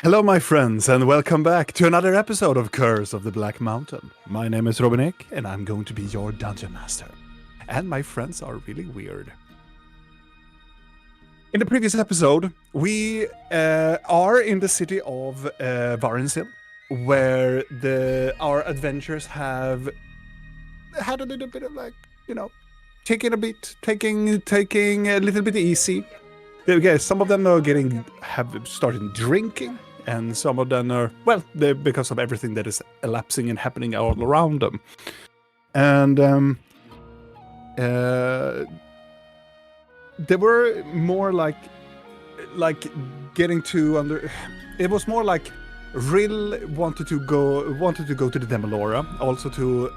Hello, my friends, and welcome back to another episode of Curse of the Black Mountain. My name is Robinek, and I'm going to be your dungeon master. And my friends are really weird. In the previous episode, we are in the city of Varensil, where our adventurers have had a little bit of taking a little bit easy. Some of them have started drinking, and some of them are, because of everything that is elapsing and happening all around them. And they were more like getting to under. It was more like Rill wanted to go to the Demolora, also to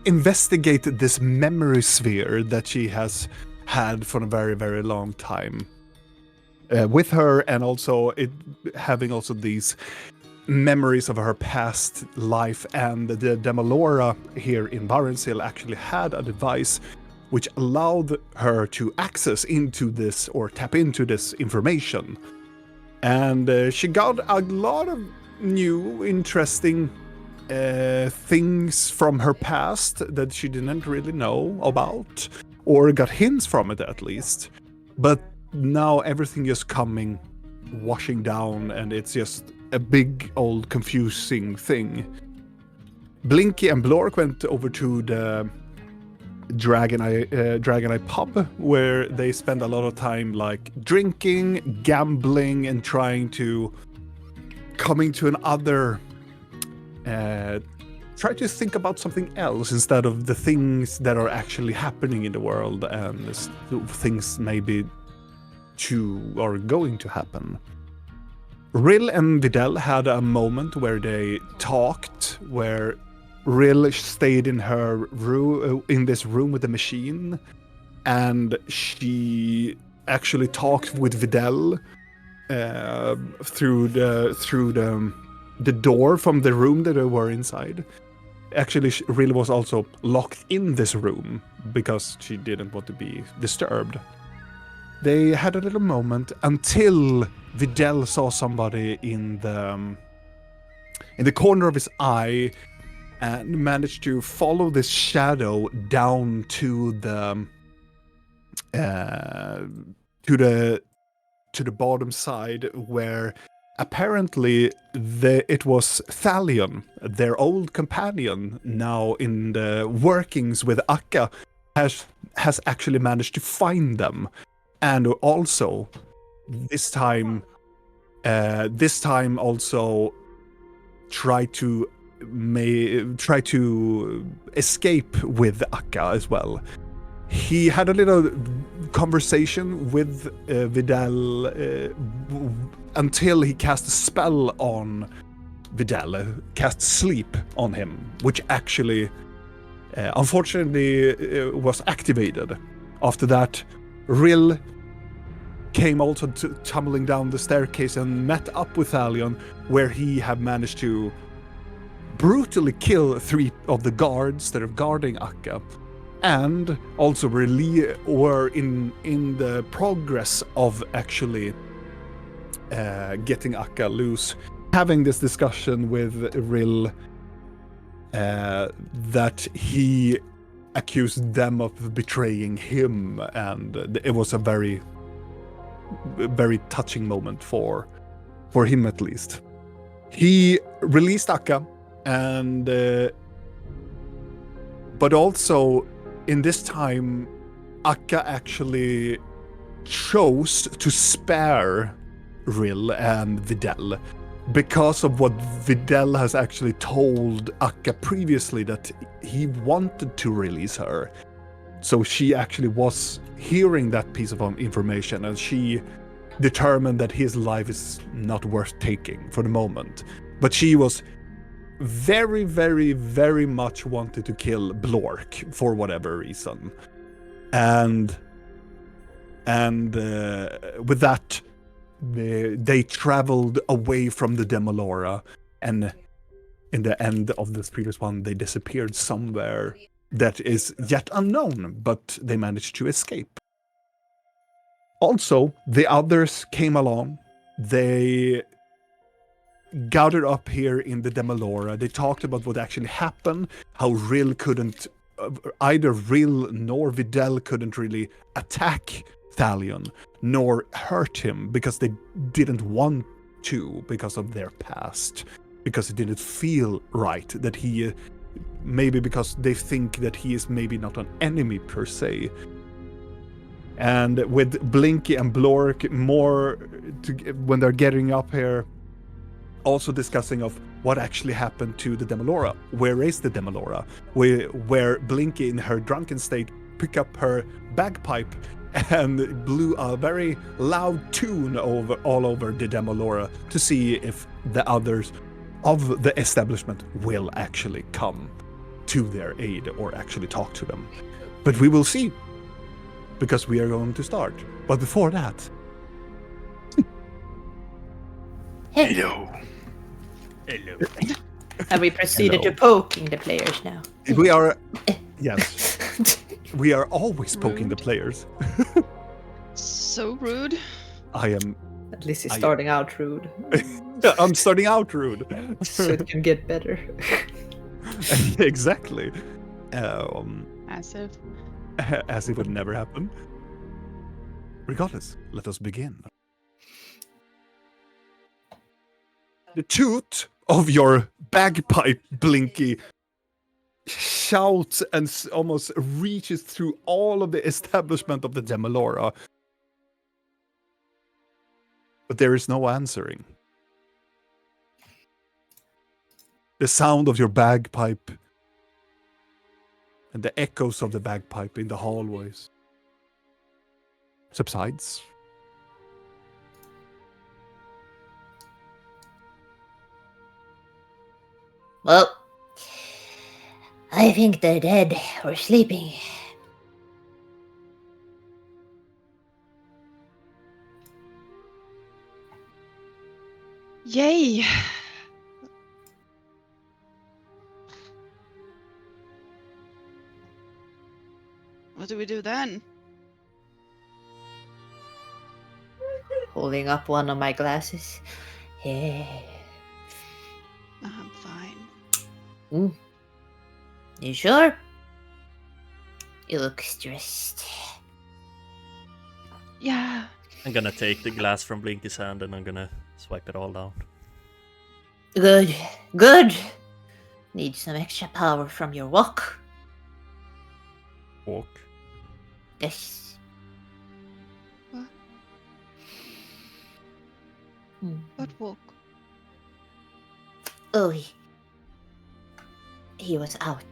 investigate this memory sphere that she has had for a very, very long time with her, and also having also these memories of her past life. And the Demolora here in Varensil actually had a device which allowed her to access into this or tap into this information. And she got a lot of new, interesting things from her past that she didn't really know about, or got hints from it at least. But now everything is washing down, and it's just a big old confusing thing. Blinky and Blork went over to the Dragon Eye pub, where they spend a lot of time like drinking, gambling, and trying to coming to another try to think about something else instead of the things that are actually happening in the world, and things maybe are going to happen. Rill and Videl had a moment where they talked, where Rill stayed in her room, in this room with the machine, and she actually talked with Videl through the door from the room that they were inside. Actually, Rill was also locked in this room because she didn't want to be disturbed. They had a little moment until Videl saw somebody in the corner of his eye, and managed to follow this shadow down to the bottom side, where apparently it was Thalion, their old companion, now in the workings with Akka, has actually managed to find them, and also this time also try to escape with Akka as well. He had a little conversation with Videl until he cast a spell on Videl, cast sleep on him, which actually unfortunately was activated. After that, Rill came also tumbling down the staircase and met up with Thalion, where he had managed to brutally kill 3 of the guards that are guarding Akka, and also were in the progress of actually getting Akka loose, having this discussion with Rill that he accused them of betraying him, and it was a very, very touching moment for him, at least. He released Akka, and but also in this time, Akka actually chose to spare Rill and Videl because of what Videl has actually told Akka previously, that he wanted to release her. So she actually was hearing that piece of information, and she determined that his life is not worth taking for the moment. But she was very, very, very much wanted to kill Blork for whatever reason. And with that, they traveled away from the Demolora, and in the end of this previous one, they disappeared somewhere that is yet unknown, but they managed to escape. Also, the others came along they gathered up here in the Demalora. They talked about what actually happened, how Rill couldn't, either Rill nor Videl couldn't really attack Thalion, nor hurt him because they didn't want to because of their past, because it didn't feel right that he, maybe because they think that he is maybe not an enemy per se. And with Blinky and Blork when they're getting up here, also discussing of what actually happened to the Demalora. Where is the Demalora? Where Blinky in her drunken state picked up her bagpipe and blew a very loud tune all over the Demalora to see if the others of the establishment will actually come to their aid or actually talk to them. But we will see, because we are going to start. But before that... Hello. Hello. Have we proceeded to poking the players now? We are... Yes. We are always poking the players. So rude. I am... At least he's starting out rude. I'm starting out rude. So it can get better. Exactly. As if. As it would never happen. Regardless, let us begin. The toot of your bagpipe, Blinky, shouts and almost reaches through all of the establishment of the Demalora. But there is no answering. The sound of your bagpipe and the echoes of the bagpipe in the hallways subsides. Well, I think they're dead or sleeping. Yay! What do we do then? Holding up one of my glasses. Yeah. I'm fine. You sure? You look stressed. Yeah. I'm gonna take the glass from Blinky's hand and I'm gonna swipe it all down. Good. Good. Need some extra power from your walk. Walk. Yes. What? What walk? Oh, he was out.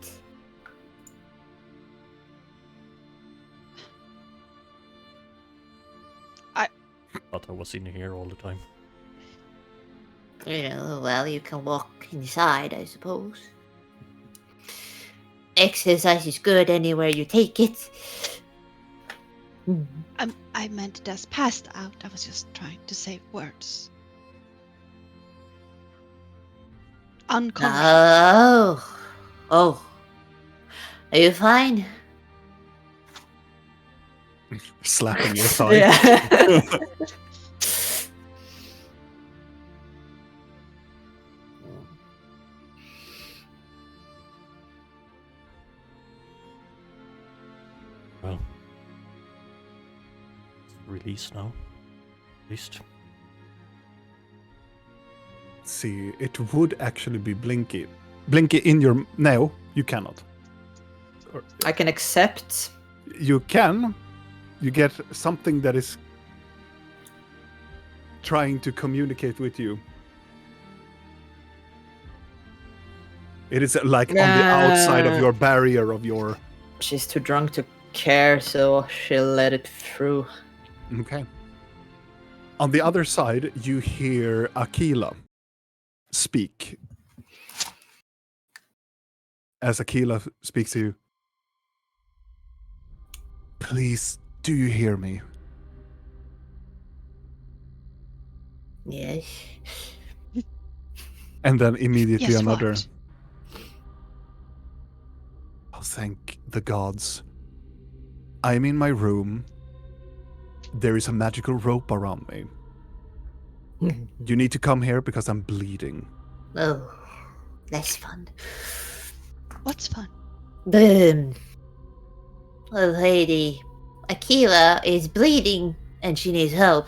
Thought I was in here all the time. Well, you can walk inside, I suppose. Exercise is good anywhere you take it. I meant it as passed out. I was just trying to say words. Unconscious. Oh. Are you fine? Slapping your thigh. Yeah. Well, release now. Released. See, it would actually be Blinky. Blinky in your... No, you cannot. I can accept. You can. You get something that is trying to communicate with you. It is like on the outside of your barrier of your... She's too drunk to care, so she'll let it through. Okay. On the other side, you hear Aquila speak. As Aquila speaks to you. Please, do you hear me? Yes. And then immediately Yes, another. what? Oh, thank the gods. I'm in my room. There is a magical rope around me. You need to come here because I'm bleeding. Oh, that's fun. What's fun? The lady Akila is bleeding and she needs help.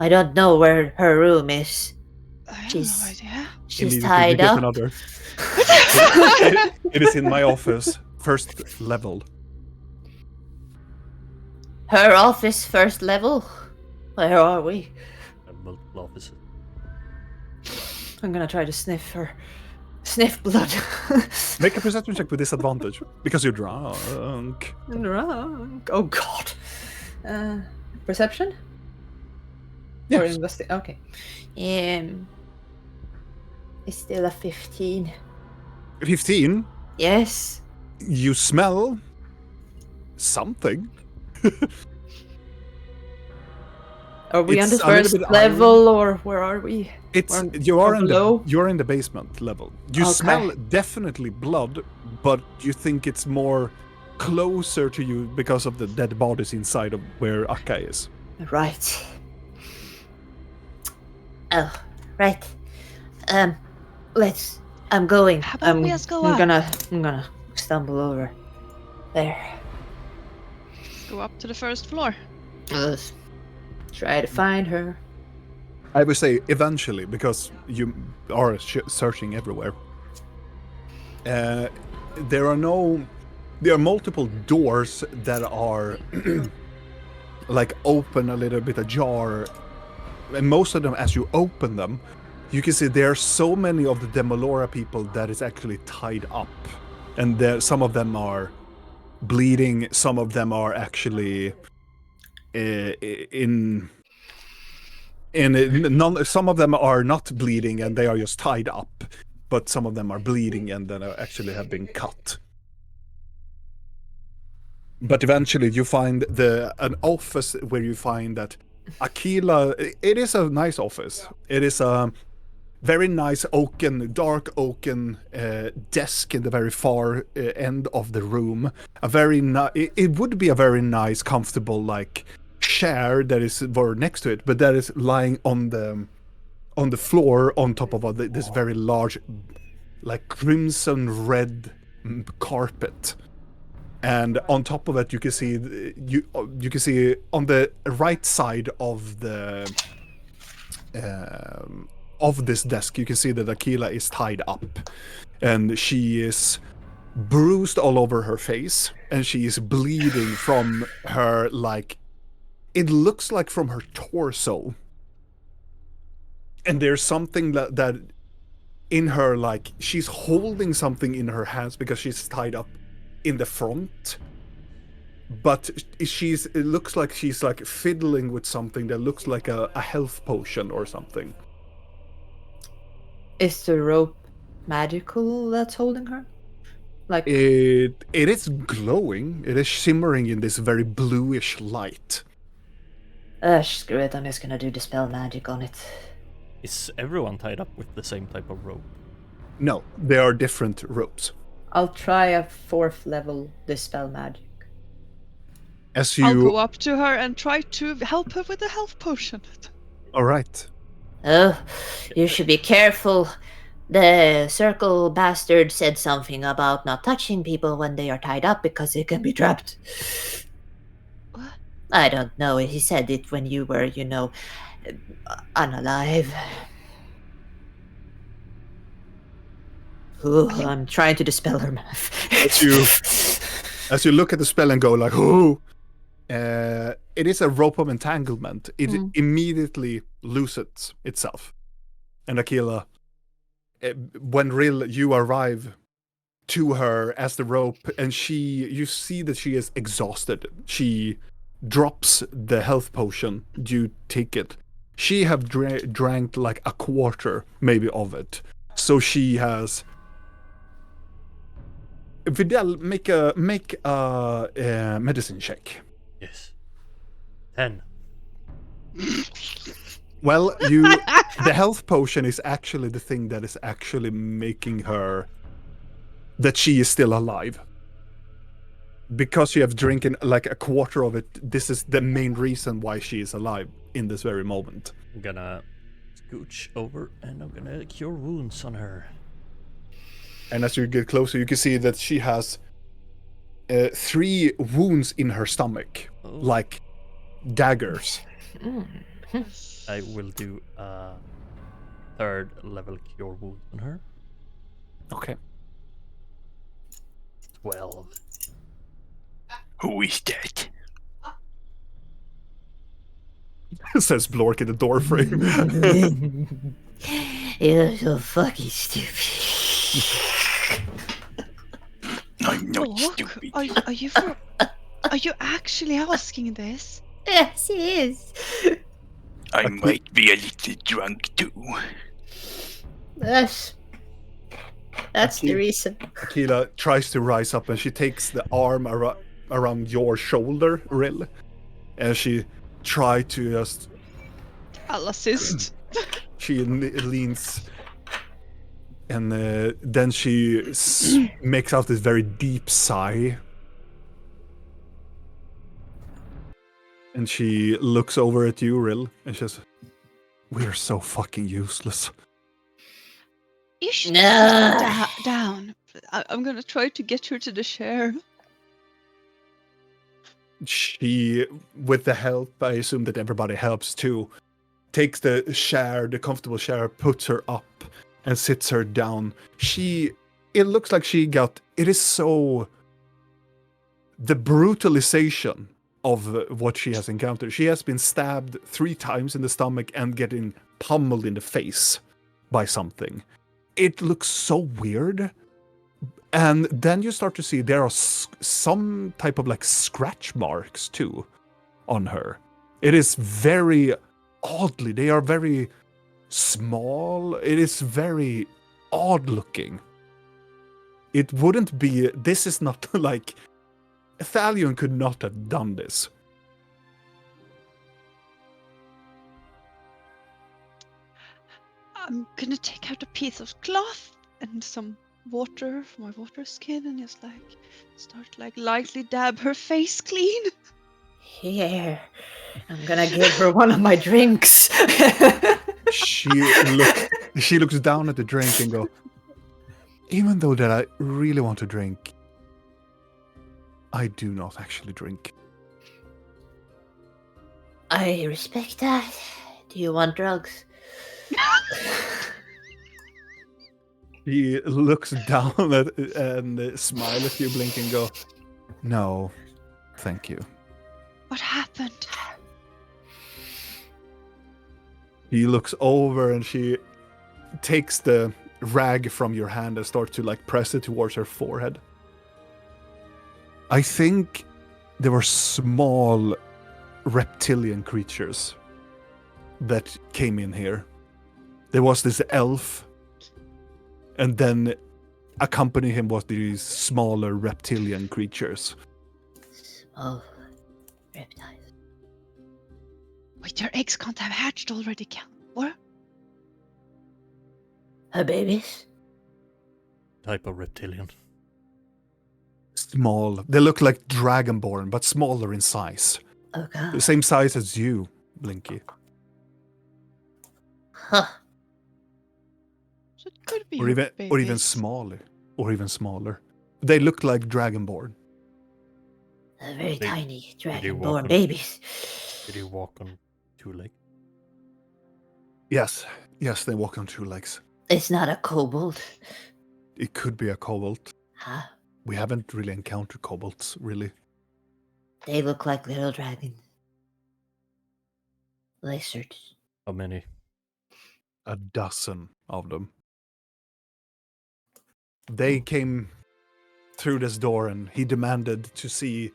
I don't know where her room is. I have She's- no idea. She's Immediately we tied get up. another. It is in my office, first level. Her office, first level. Where are we? Multiple offices. I'm gonna try to sniff her. Sniff blood. Make a perception check with disadvantage because you're drunk. Drunk. Oh god. Perception? Or Yes. okay. It's still a 15. 15. Yes. You smell something. Are we on It's the a little first bit level or where are we? It's Or- you or are in below? you're in the basement level. You Okay. smell definitely blood, but you think it's more closer to you because of the dead bodies inside of where Akka is. Right. Oh, right. I'm going. How about we just go I'm up? gonna stumble over. There. Go up to the first floor. Let's try to find her. I would say eventually, because you are searching everywhere. There are multiple doors that are like open a little bit ajar, and most of them, as you open them, you can see there are so many of the Demolora people that is actually tied up, and some of them are bleeding, some of them are actually some of them are not bleeding and they are just tied up, but some of them are bleeding and then actually have been cut. But eventually you find an office where you find that Akila, it is a nice office. It is a very nice dark oaken desk in the very far end of the room. It would be a very nice, comfortable, like, chair that is next to it, but that is lying on the floor on top of this very large, like, crimson red carpet. And on top of it, you can see on the right side of this desk, you can see that Akila is tied up, and she is bruised all over her face, and she is bleeding from her, like, it looks like from her torso. And there's something that in her, like, she's holding something in her hands because she's tied up in the front. But it looks like she's, like, fiddling with something that looks like a health potion or something. Is the rope magical that's holding her? Like It is glowing. It is shimmering in this very bluish light. screw it, I'm just gonna do dispel magic on it. Is everyone tied up with the same type of rope? No, there are different ropes. I'll try a 4th level dispel magic. As I'll go you, up to her and try to help her with the health potion. all right. Oh, you should be careful. The circle bastard said something about not touching people when they are tied up because they can be trapped. What? I don't know. He said it when you were, unalive. Ooh, I'm trying to dispel her. As you look at the spell and go like, "Oh," it is a rope of entanglement. It immediately loosens itself, and Akila, when you arrive to her as the rope, and you see that she is exhausted. She drops the health potion. You take it. She have drank like a quarter, maybe, of it. So she has. Vidal, make a medicine check. Yes. 10. Well, the health potion is actually the thing that is actually making her that she is still alive. Because you have drinking like a quarter of it, this is the main reason why she is alive. in this very moment. I'm gonna scooch over and I'm gonna cure wounds on her. And as you get closer, you can see that she has 3 wounds in her stomach, Oh. like daggers. I will do a 3rd level cure wound on her. Okay. 12. Who is that? Says Blork in the doorframe. You're so fucking stupid. I'm not Look, stupid. are you actually asking this? Yes, he is. I might be a little drunk too. That's the reason. Akila tries to rise up and she takes the arm around your shoulder, Rill. And she tries to just... I'll assist. She leans... And then she makes out this very deep sigh. And she looks over at you, Rill, and she says, "We are so fucking useless." You should No. sit down. I'm gonna try to get her to the chair. She, with the help, I assume that everybody helps too, takes the comfortable chair, puts her up, and sits her down. It looks like it is so... The brutalization of what she has encountered. She has been stabbed 3 times in the stomach and getting pummeled in the face by something. It looks so weird. And then you start to see there are some type of like scratch marks too on her. It is very oddly, they are very small. It is very odd looking. It wouldn't be, this is not like, Thalion could not have done this. I'm gonna take out a piece of cloth and some water from my water skin and just start lightly dab her face clean. Here, I'm gonna give her one of my drinks. She looks down at the drink and go, "Even though that I really want to drink, I do not actually drink." I respect that. Do you want drugs? He looks down and smiles at you, blink, and go, "No, thank you." What happened? He looks over and she takes the rag from your hand and starts to press it towards her forehead. I think there were small reptilian creatures that came in here. There was this elf, and then accompanying him was these smaller reptilian creatures. Small reptiles. Wait, their eggs can't have hatched already, what? Her babies? Type of reptilian. Small. They look like dragonborn, but smaller in size. Oh god. The same size as you, Blinky. Huh. So it could be Or her even babies. smaller. Or even smaller. They look like dragonborn. They're very They- tiny they walk dragonborn on- babies. Did he walk on 2 legs? Yes, they walk on 2 legs. It's not a kobold. It could be a kobold. Huh? We haven't really encountered kobolds, really. They look like little dragons. Lizards. How many? A dozen of them. They came through this door and he demanded to see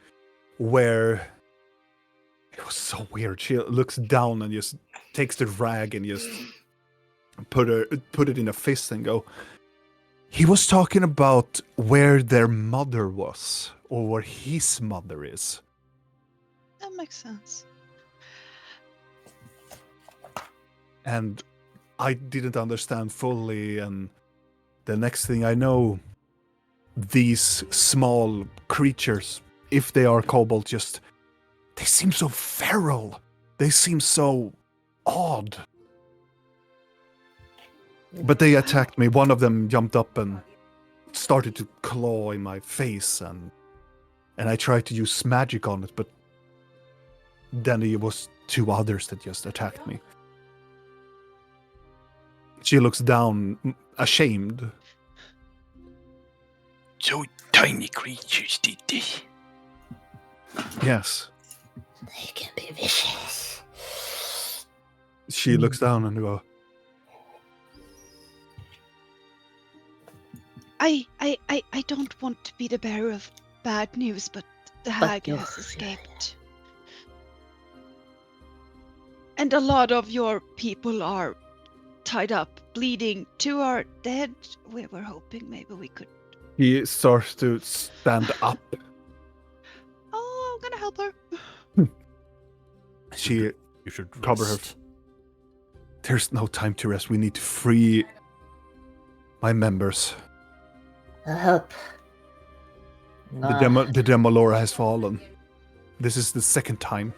where... It was so weird. She looks down and just takes the rag and just put it in a fist and go, "He was talking about where their mother was, or where his mother is." That makes sense. And I didn't understand fully, and the next thing I know, these small creatures, if they are kobolds, they seem so feral. They seem so odd. But they attacked me. One of them jumped up and started to claw in my face, and I tried to use magic on it, but then it was 2 others that just attacked me. She looks down, ashamed. So tiny creatures did this. Yes. They can be vicious. She looks down and goes, I don't want to be the bearer of bad news, but the hag you- has escaped. And a lot of your people are tied up, bleeding. 2 are dead. We were hoping maybe we could. he starts to stand up. Oh, I'm gonna help her. She You should cover her. rest. There's no time to rest. We need to free my members. I'll help. The Demolora has fallen. This is the second time.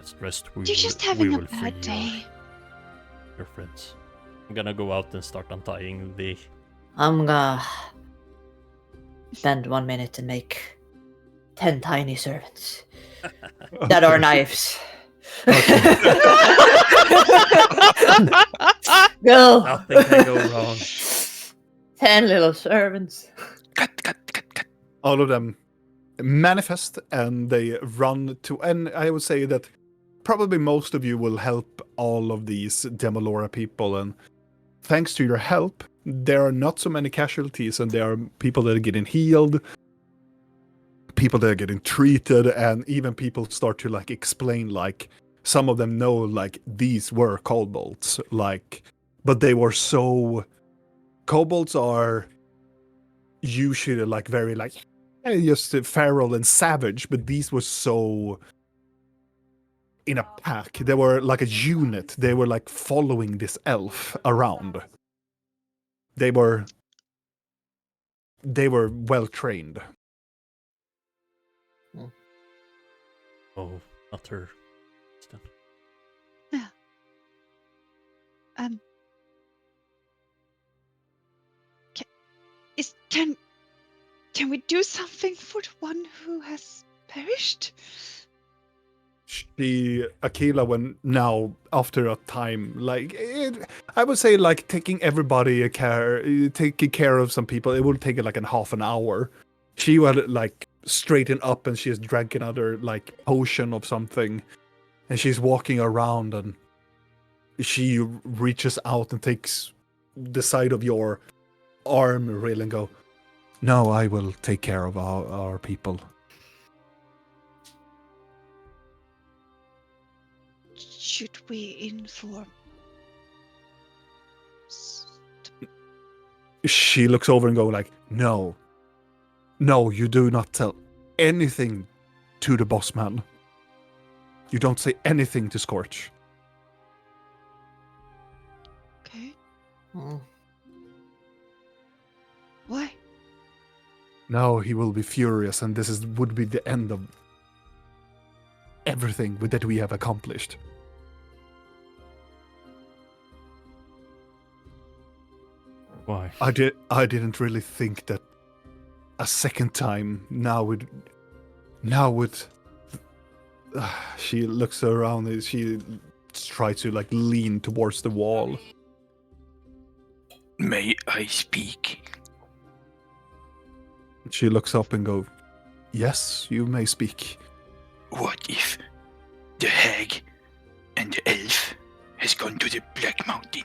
Just rest. You're just having a bad day. Your friends. I'm gonna go out and start untying the. I'm gonna spend 1 minute and make 10 tiny servants that are knives. Go! Nothing can go wrong. 10 little servants. Cut. All of them manifest and they run to, and I would say that probably most of you will help all of these Demolora people, and thanks to your help, there are not so many casualties, and there are people that are getting healed, people that are getting treated, and even people start to like explain, like some of them know like these were kobolds, like, but they were so, kobolds are usually like very like just feral and savage, but these were so in a pack. They were like a unit. They were like following this elf around. They were well trained. Oh, not her. Um. Can we do something for the one who has perished? Akila, when now after a time, like I would say, like taking everybody taking care of some people, it will take like a half an hour. She will like straighten up and she has drank another like potion of something, and she's walking around and she reaches out and takes the side of your arm rail and go, "No, I will take care of our people." Should we inform? She looks over and go like, no, you do not tell anything to the boss man. You don't say anything to Scorch. Okay. Mm. Why? No, he will be furious, and this would be the end of everything that we have accomplished. Why? I didn't really think that a second time now would she looks around and she tries to like lean towards the wall. May I speak? She looks up and goes, "Yes, you may speak." What if the hag and the elf has gone to the Black Mountain?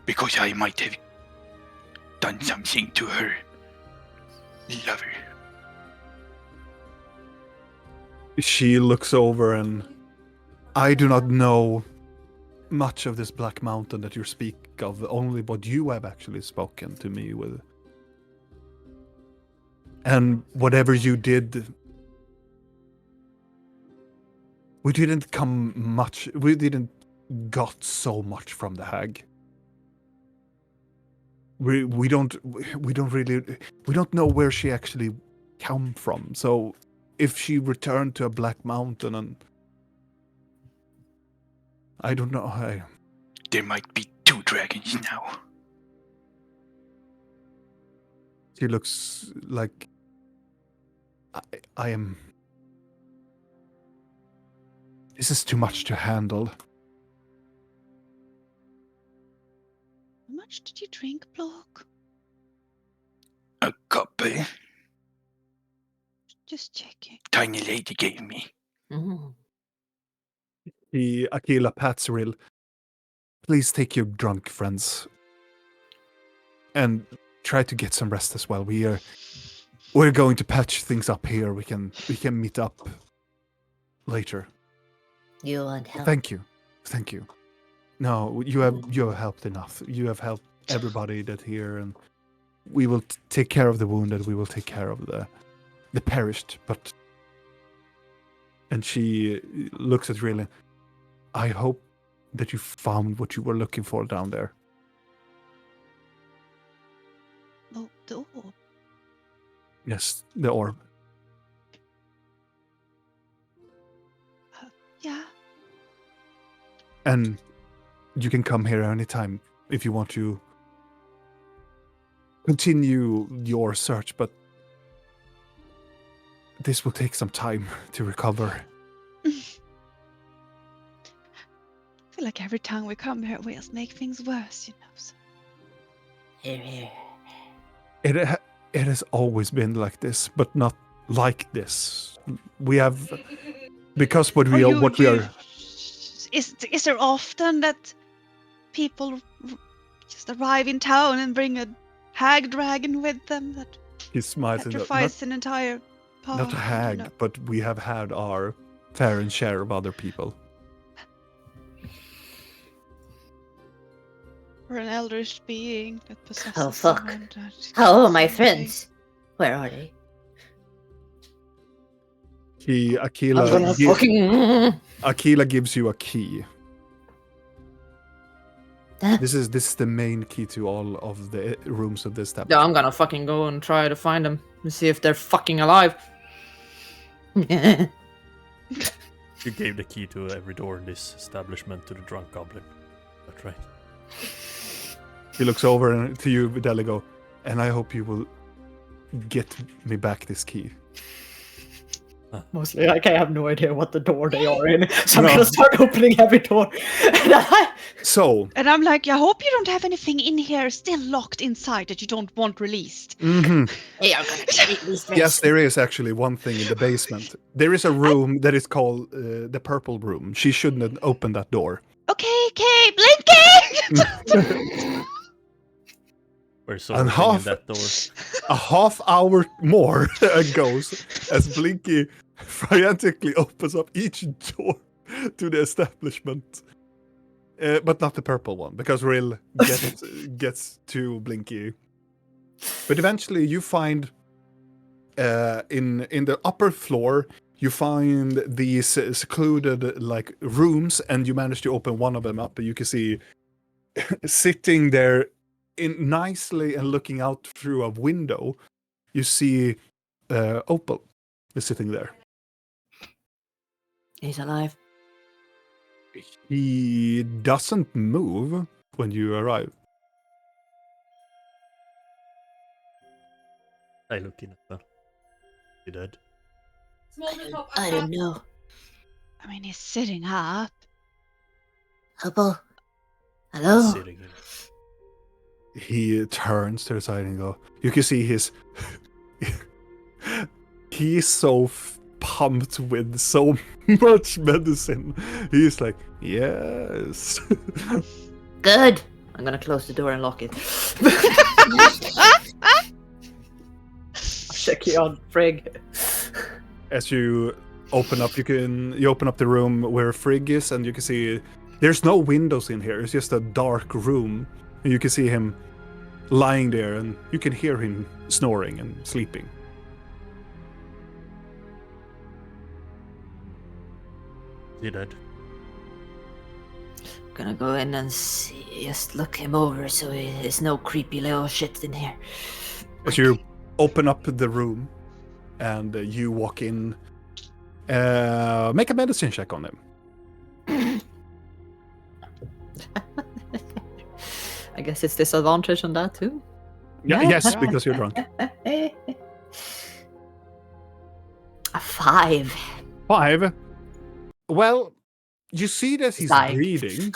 Because I might have done something to her lover. She looks over and I do not know much of this Black Mountain that you speak of, only what you have actually spoken to me with. And whatever you did, we didn't got so much from the hag. we don't know where she actually come from. So if she returned to a Black Mountain, and I don't know. There might be 2 dragons now. She looks like I am. This is too much to handle. How much did you drink, Block? A couple Just checking. tiny lady gave me. Mm. Akila pats Rill. Please take your drunk friends and try to get some rest as well. We're going to patch things up here. We can meet up later. You want help? Thank you. No, you have helped enough. You have helped everybody that here, and we will take care of the wounded. We will take care of the perished. And she looks at Riley. I hope that you found what you were looking for down there. Oh, the orb. Yes, the orb. Yeah. And you can come here anytime if you want to continue your search, but this will take some time to recover. I feel like every time we come here, we just make things worse, you know. So. Here, here. It has always been like this, but not like this. We have, because what we are. Is there often that people just arrive in town and bring a hag dragon with them that He smiles and sacrifice an entire part? not a hag, but we have had our fair and share of other people. Or an eldritch being that possesses Oh, fuck. someone that How are my something. friends? Where are they? Akila I'm gonna fucking. Akila gives you a key. Huh? This is the main key to all of the rooms of this Yeah, establishment. I'm gonna fucking go and try to find them and see if they're fucking alive. You gave the key to every door in this establishment to the drunk goblin. That's right. He looks over to you, Deligo, and I hope you will get me back this key. Mostly, like, I have no idea what the door they are in, so I'm No. gonna start opening every door. So, And I'm like, I hope you don't have anything in here still locked inside that you don't want released. They are gonna get these yes, there is actually one thing in the basement. There is a room that is called the purple room. She shouldn't have opened that door. Okay, blinking! We're so And in half- that door. A half hour more goes as Blinky frantically opens up each door to the establishment. But not the purple one, because Rill gets to Blinky. But eventually you find in the upper floor, you find these secluded like rooms, and you manage to open one of them up, and you can see sitting there nicely and looking out through a window, you see Opal is sitting there. He's alive. He doesn't move when you arrive. I look in at her. You dead? I don't know. I mean, he's sitting up. Opal? Hello? Sitting in. He turns to the side and go. You can see his. He's so pumped with so much medicine. He's like, yes. Good. I'm gonna close the door and lock it. I'll check you on Frigg. As you open up, you open up the room where Frigg is, and you can see there's no windows in here. It's just a dark room, and you can see him lying there, and you can hear him snoring and sleeping. You dead? Gonna go in and see, just look him over so there's no creepy little shit in here. As you open up the room and you walk in, make a medicine check on him. I guess it's disadvantage on that too. Yeah, yes, because you're drunk. A 5. 5. Well, you see that he's Like. breathing.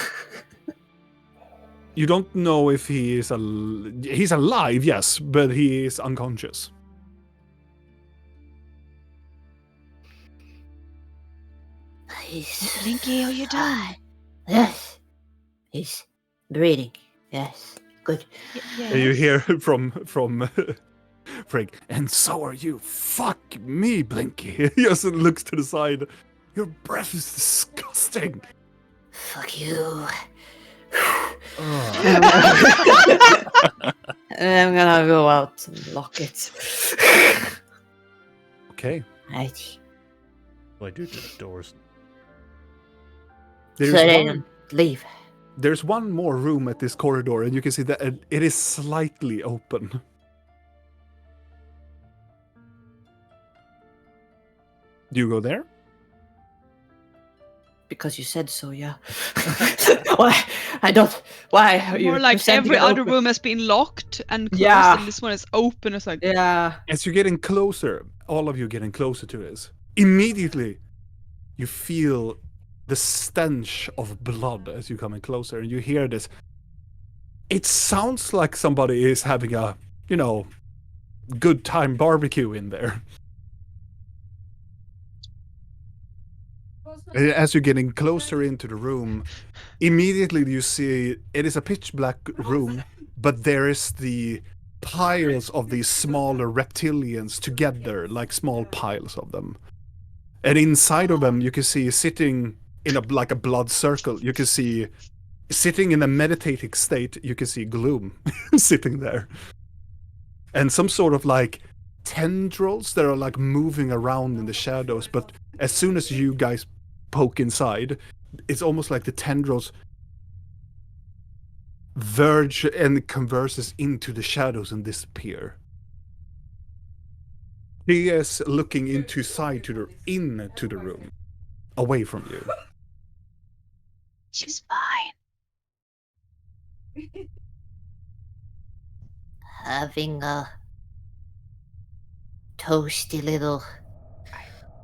You don't know if he's alive, yes, but he is unconscious. Blinky, how you doing? Yes. He's breathing. Yes. Good. And you hear from Frank, and so are you. Fuck me, Blinky. He just looks to the side. Your breath is disgusting. Fuck you. I'm gonna go out and lock it. Okay. Right. What do I do to the doors? So they don't leave. There's one more room at this corridor, and you can see that it is slightly open. Do you go there? Because you said so, yeah. Why? I don't. Why are you More like presenting every it other open? room has been locked and closed, Yeah. and this one is open. It's like, Yeah. As you're getting closer, all of you getting closer to this, immediately you feel the stench of blood as you come in closer, and you hear this. It sounds like somebody is having a, good time barbecue in there. As you're getting closer into the room, immediately you see it is a pitch black room, but there is the piles of these smaller reptilians together, like small piles of them. And inside of them, you can see sitting in a blood circle. You can see sitting in a meditative state. You can see Gloom sitting there, and some sort of tendrils that are moving around in the shadows. But as soon as you guys poke inside, it's almost like the tendrils verge and converses into the shadows and disappear. He is looking into the room, away from you. she's fine. Having a toasty little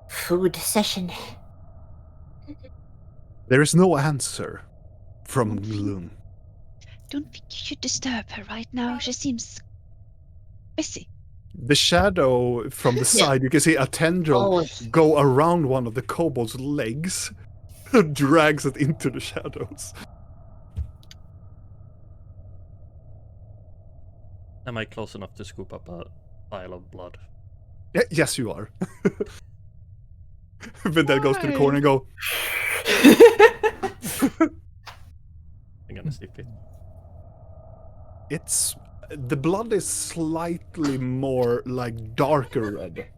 food session. There is no answer from Gloom. Don't think you should disturb her right now. She seems busy. The shadow from the side, you can see a tendril Oh, go around one of the kobold's legs, drags it into the shadows. Am I close enough to scoop up a pile of blood? Yes, you are. But then goes to the corner and go. I'm gonna sniff it. The blood is slightly more darker red.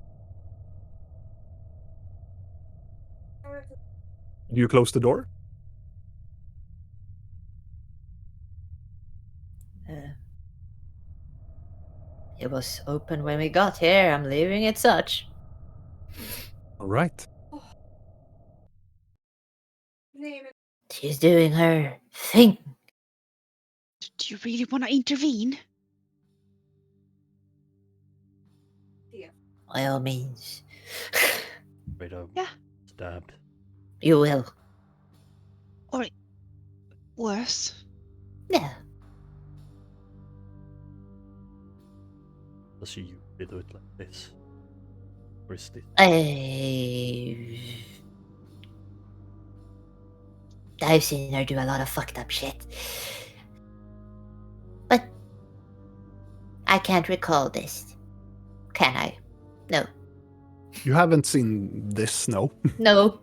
Do you close the door? It was open when we got here. I'm leaving it such. All right. She's doing her thing. Do you really want to intervene? By all means. Right of Yeah. stabbed. You will. Or worse? Yeah. Does she usually do it like this? Or is this? I've seen her do a lot of fucked up shit. But I can't recall this. Can I? No. You haven't seen this, no? No.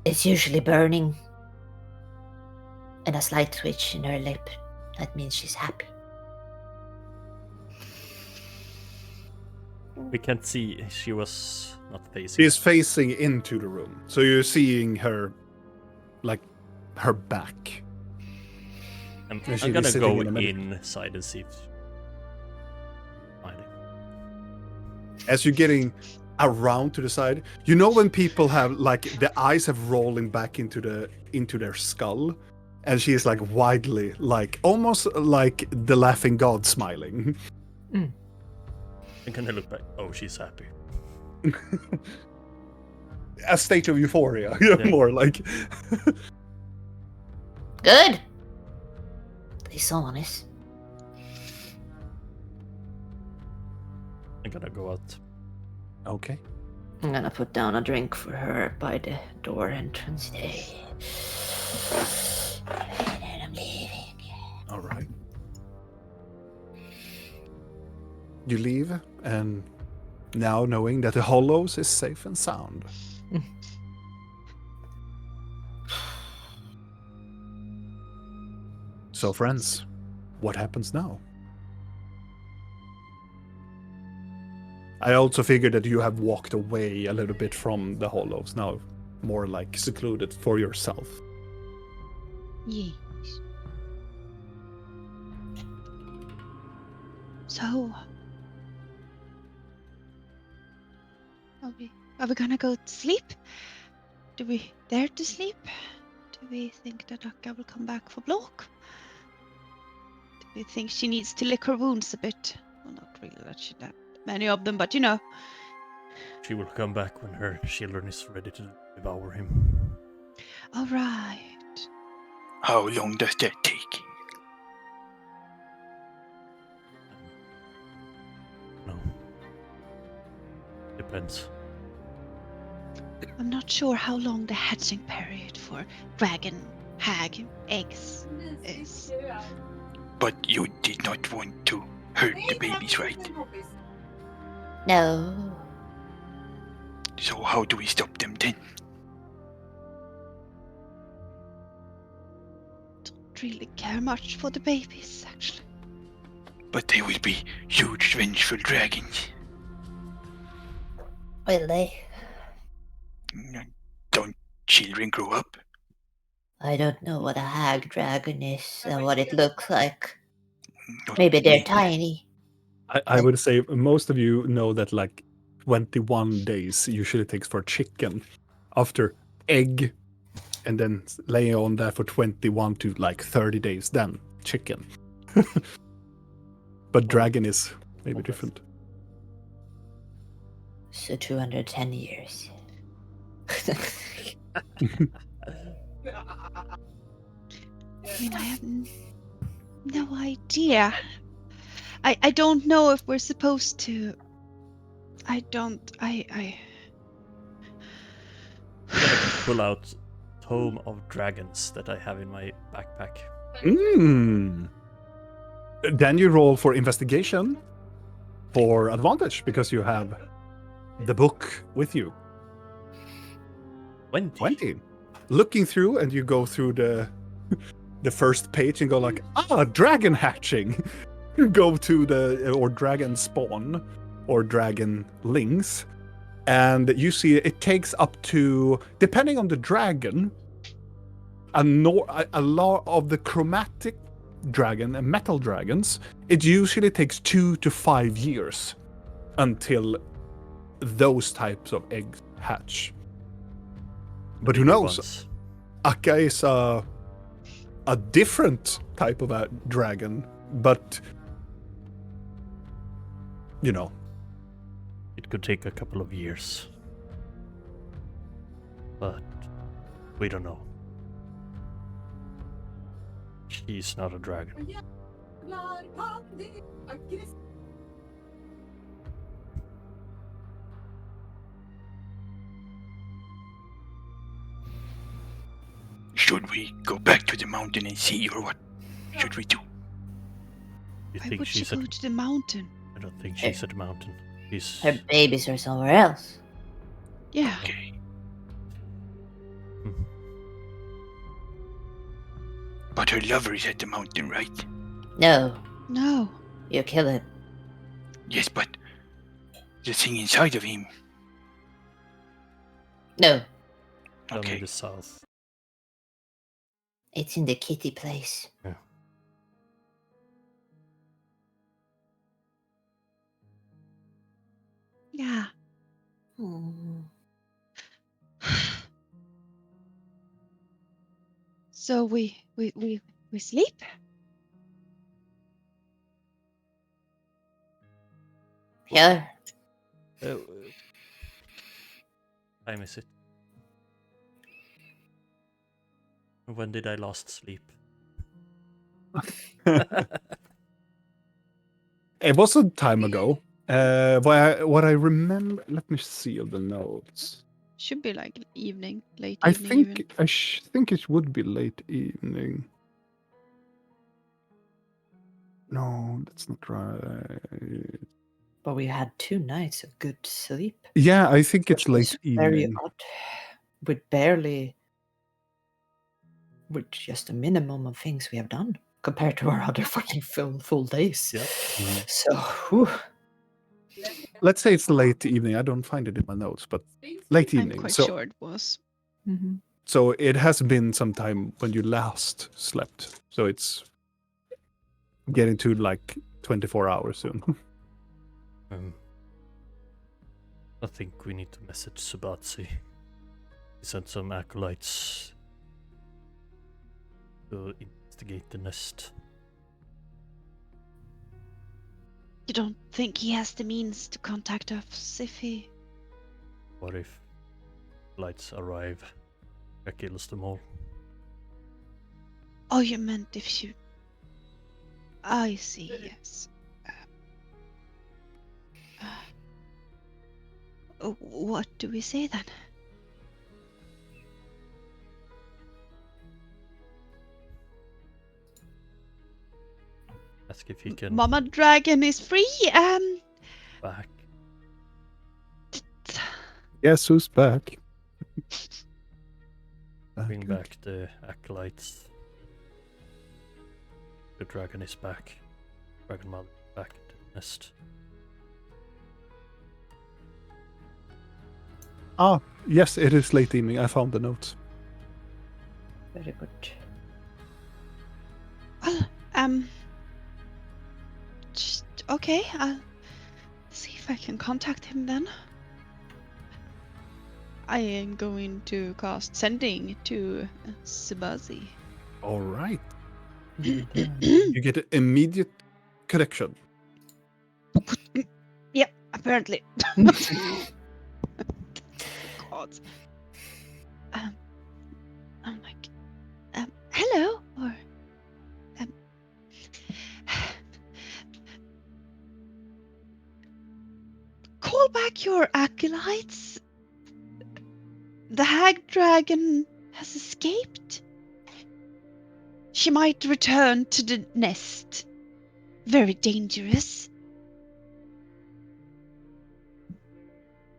It's usually burning. And a slight twitch in her lip. That means she's happy. We can't see. She was not facing. She is facing into the room. So you're seeing her, her back. I'm Yeah, she'd be gonna sitting go in a medic- inside and see if finding. As you're getting around to the side, you know when people have like the eyes have rolling back into their skull, and she is like widely, like almost like the laughing god smiling. I'm gonna look back. Oh, she's happy. A state of euphoria, Yeah. more like. Good. At least someone is. I'm gonna go out. Okay. I'm gonna put down a drink for her by the door entrance there. And then I'm leaving. All right. You leave, and now knowing that the Hollows is safe and sound. So, friends, what happens now? I also figured that you have walked away a little bit from the Hollows, now more like secluded for yourself. Yes. So, are we gonna go to sleep? Do we dare to sleep? Do we think that Akka will come back for Block? Do we think she needs to lick her wounds a bit? Well, not really that she had many of them, but you know. She will come back when her children is ready to devour him. All right. How long does that take? No. Depends. I'm not sure how long the hatching period for dragon hag eggs is. But you did not want to hurt the babies, right? No. So how do we stop them then? Don't really care much for the babies, actually. But they will be huge vengeful dragons. Will they? Don't children grow up? I don't know what a hag dragon is and what it looks like. Not Maybe they're me. tiny. I would say most of you know that like 21 days usually takes for chicken. After egg, and then laying on that for 21 to like 30 days, then chicken. But dragon is maybe different. So 210 years. I mean, I have no idea. I don't know if we're supposed to. I don't. I'm gonna pull out Tome of Dragons that I have in my backpack. Then you roll for investigation for advantage because you have the book with you. 20. Looking through, and you go through the first page and go like, dragon hatching. Go to or dragon spawn or dragon lings, and you see it takes up to, depending on the dragon, a lot of the chromatic dragon and metal dragons, it usually takes 2 to 5 years until those types of eggs hatch. But who knows? Akka is a different type of a dragon, but you know. It could take a couple of years. But we don't know. She's not a dragon. Should we go back to the mountain and see, or what should we do? You Why think would she she's go to the mountain? I don't think she's at the mountain. She's Her babies are somewhere else. Yeah. Okay. Hmm. But her lover is at the mountain, right? No, No. you kill him. Yes, but the thing inside of him. No, down Okay. in the south. It's in the kitty place. Yeah. Hmm. So we sleep. Yeah. Time is it? When did I last sleep? It was a time ago. What I remember, let me see the notes. Should be like evening, late I evening even. think think it would be late evening. No, that's not right. But we had 2 nights of good sleep. Yeah, I think it's Which was late very evening. odd. With just a minimum of things we have done compared to our other fucking full days. Yep. So, whew. Let's say it's late evening. I don't find it in my notes, but late I'm evening. quite So sure it was. so it has been some time when you last slept. So it's getting to like 24 hours soon. I think we need to message Subatsi. He sent some acolytes to investigate the nest. You don't think he has the means to contact us if he... What if lights arrive? That kills them all. Oh, you meant if you... I see, yes. What do we say then? Ask if he can Mama Dragon is free. back. Guess who's back? Bring back the acolytes. The dragon is back. Dragon Mother is back at the nest. Ah, yes, it is late evening. I found the notes. Very good. Well, just, okay, I'll see if I can contact him then. I am going to cast Sending to Subazi. All right. You get an immediate connection. Yep, apparently. God. I'm like, hello, or, call back your acolytes. The hag dragon has escaped. She might return to the nest. Very dangerous.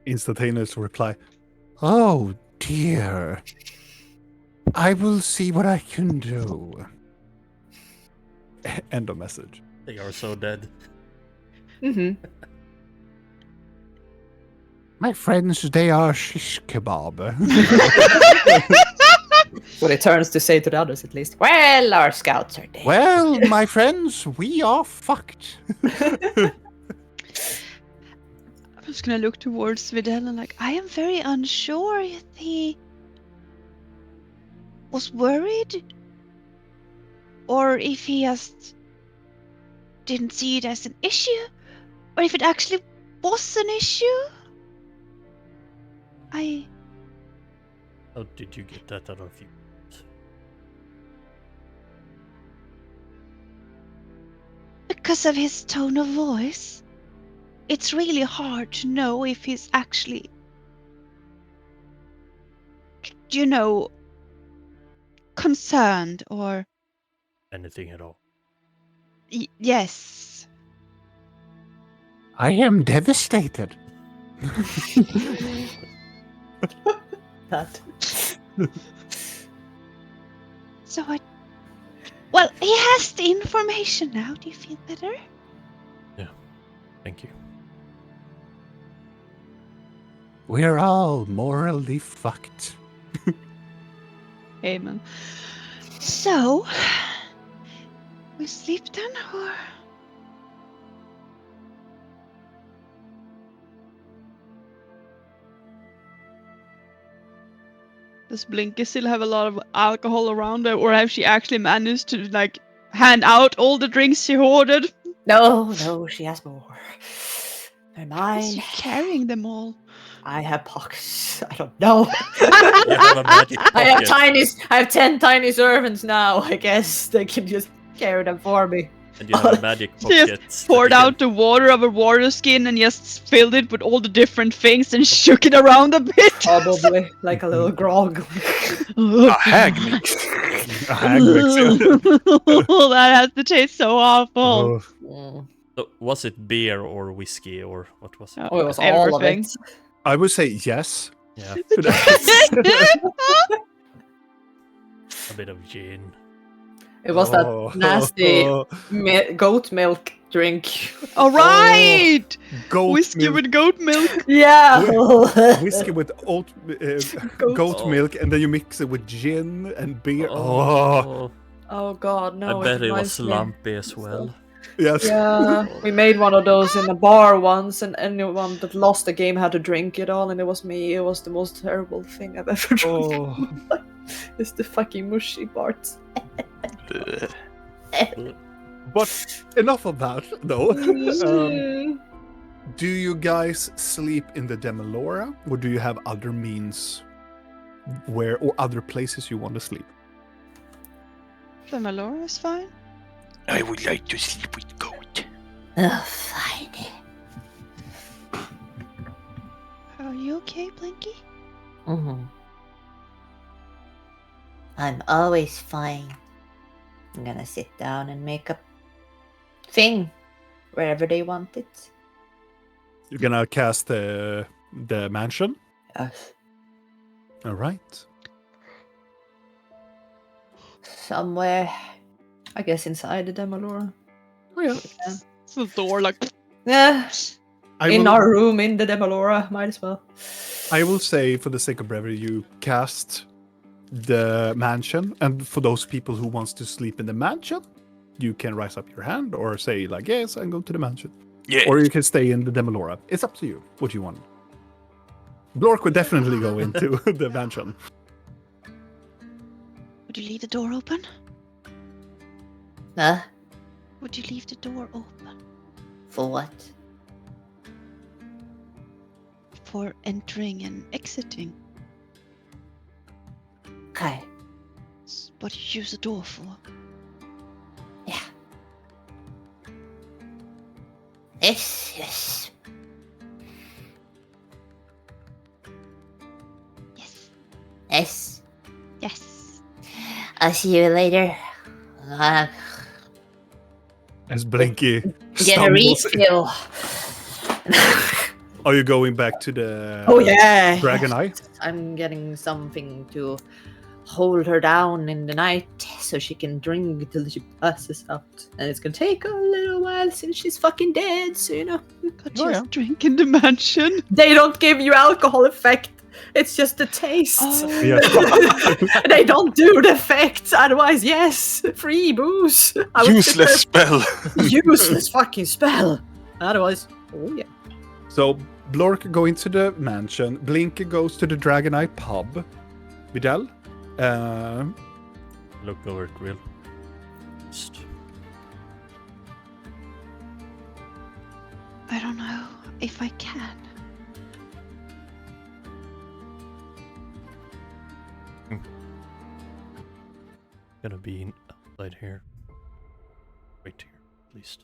Instantaneous reply. Oh dear. I will see what I can do. End of message. They are so dead. My friends, they are shish kebab. What it turns to say to the others, at least. Well, our scouts are dead. Well, my friends, we are fucked. I'm just gonna look towards Videl and like, I am very unsure if he was worried or if he just didn't see it as an issue or if it actually was an issue. How did you get that out of you? Because of his tone of voice, it's really hard to know if he's actually, concerned or... Anything at all? Yes. I am devastated. That. So well, he has the information now. Do you feel better? Thank you. We're all morally fucked. Amen. So, we sleep then, or? Does Blinky still have a lot of alcohol around her, or have she actually managed to like hand out all the drinks she hoarded? No, she has more. They're Is mine. she carrying them all? I have pockets. I don't know. You have a magic I have pocket, I have 10 tiny servants now. I guess they can just carry them for me. and you have a magic She just pocket. that poured you can- out the water of a water skin and just filled it with all the different things and shook it around a bit. Probably like a little grog. A hag mix. A hag mix. That has to taste so awful. Oh, Mm. So, was it beer or whiskey or what was it? Oh, it was all of it. I would say yes. Yeah, a bit of gin. It was Oh, that nasty oh, goat milk drink. All right, goat whiskey milk. with goat milk. Yeah. Whiskey with Goat. goat Oh. milk, and then you mix it with gin and beer. Oh, Oh God, no! I bet it reminds was me. lumpy as well. yes. Yeah, we made one of those in a bar once, and anyone that lost the game had to drink it all, and it was me. It was the most terrible thing I've ever drunk. Oh, It's the fucking mushy parts. but enough of that, though. Do you guys sleep in the Demelora, or do you have other means where, or other places you want to sleep? The Melora is fine. I would like to sleep with goat. Oh, fine. Are you okay, Blinky? Mm-hmm. I'm always fine. I'm gonna sit down and make a thing wherever they want it. You're gonna cast the mansion. Yes. All right. Somewhere. I guess inside the Demalora. Oh, yeah. It's the door, like. Yeah. In will, our room in the Demalora, might as well. I will say, for the sake of brevity, you cast the mansion, and for those people who wants to sleep in the mansion, you can raise up your hand or say like, "Yes, I'm going to the mansion," Yeah. or you can stay in the Demelora. It's up to you what you want. Blork would definitely go into the mansion. Would you leave the door open? Huh? Would you leave the door open For what? for entering and exiting? Okay. It's what you use the door for. Yeah. Yes. Yes. Yes. Yes. I'll see you later. As Blinky Get a stumbles. refill. Are you going back to the Oh yeah. Dragon Eye? I'm getting something to hold her down in the night so she can drink till she passes out. And it's gonna take a little while since she's fucking dead, so you know. Could Oh, just yeah. drink in the mansion. They don't give you alcohol effect. It's just the taste. Oh. Yes. They don't do the effects. Otherwise, yes, free booze. I would sit Useless spell. there, useless fucking spell. Otherwise, oh yeah. So Blork go into the mansion. Blinky goes to the Dragon Eye pub. Vidal, Look over it real. Just I don't know if I can. gonna be outside here. Right here, at least.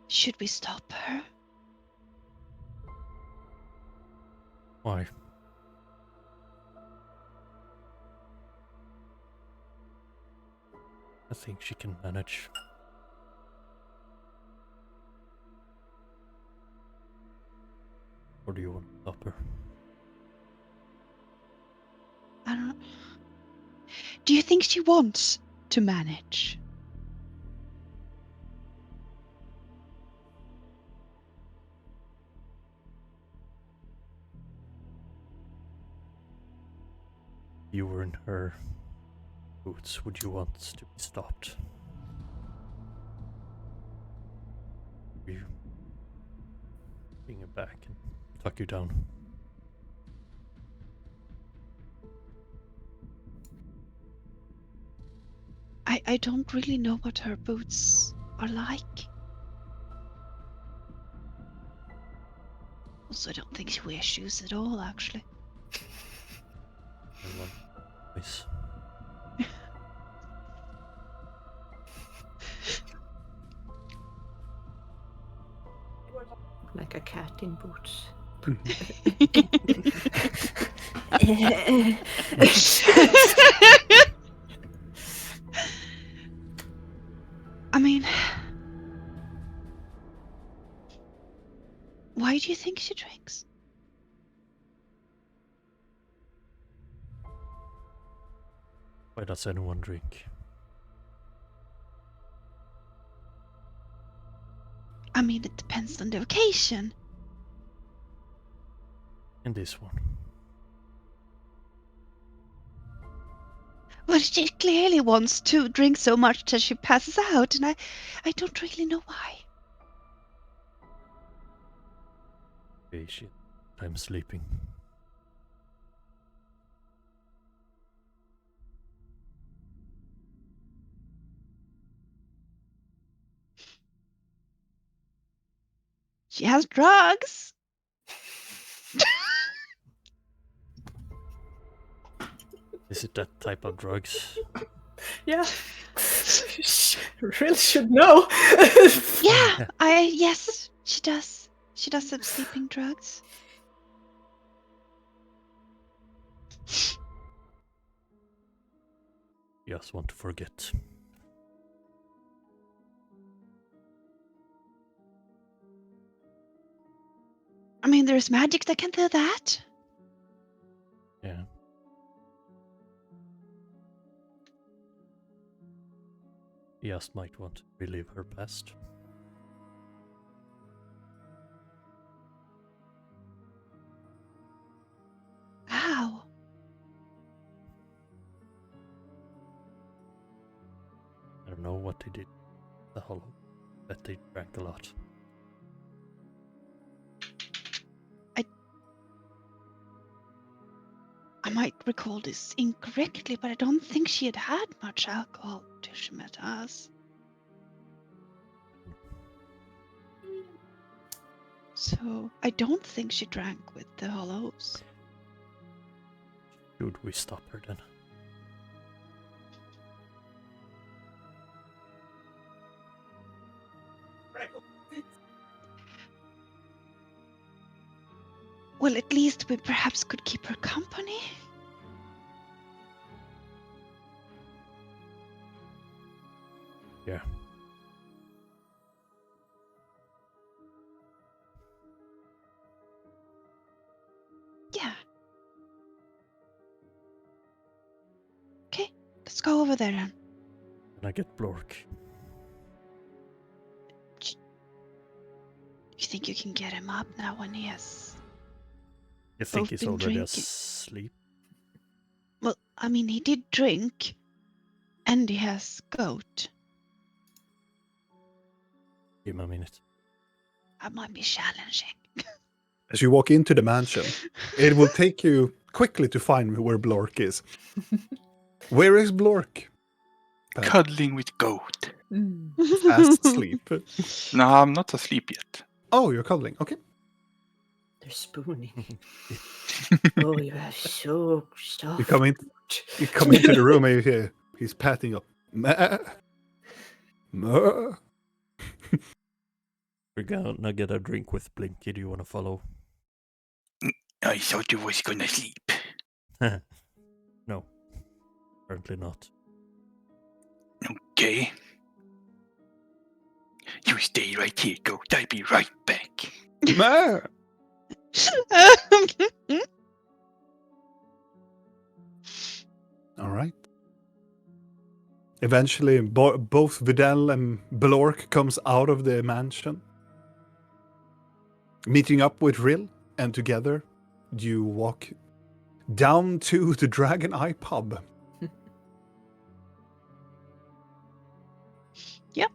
Should we stop her? Why? I think she can manage. Or do you want to stop her? I don't. Do you think she wants to manage? you were in her boots, would you want to be stopped? You bring it back and tuck you down. I don't really know what her boots are like. Also, I don't think she wears shoes at all, actually. And one voice. Like a cat in boots. I mean, why do you think she drinks? Why does anyone drink? I mean, it depends on the occasion. In this one. Well, she clearly wants to drink so much that she passes out, and I don't really know why. Okay, shit. I'm sleeping. She has drugs. Is it that type of drugs? Yeah. Really should know. Yeah, yes, she does. She does have sleeping drugs. Just want to forget. I mean, there's magic that can do that. Yeah. Just might want to relive her past. How? I don't know what they did. The hollow. Bet they drank a lot. I might recall this incorrectly, but I don't think she had much alcohol till she met us. So I don't think she drank with the hollows. Should we stop her then? Well, at least we perhaps could keep her company. Yeah. Yeah. Okay, let's go over there then. And I get Blork. You think you can get him up now when he has... You think Both he's been already drinking. asleep? Well, I mean, he did drink. And he has goat. Give him a minute. That might be challenging. As you walk into the mansion, it will take you quickly to find where Blork is. Where is Blork? Cuddling with goat. Fast asleep. No, I'm not asleep yet. Oh, you're cuddling. Okay. They're spooning. Oh, you have so soft. You come into the room and you hear he's patting up. Meh. Meh. We're gonna get a drink with Blinky. Do you want to follow? I thought you was gonna sleep. No. Apparently not. Okay. You stay right here, goat. I'll be right back. Meh. All right. Eventually, both Vidal and Blork comes out of the mansion, meeting up with Rill, and together you walk down to the Dragon Eye pub. Yep.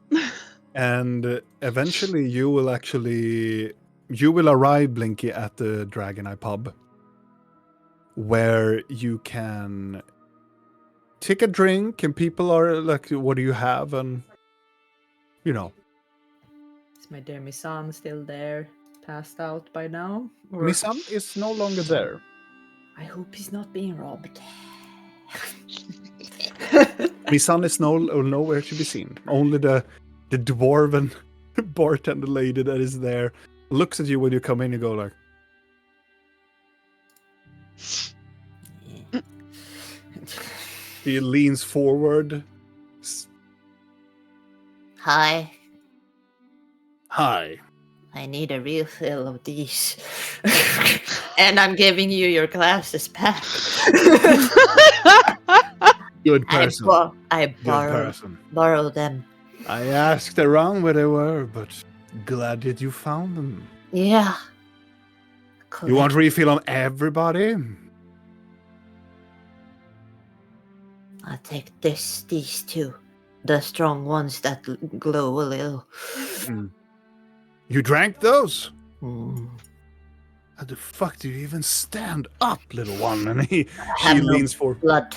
And eventually you will arrive, Blinky, at the Dragon Eye pub, where you can take a drink and people are like, what do you have? And, you know. Is my dear Misan still there, passed out by now? Or... Misan is no longer there. I hope he's not being robbed. Misan is nowhere to be seen. Only the dwarven bartender lady that is there looks at you when you come in and go like... He leans forward. Hi, Hi. I need a refill of these. And I'm giving you your glasses back. Good person. I Good person. borrow them. I asked around where they were, but glad that you found them. Yeah. You want refill on everybody? I'll take these two. The strong ones that glow a little. You drank those? Mm. How the fuck do you even stand up, little one? And she Have no leans forward. blood.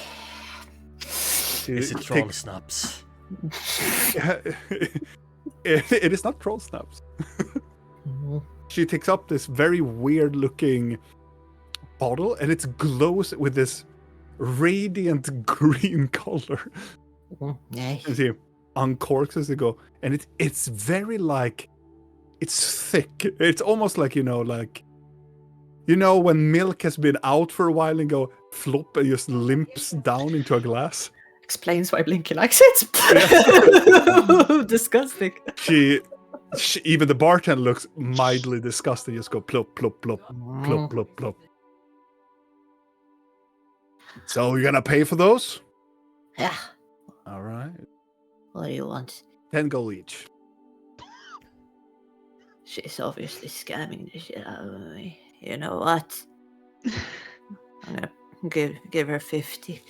Is it troll snaps? It is not troll snaps. Mhm. She takes up this very weird looking bottle and it glows with this radiant green color. Nice. And she uncorks as they go. And it's very like, it's thick. It's almost like, when milk has been out for a while and go flop and just limps down into a glass. Explains why Blinky likes it. Disgusting. She even the bartender looks mildly disgusted. Just go plop, plop, plop, plop, plop, plop. So you're gonna pay for those? Yeah. All right. What do you want? 10 gold each. She's obviously scamming the shit out of me. You know what? I'm gonna give her 50.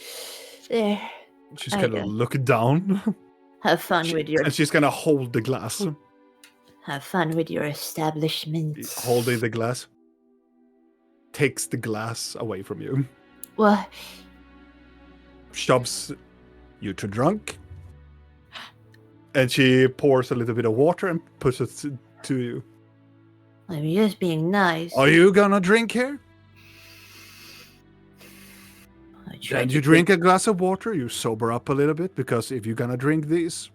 There. She's I gonna got- look down. Have fun with your And she's gonna hold the glass. establishment. Holding the glass. Takes the glass away from you. What? Shoves you to drunk. And she pours a little bit of water and puts it to you. I'm just being nice. Are you gonna drink here? I tried And to you drink a glass of water, you sober up a little bit, because if you're gonna drink these,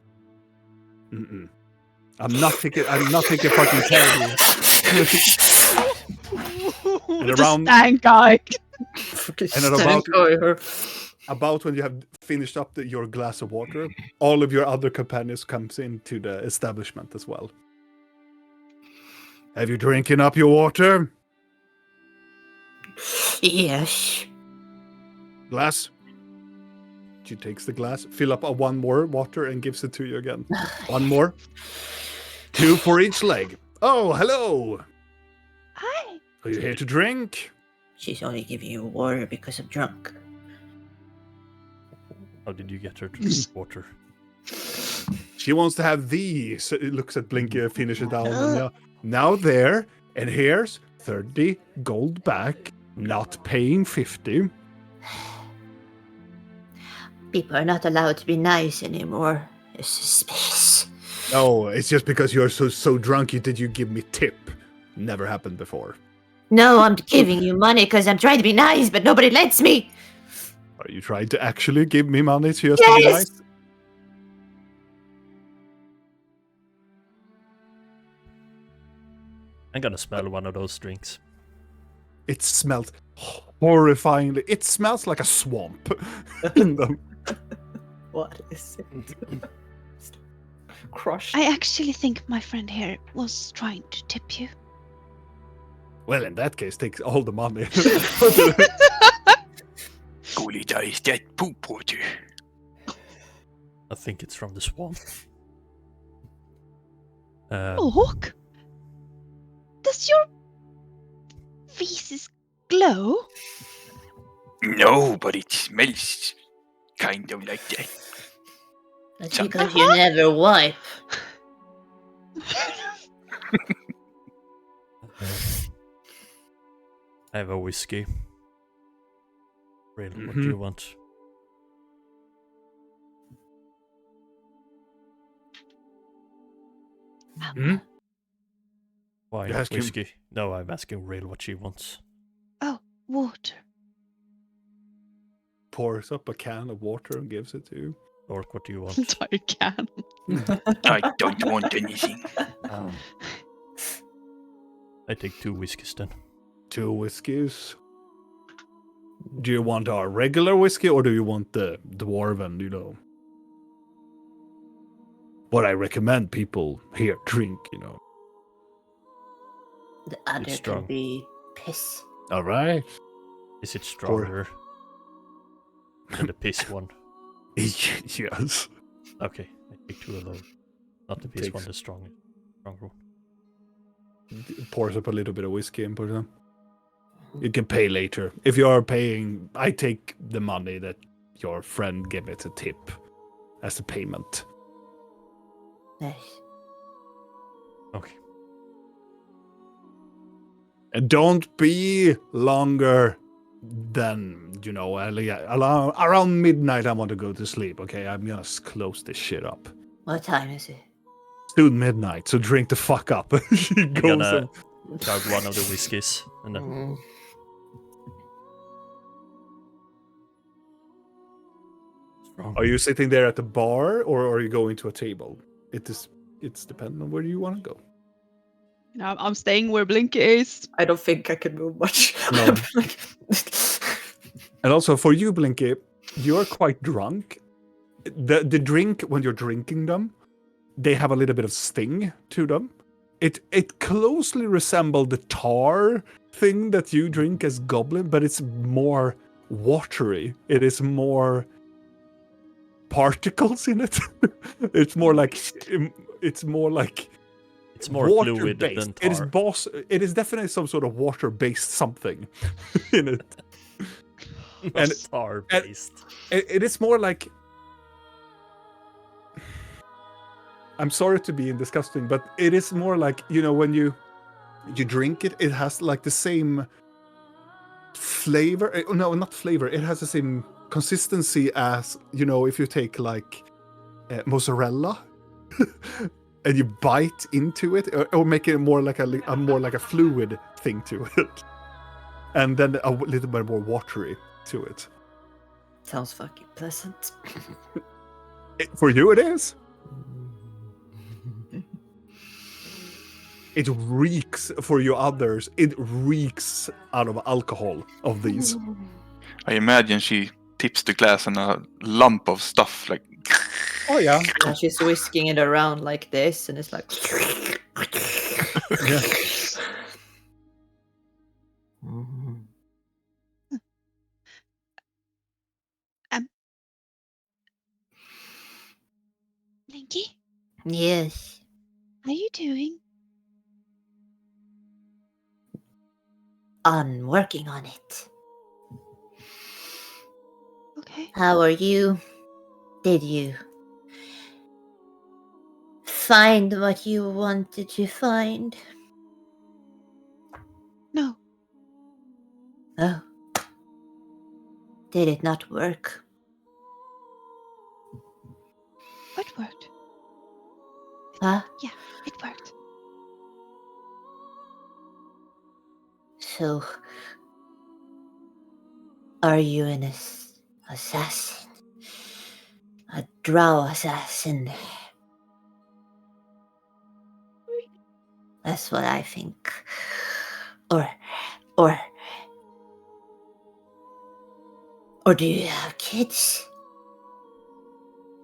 I'm not taking fucking care of you. And around- Stank guy. And about when you have finished up your glass of water, all of your other companions comes into the establishment as well. Have you drinking up your water? Yes. Glass? She takes the glass, fill up one more water and gives it to you again. One more. 2 for each leg. Oh, hello. Hi. Are you here to drink? She's only giving you water because I'm drunk. How did you get her to drink water? She wants to have these. It looks at Blinky and finishes down. And now there, and here's 30 gold back, not paying 50. People are not allowed to be nice anymore. It's suspicious. No, it's just because you're so drunk did you give me tip. Never happened before. No, I'm giving you money because I'm trying to be nice, but nobody lets me. Are you trying to actually give me money to just be Yes! nice? I'm gonna smell one of those drinks. It smells horrifyingly. It smells like a swamp. In them. What is it? Crushed. I actually think my friend here was trying to tip you. Well, in that case, take all the money. Golita, is that poop water? I think it's from the swamp. Oh, Hawk. Does your feces glow? No, but it smells kind of like that. That's Some- because you never wipe. I have a whiskey. Really, what do Mhm. you want? Hmm? Wine, You're asking- whiskey. No, I'm asking Rail what she wants. Oh, water. Pours up a can of water and gives it to you. Orc, what do you want? Entire can. I don't want anything. I take 2 whiskeys then. 2 whiskeys. Do you want our regular whiskey or do you want the dwarven, you know? What I recommend people here drink, you know. The other can strong. be piss. All right. Is it stronger than the piss one? Yes. Okay, I take 2 of those. Not the piss Takes- one, the stronger one. Pours up a little bit of whiskey and puts it on. You can pay later. If you are paying, I take the money that your friend gave it a tip as a payment. Nice. Okay. And don't be longer than, you know, around midnight I want to go to sleep, okay? I'm gonna close this shit up. What time is it? Soon midnight, so drink the fuck up. She I'm goes gonna and... chug one of the whiskeys and then Mm. strong. Are you sitting there at the bar or are you going to a table? It's dependent on where you want to go. I'm staying where Blinky is. I don't think I can move much. No. And also for you, Blinky, you're quite drunk. The drink, when you're drinking them, they have a little bit of sting to them. It closely resembles the tar thing that you drink as goblin, but it's more watery. It is more particles in it. It's more like It's more water fluid based. than tar. It is definitely some sort of water based something in it. and- Tar based. It is more like, I'm sorry to be disgusting, but it is more like, you know, when you drink it, it has like the same flavor. No, not flavor. It has the same consistency as, you know, if you take like mozzarella and you bite into it, or make it more like a fluid thing to it, and then a little bit more watery to it. Sounds fucking pleasant. For you, it is. It reeks for you others. It reeks out of alcohol of these. I imagine she tips the glass and a lump of stuff like. Oh yeah. And she's whisking it around like this, and it's like. Yeah. Blinky, Yes. how are you doing? I'm working on it. Okay. How are you? Did you find what you wanted to find? No. Oh. Did it not work? It worked. Huh? Yeah, it worked. So, are you an assassin? A drow assassin? That's what I think. Or do you have kids?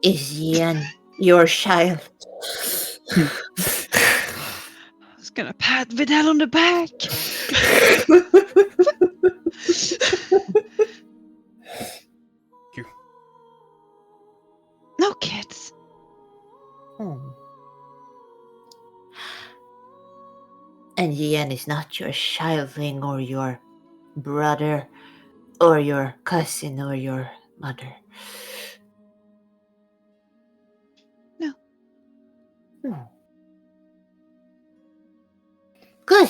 Is Ian your child? I was gonna pat Vidal on the back. You. No kids. And Ian is not your childling or your brother or your cousin or your mother? No. Good.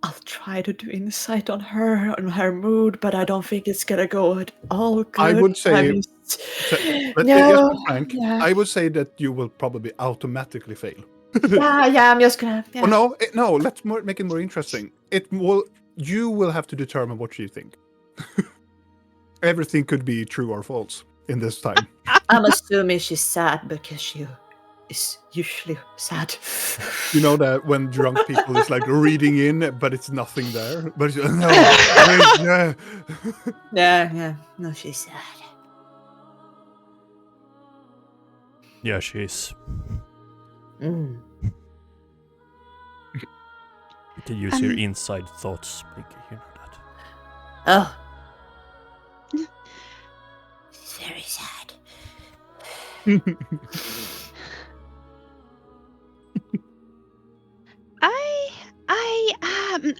I'll try to do insight on her mood, but I don't think it's gonna go at all good. I would say, mean, but no, just be frank, yeah. I would say that you will probably automatically fail. yeah, I'm just gonna. Yeah. Oh no, let's make it more interesting. You will have to determine what you think. Everything could be true or false in this time. I'm assuming she's sad because she is usually sad. You know that when drunk people is like reading in, but it's nothing there. But no, yeah. Yeah. No, she's sad. Yeah, she is. Mm. You can use your inside thoughts, Blinky, you know that. Oh. She's very sad.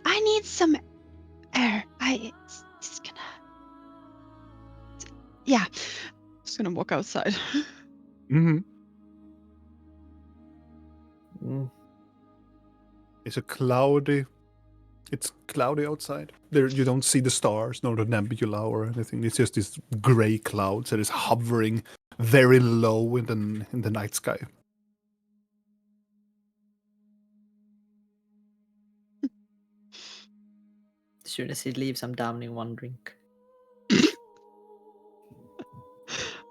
I need some air. Just gonna. Yeah, just gonna walk outside. Mm-hmm. Mm. It's cloudy outside. There you don't see the stars, nor the nebula or anything. It's just this gray clouds that is hovering very low in the night sky. As soon as he leaves, I'm downing one drink.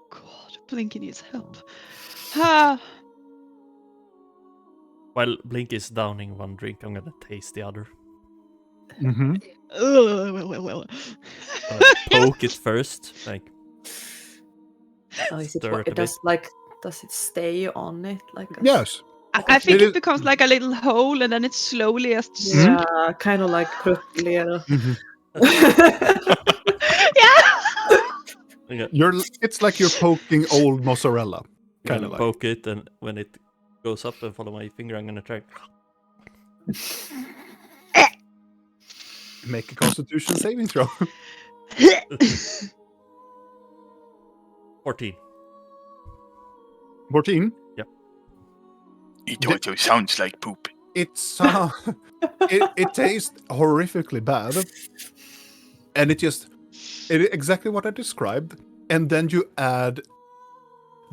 God, Blinky needs help. Ah. While Blink is downing one drink, I'm gonna taste the other. Mm-hmm. Well. Poke it first, like. Oh, is Stir it a it does it stay on it like a Yes. I think It it becomes like a little hole, and then it slowly has to. Yeah, kind of like puckligare. Mm-hmm. Yeah. It's like you're poking old mozzarella. I'm Kind gonna of like. poke it, and when it goes up and follow my finger, I'm gonna try. Make a constitution saving throw. 14. 14. It also sounds like poop. It's it tastes horrifically bad, and it exactly what I described. And then you add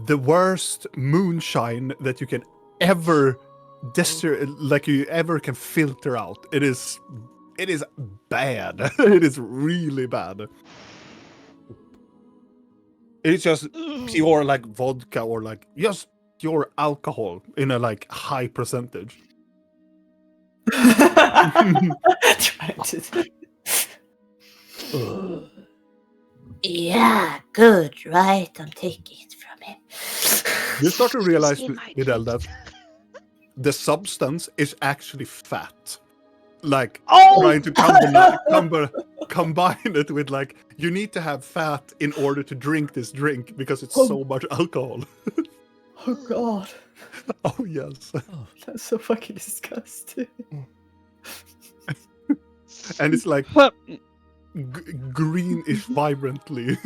the worst moonshine that you can ever you ever can filter out. It is bad. It is really bad. It's just pure like vodka or like just pure alcohol in a like high percentage. Trying to. Yeah, good, right? I'm taking it from him. You start to realize, He might Vidal, that the substance is actually fat. Like trying to combine it with like you need to have fat in order to drink this drink because it's so much alcohol. Oh god, Oh yes, that's so fucking disgusting. and it's like greenish vibrantly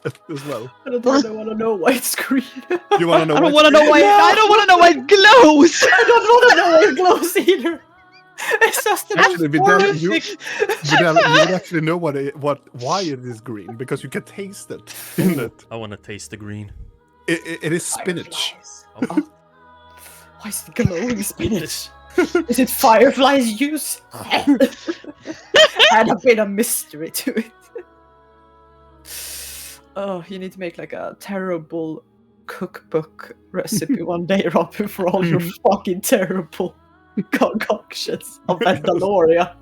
as well. I don't want to know why it's green. You want to know? I don't want to know why. I don't want to know why it glows. I don't want to know why it glows either. It's just Actually, Vidal, you would actually know why it is green because you can taste it in it. I want to taste the green. It is spinach. Oh. Why is it glowing spinach? Is it fireflies juice? Add a bit of mystery to it. Oh, you need to make like a terrible cookbook recipe one day, Robin, for all your fucking terrible concoctions of Mandalorian.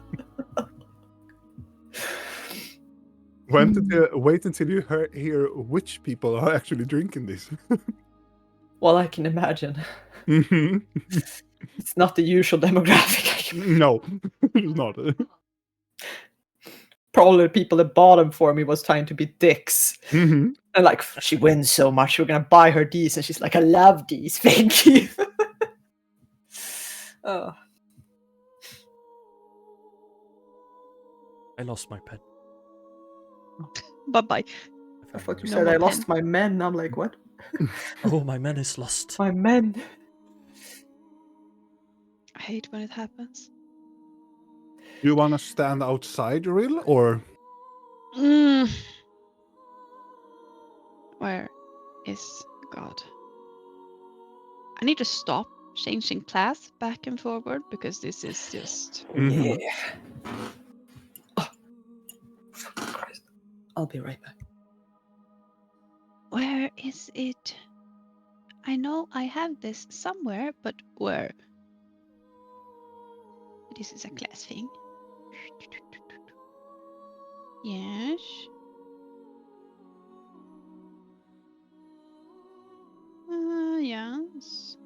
Wait until you hear which people are actually drinking this. Well, I can imagine. Mhm. It's not the usual demographic. No, it's not. probably the people that bought them for me was trying to be dicks. Mm-hmm. And like, she wins so much, we're gonna buy her these. And she's like, I love these, thank you. Oh. I lost my pen. Bye bye. I thought you No said more I lost pen. my men. I'm like, what? Oh, my man is lost. My men. I hate when it happens. You want to stand outside, Rill, or Mm. Where is God? I need to stop changing class back and forward because this is just. Mhm. Yeah. Oh. Fucking Christ. I'll be right back. Where is it? I know I have this somewhere, but where? This is a class thing. Yes. Yes.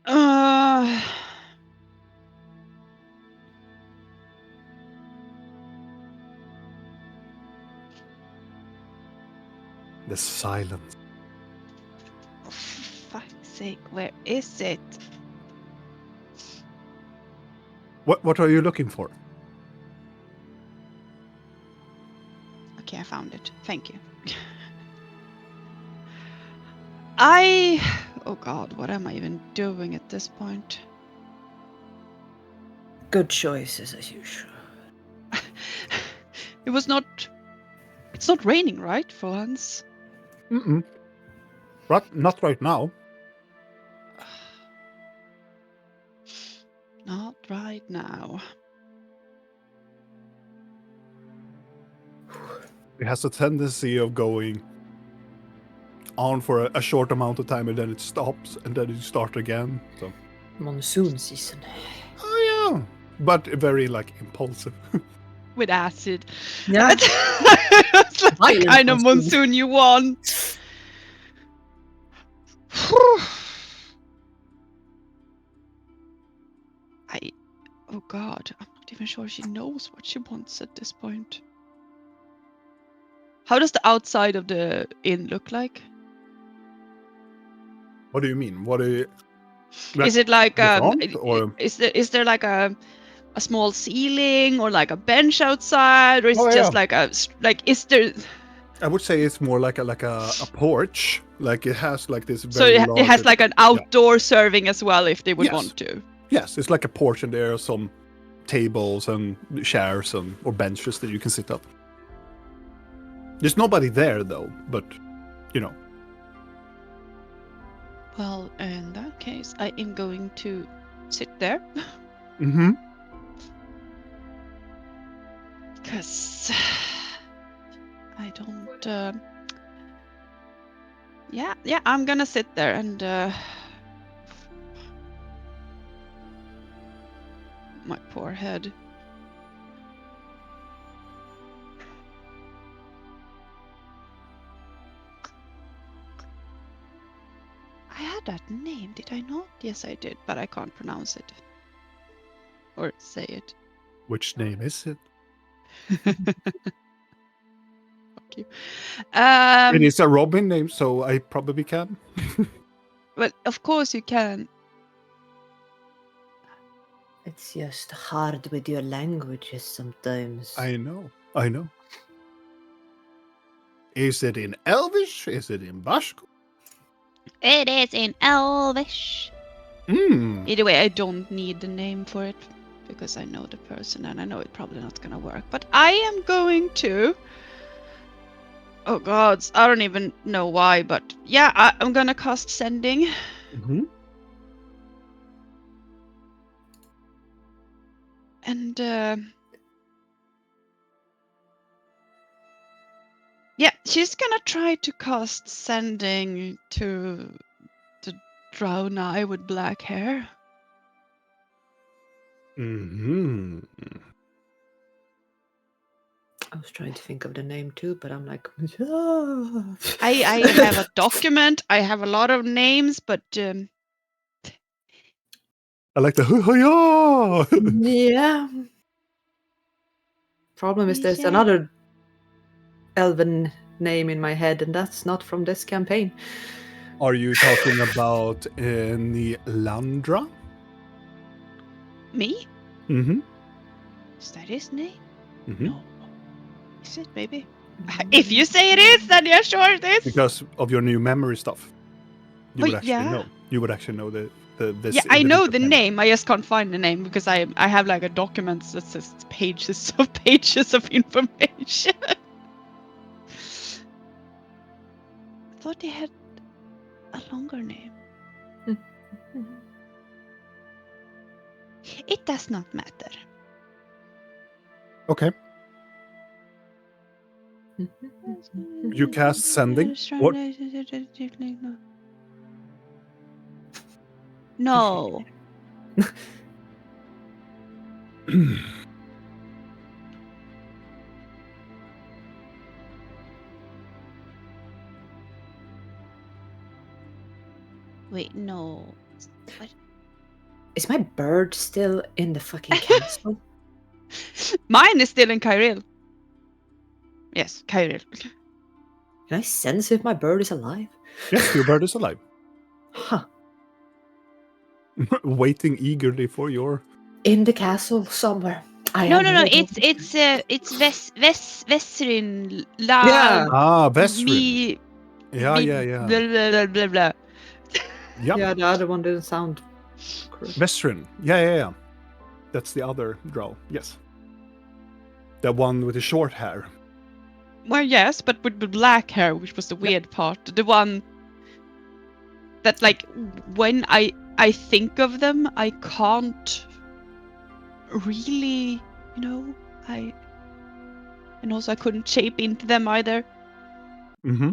Uh, the silence? for fuck's sake, where is it? What are you looking for? Okay, I found it. Thank you. Oh god, what am I even doing at this point? Good choices as usual. It was not. It's not raining, right? For once. Mm-mm. Not right now. Not right now. It has a tendency of going on for a short amount of time, and then it stops, and then it starts again. So, Monsoon season. oh yeah, but very like impulsive. With acid. Yeah. It's like the Violent kind of monsoon. monsoon you want. Oh god, I'm not even sure she knows what she wants at this point. How does the outside of the inn look like? What do you mean? What do you? Is it like the front, or? is there like a small ceiling or like a bench outside, or is Oh, it just yeah. like is there? I would say it's more like a porch. Like it has like this So very it large. has like an outdoor serving as well if they would Yes. want to. Yes, it's like a porch, and there are some tables and chairs or benches that you can sit up. There's nobody there though, but you know. Well, in that case, I am going to sit there. Mm-hmm. Because I don't. Yeah, I'm gonna sit there and. My poor head. I had that name, did I not? Yes, I did, but I can't pronounce it. Or say it. Which name is it? Fuck you. It is a Robin name, so I probably can. But of course you can. It's just hard with your languages sometimes. I know. Is it in Elvish? Is it in Basque? It is in Elvish. Hmm. Either way, I don't need the name for it because I know the person and I know it's probably not gonna work. But I am going to. Oh gods, I don't even know why, but yeah, I'm gonna cast sending. Mm-hmm. And yeah, she's gonna try to cast sending to the drow eye with black hair. Mm-hmm. I was trying to think of the name too, but I'm like, I have a document. I have a lot of names, but I like the hoo-ha-ya! Yeah. Problem is, there's Yeah. another elven name in my head, and that's not from this campaign. Are you talking about Nylandra? Me? Mm-hmm. Is that his name? Mm-hmm. No. Is it maybe? If you say it is, then yeah, sure it is. Because of your new memory stuff. You Oh, would actually yeah. know. You would actually know this Yeah, I know individual the name. name. I just can't find the name because I have like a document that says pages of pages of information. I thought they had a longer name. It does not matter. Okay. You cast sending? What? No. Wait, no. Is my bird still in the fucking castle? Mine is still in Kyril. Yes, Kyril. Can I sense if my bird is alive? Yes, your bird is alive. Huh. Waiting eagerly for your... In the castle somewhere. No. It's Vesrin La Yeah. Ah, Vestrin. Me. Yeah. Blah, blah, blah, blah, blah. Yep. Yeah, the other one didn't sound correct. Vestrin. Yeah. That's the other drow. Yes. The one with the short hair. Well, yes, but with the black hair, which was the weird part. The one that, like, when I think of them, I can't really, and also I couldn't shape into them either. Mm-hmm.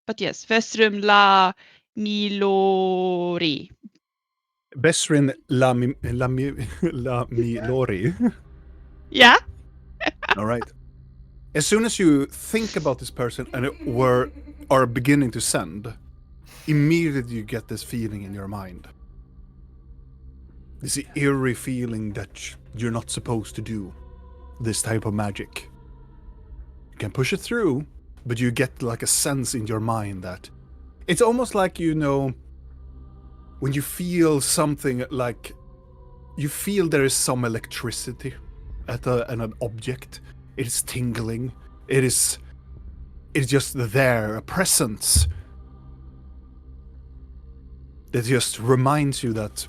But yes, Vesrum La Milori. Vestrin La Milori. Yeah? All right. As soon as you think about this person and are beginning to send, immediately you get this feeling in your mind. This eerie feeling that you're not supposed to do this type of magic. You can push it through, but you get like a sense in your mind that it's almost like, when you feel something like you feel there is some electricity at an object. It is tingling. It's just there, a presence that just reminds you that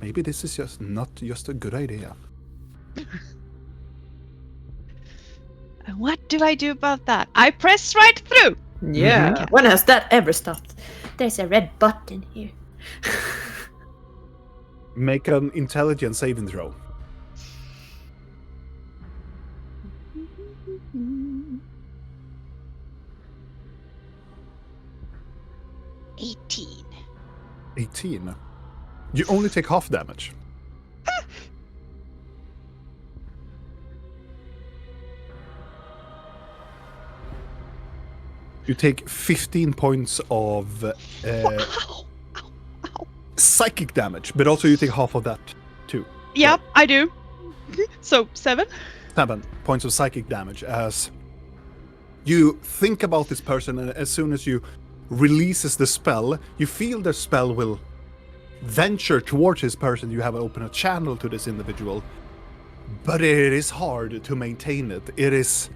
maybe this is just not just a good idea. And what do I do about that? I press right through. Yeah. Mhm. When has that ever stopped? There's a red button here. Make an intelligence saving throw. Mm. 18. 18. You only take half damage. You take 15 points of Ow. Ow. Ow. psychic damage, but also you take half of that too. Yep, I do. So 7. 7 points of psychic damage as you think about this person, and as soon as you releases the spell, you feel the spell will venture towards this person. You have opened a channel to this individual, but it is hard to maintain it. It's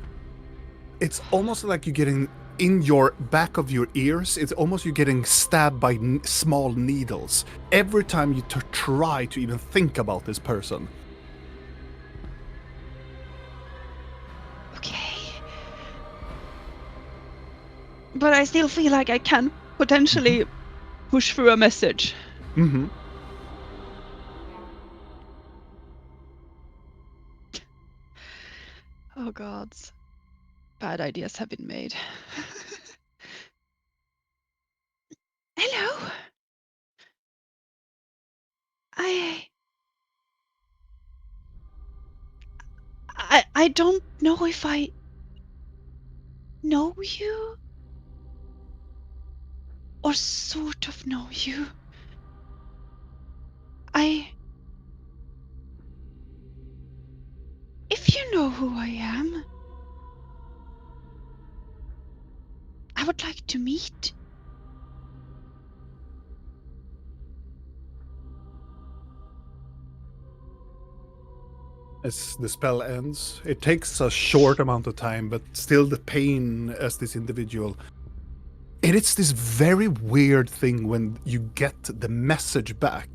almost like you're getting in your back of your ears. It's almost you're getting stabbed by small needles every time you try to even think about this person. Okay. But I still feel like I can potentially push through a message. Mm-hmm. Oh gods. Bad ideas have been made. Hello. I don't know if I know you or sort of know you. I If you know who I am, I would like to meet. As the spell ends, it takes a short amount of time, but still the pain as this individual. And it's this very weird thing when you get the message back.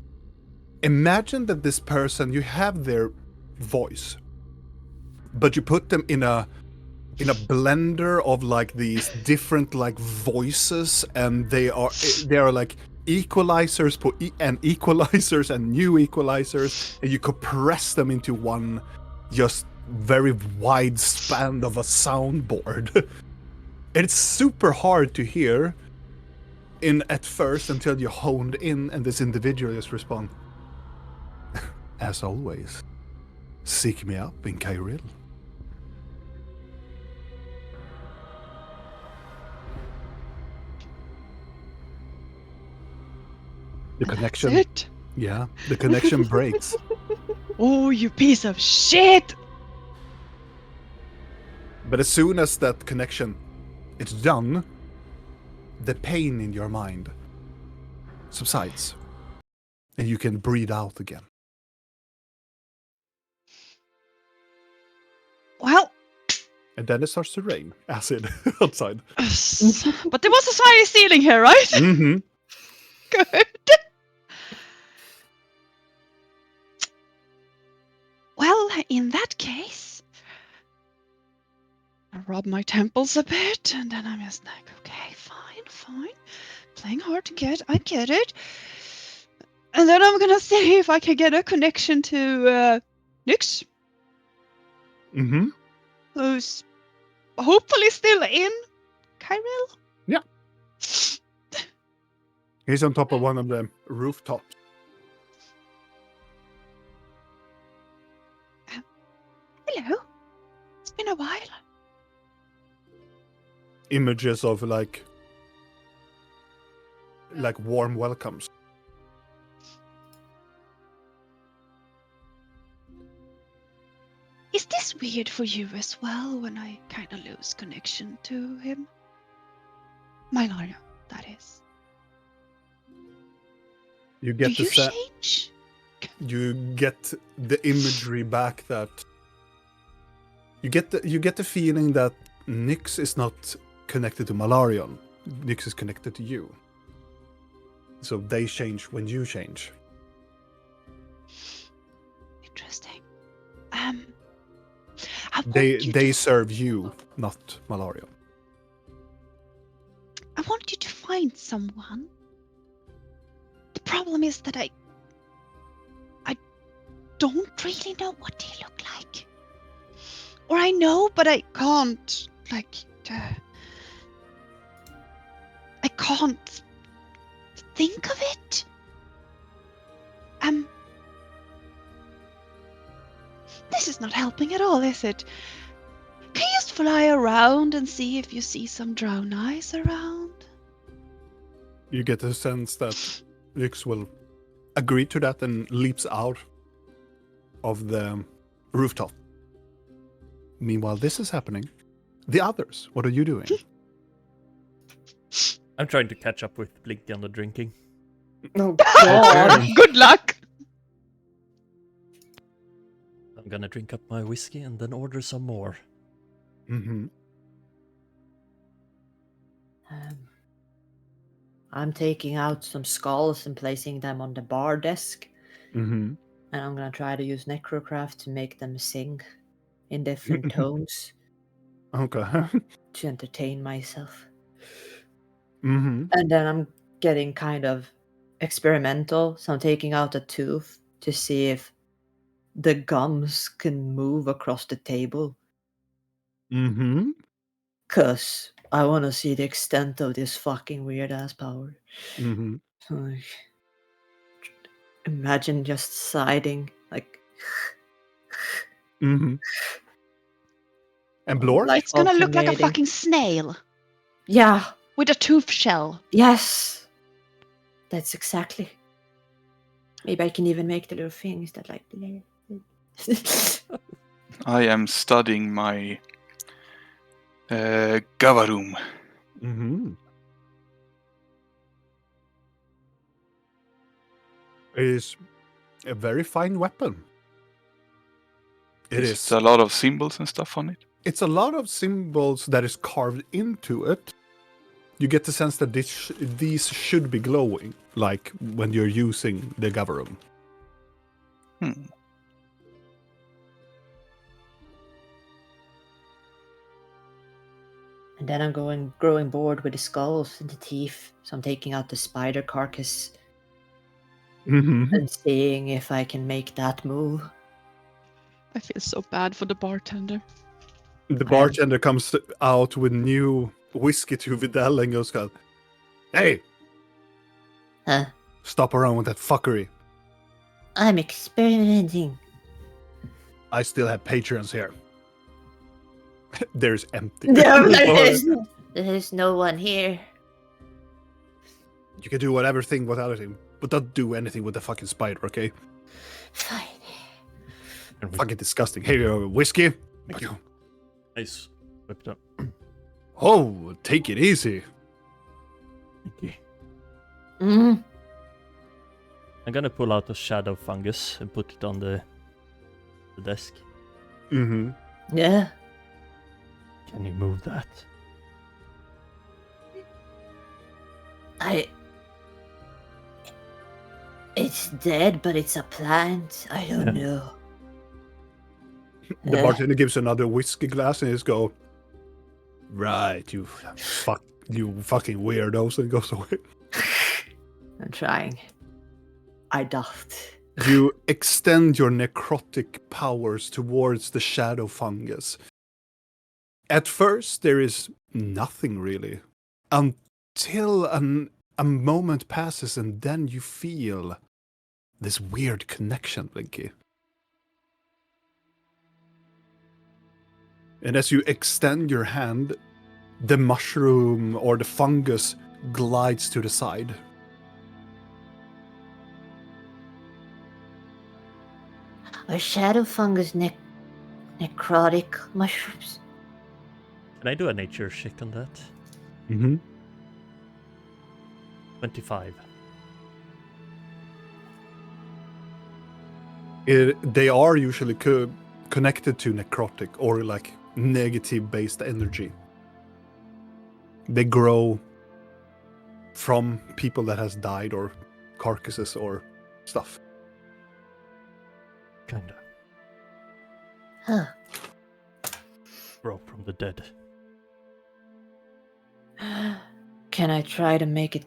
Imagine that this person, you have their voice, but you put them in a blender of like these different like voices, and they are like equalizers and equalizers and new equalizers, and you compress them into one just very wide span of a soundboard. And it's super hard to hear at first until you honed in, and this individual just respond, as always, seek me up in Kyril. The connection. That's it? Yeah, the connection breaks. Oh, you piece of shit! But as soon as that connection is done, the pain in your mind subsides, and you can breathe out again. Well, And then it starts to rain acid outside. but there was a high ceiling here, right? Mm-hmm. Good. Well, in that case, I rub my temples a bit, and then I'm just like, okay, fine. Playing hard to get, I get it. And then I'm gonna see if I can get a connection to Nyx, Mm-hmm. who's hopefully still in Kyril. Yeah. He's on top of one of the rooftops. Hello. It's been a while. Images of like warm welcomes. Is this weird for you as well when I kind of lose connection to him? Mylaria, that is. You Do get you change? you get the imagery back that you get the feeling that Nyx is not connected to Malarion. Nyx is connected to you. So they change when you change. Interesting. I want you They to, serve you, not Malarion. I want you to find someone. The problem is that I don't really know what they look like. Or I know, but I can't, I can't think of it. This is not helping at all, is it? Can you just fly around and see if you see some drown eyes around? You get the sense that Nyx will agree to that and leaps out of the rooftop. Meanwhile, this is happening. The others, what are you doing? I'm trying to catch up with Blinky on the drinking. Oh god. Good luck. I'm gonna drink up my whiskey and then order some more. Mm-hmm. I'm taking out some skulls and placing them on the bar desk. Mm-hmm. And I'm gonna try to use necrocraft to make them sing in different tones Okay. to entertain myself. Mm-hmm. And then I'm getting kind of experimental. So I'm taking out a tooth to see if the gums can move across the table. Mm-hmm. Cause I want to see the extent of this fucking weird ass power. Mm-hmm. Like, imagine just siding like. Mm-hmm. And Blork? It's gonna look like a alternating. fucking snail Yeah. with a tooth shell. Yes. That's exactly. Maybe I can even make the little things that like. I am studying my Gavarum. Mm-hmm. It is a very fine weapon. It Is is. a lot of symbols and stuff on it. It's a lot of symbols that is carved into it. You get the sense that these should be glowing, like when you're using the Gavarum. Hmm. And then I'm growing bored with the skulls and the teeth, so I'm taking out the spider carcass Mm-hmm. and seeing if I can make that move. I feel so bad for the bartender. The bartender comes out with new whiskey to Vidal and goes, "Hey, Huh? stop around with that fuckery. I'm experimenting. I still have patrons here." There's empty. No, there's no one here. You can do whatever thing without him, but don't do anything with the fucking spider, okay? Fine. And we Fucking disgusting. Here, whiskey. Thank you. nice. Whip it up. Oh, take it easy. Thank you. Mm. I'm gonna pull out a shadow fungus and put it on the desk. Mm-hmm. Yeah. Can you move that? It's dead, but it's a plant. I don't know. The bartender gives another whiskey glass and just go, "Right, you fucking weirdos," and goes away. I'm trying. I doth. You extend your necrotic powers towards the shadow fungus. At first, there is nothing really, until a moment passes, and then you feel this weird connection, Blinky. And as you extend your hand, the mushroom or the fungus glides to the side. Are shadow fungus necrotic mushrooms? Can I do a nature check on that? Mm-hmm. 25. They are usually connected to necrotic or like negative-based energy. They grow from people that has died or carcasses or stuff. Kinda. Huh. Grow from the dead. Can I try to make it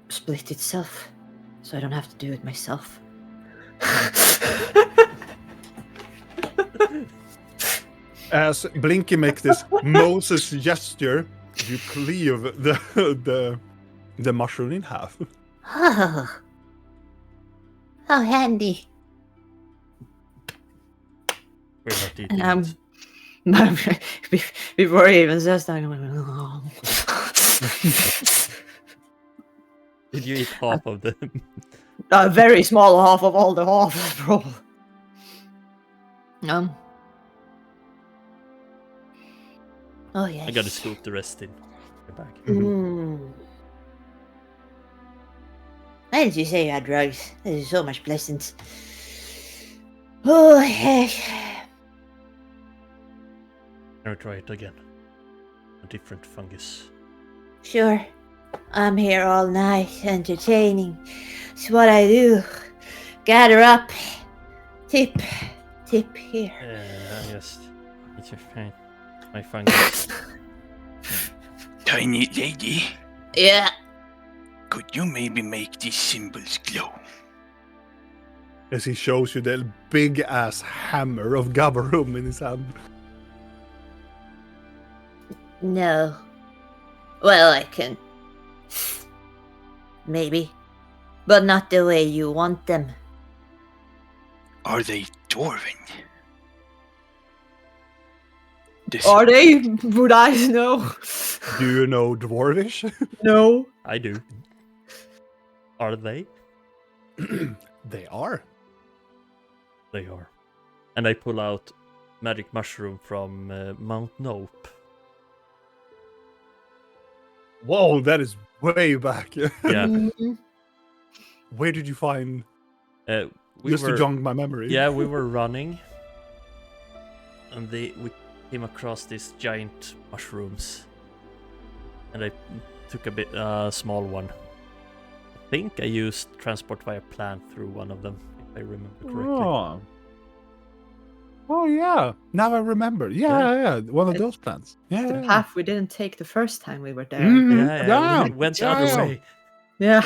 split itself, so I don't have to do it myself? As Blinky makes this Moses gesture, you cleave the mushroom in half. Oh. How handy. We're not eating And it. before he even says that, I'm like, Did you eat half of them? a very small half of all the half, bro. Oh yeah. I gotta scoop the rest in the bag. Why did you say you had drugs? This is so much pleasant. Oh heck. Can we try it again? A different fungus. Sure. I'm here all night entertaining. It's what I do. Gather up. Tip here. I just it's your fine. My fungus. Tiny lady, Yeah. could you maybe make these symbols glow? As he shows you the big ass hammer of Gavarum in his hand. No. Well, I can. Maybe. But not the way you want them. Are they dwarven? This Are they? Would I know? Do you know Dwarvish? No. I do. Are they? They are. They are. And I pull out magic mushroom from Mount Nope. Whoa, that is way back. Yeah. Mhm. Where did you find? We Just to jog my memory. Yeah, we were running, and we came across these giant mushrooms, and I took a small one. I think I used transport via plant through one of them, if I remember correctly. Oh yeah. Now I remember. Yeah. One of It- those plants. Yeah. The path we didn't take the first time we were there. Mhm. Yeah, we went the other yeah. way. Yeah.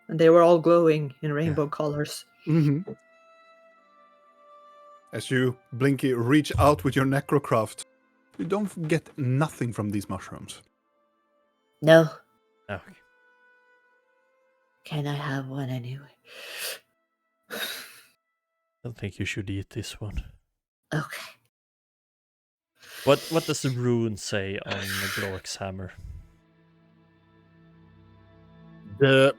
And they were all glowing in rainbow colors. hmm As you, Blinky, reach out with your necrocraft, you don't get nothing from these mushrooms. No. Okay. Can I have one anyway? I don't think you should eat this one. Okay. What does the rune say on Glork's hammer? The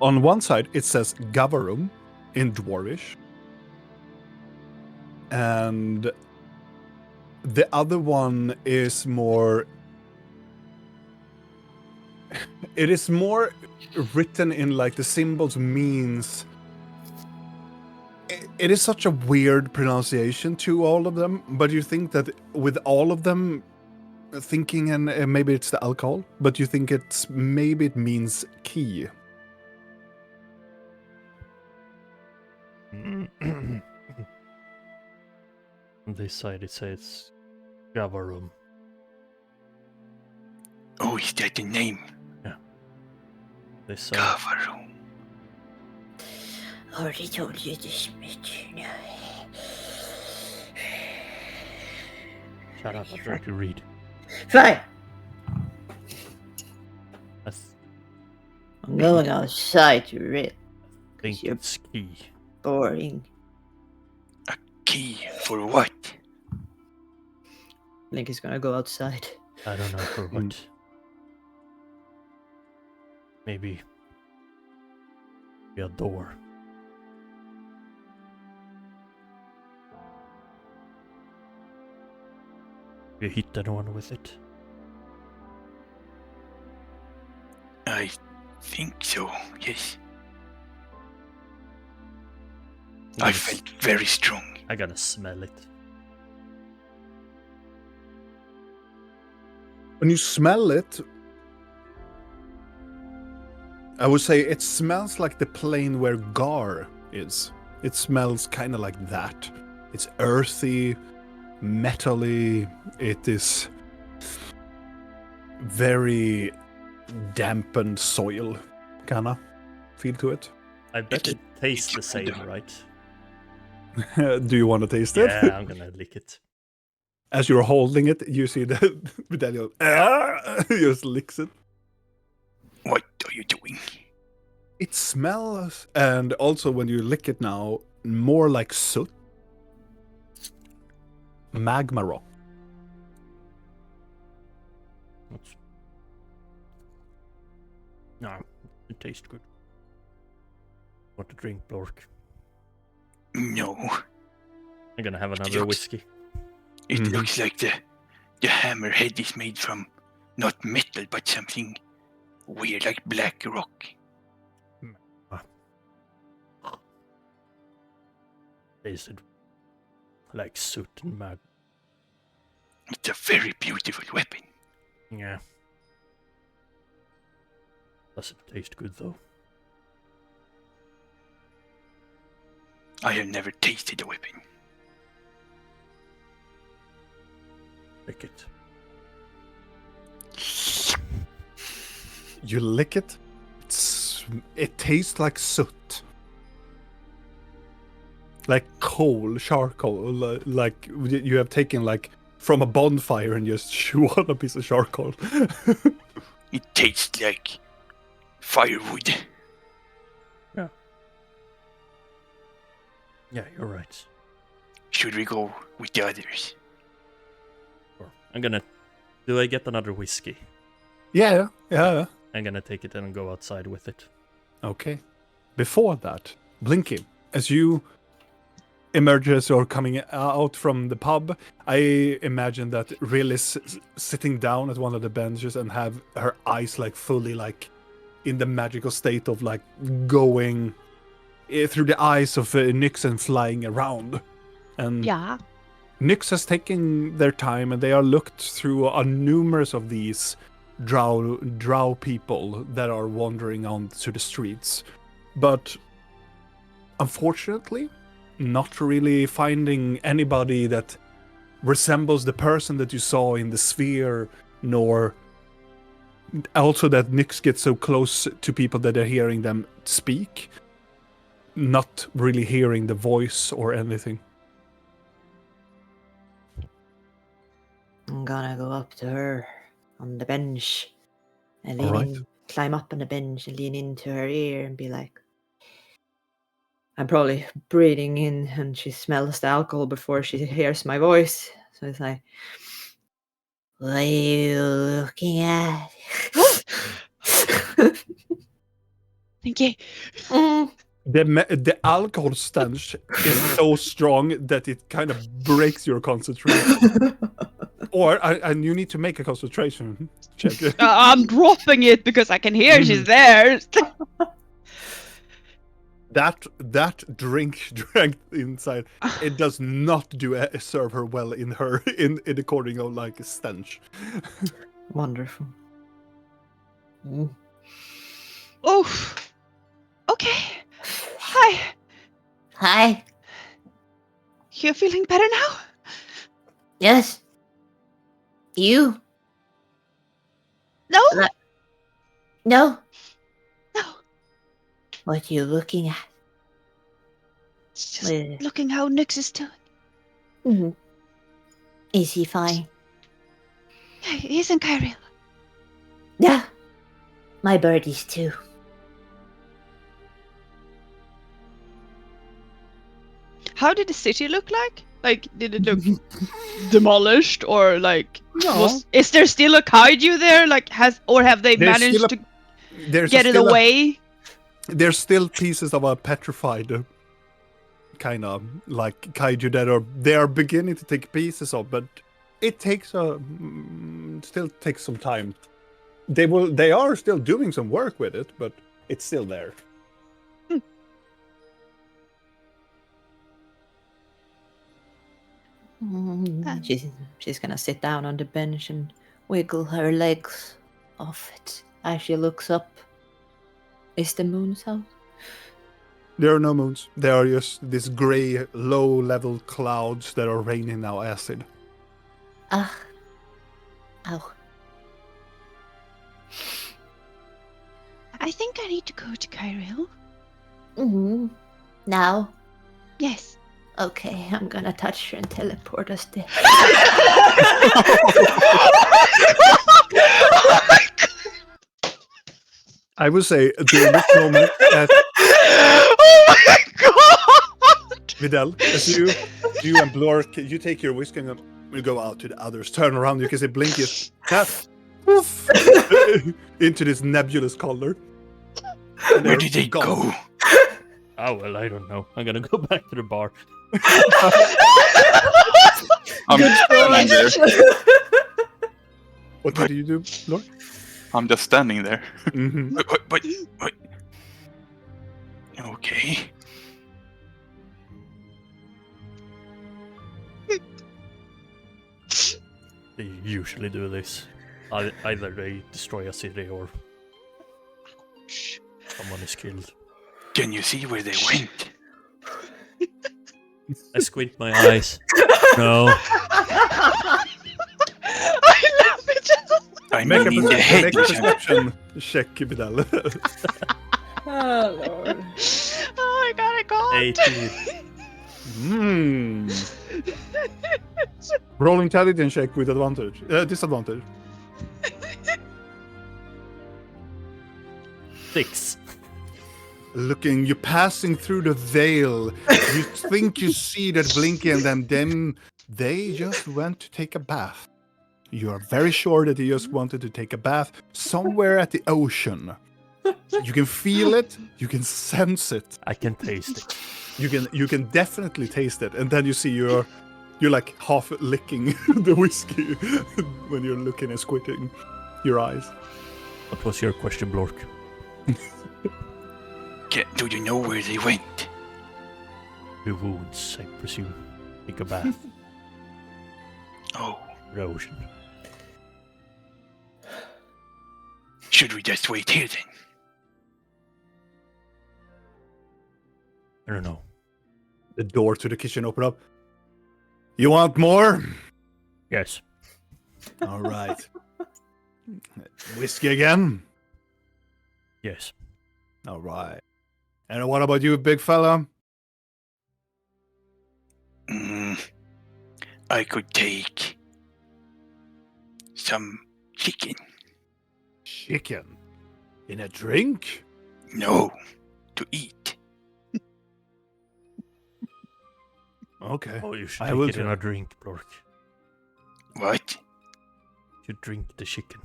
on one side it says Gavarum in Dwarvish, and the other one is more. It is more written in like the symbols means. It is such a weird pronunciation to all of them, but you think that with all of them, thinking and maybe it's the alcohol, but you think maybe it means key. On this side it says Gavarum. Oh, is that the name? This side. Gavarum. Already told you this much. No. Shut up, I'm trying to read. Fine. I I'm going outside to read. think You're- it's key. Boring. Key for what? Link is gonna go outside. I don't know for what. Maybe a door. You hit anyone with it? I think so, yes. I felt very strong. I gotta smell it. When you smell it, I would say it smells like the plane where Gar is. It smells kind of like that. It's earthy, metally. It is very dampened soil, kinda feel to it. I bet It's- it tastes the it's same, kind of- right? Do you want to taste it? Yeah, I'm gonna lick it. As you're holding it, you see the medallion just licks it. What are you doing? It smells, and also when you lick it now, more like soot. Magma rock. That's- No, it tastes good. Want to drink, Blork? No, I'm gonna have another looks- whiskey. it Mhm. looks like the hammerhead is made from not metal but something weird like black rock. Tasted like soot and mag. It's a very beautiful weapon. Yeah. Does it taste good though? I have never tasted a weapon. Lick it. You lick it. It tastes like soot. Like coal, charcoal. Like you have taken like from a bonfire and just chew on a piece of charcoal. It tastes like firewood. Yeah, you're right. Should we go with the others? Sure. I'm gonna. Do I get another whiskey? yeah. I'm gonna take it and go outside with it. Okay. Before that, Blinky, as you emerges or coming out from the pub, I imagine that Rill is sitting down at one of the benches and have her eyes like fully like in the magical state of like going through the eyes of Nyx and flying around. And Yeah. Nyx has taken their time and they are looked through numerous of these drow people that are wandering onto the streets. But unfortunately, not really finding anybody that resembles the person that you saw in the sphere, nor also that Nyx gets so close to people that they're hearing them speak, not really hearing the voice or anything. I'm gonna go up to her on the bench and All right. climb up on the bench and lean into her ear and be like, I'm probably breathing in and she smells the alcohol before she hears my voice. So it's like, what are you looking at? Thank you. The alcohol stench is so strong that it kind of breaks your concentration. And you need to make a concentration check. I'm dropping it because I can hear she's there. That drink drank inside, it does not serve her well in according of like a stench. Wonderful. Mm. Oh. Okay. Hi. Hi. You feeling better now? Yes. You? No? No. No. What are you looking at? Just Wait. looking how Nyx is doing. Mhm. Is he fine? Yeah, he's in Kyril. Yeah. My birdies too. How did the city look like? Like, did it look demolished or like? No. Is there still a kaiju there? Like, have they There's managed still to There's get it still away? There's still pieces of a petrified kind of like kaiju that they are beginning to take pieces of, but it takes still takes some time. They are still doing some work with it, but it's still there. She's gonna sit down on the bench and wiggle her legs off it as she looks up. Is the moon out? There are no moons. There are just these gray, low-level clouds that are raining now acid. Ah. Ow. I think I need to go to Kyril. Mm-hmm. Now? Yes. Okay, I'm gonna touch her and teleport us there. I would say during this moment that Oh my god! Vidal, as you and Blork, you take your whiskey and we go out to the others. Turn around, you can see Blinky is poof, into this nebulous color. Where did they go? Oh, well, I don't know. I'm gonna go back to the bar. I'm just standing there. What did you do, Blork? I'm just standing there. Mm-hmm. Wait. Okay. They usually do this. Either they destroy a city or someone is killed. Can you see where they went? I squint my eyes. No. I love it. I Make mean, in the head. a perception check, Vidal. Oh lord. Oh my god, I can't. 18. Roll intelligence check with disadvantage. 6. You're passing through the veil. You think you see that Blinky and them they just went to take a bath. You are very sure that you just wanted to take a bath somewhere at the ocean. You can feel it, you can sense it, I can taste it. you can definitely taste it, and then you see you're like half licking the whiskey when you're looking and squinting your eyes. What was your question, Blork? Do you know where they went? The wounds, I presume. Take a bath. Oh, The ocean. should we just wait here then? I don't know. The door to the kitchen open up. You want more? Yes. All right. Whiskey again? Yes. All right. And what about you, big fella? I could take some chicken. Chicken? In a drink? No, to eat. Okay. Oh, you should I will take it in try. a drink, Blork. What? You drink the chicken.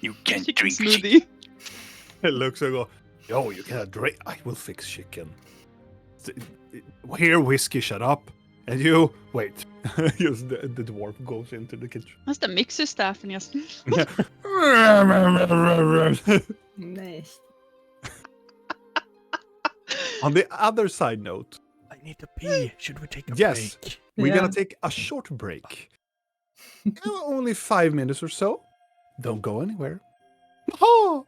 You can't Chicken drink chicken. smoothie. It looks and go, yo, you cannot drink. I will fix chicken. Here, whiskey, shut up. And you, wait. Just the dwarf goes into the kitchen. That's the mixer staff and just Nice. On the other side note, I need to pee. Should we take a yes, break? we're Yeah. gonna take a short break. Only 5 minutes or so. Don't go anywhere. Oh!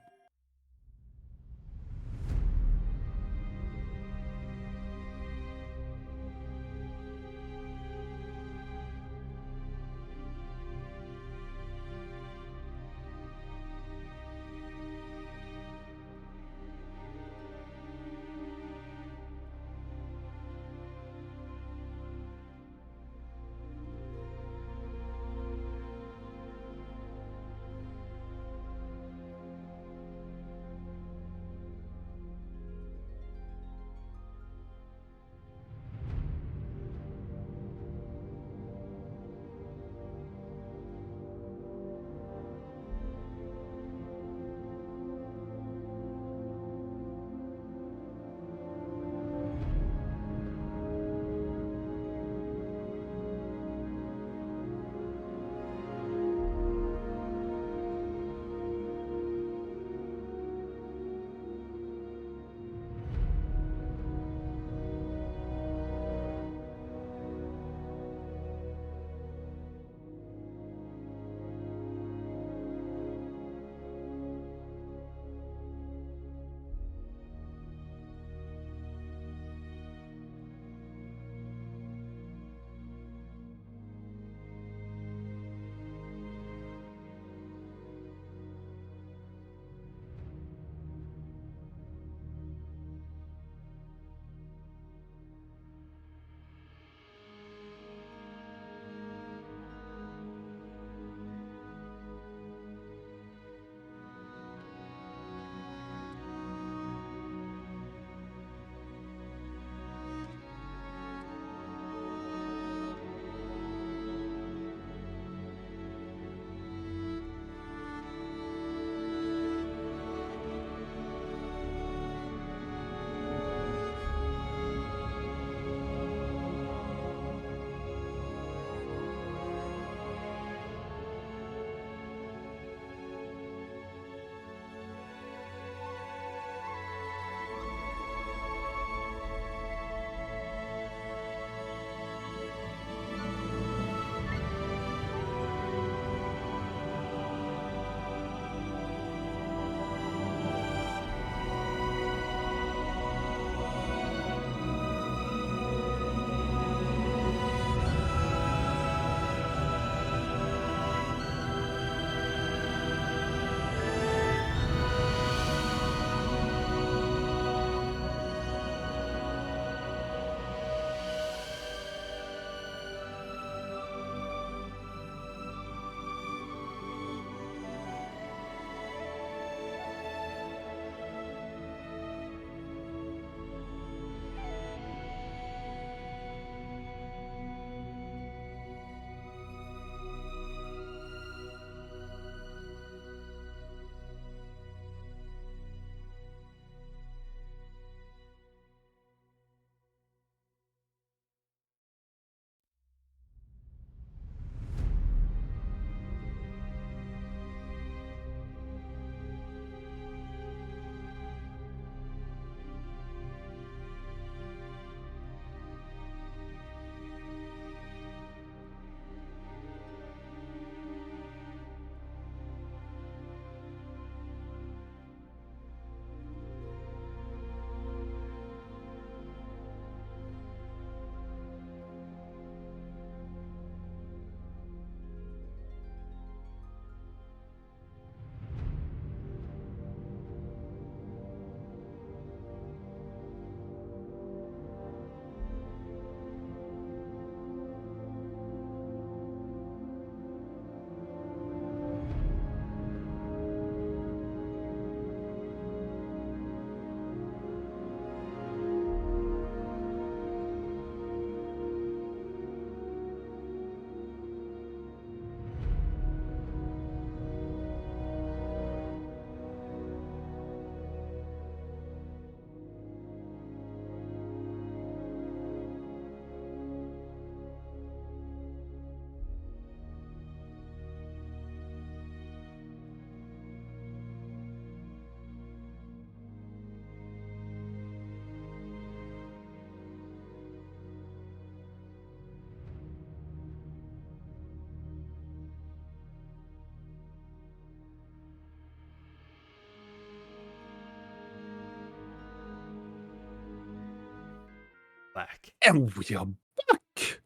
back. And we are back.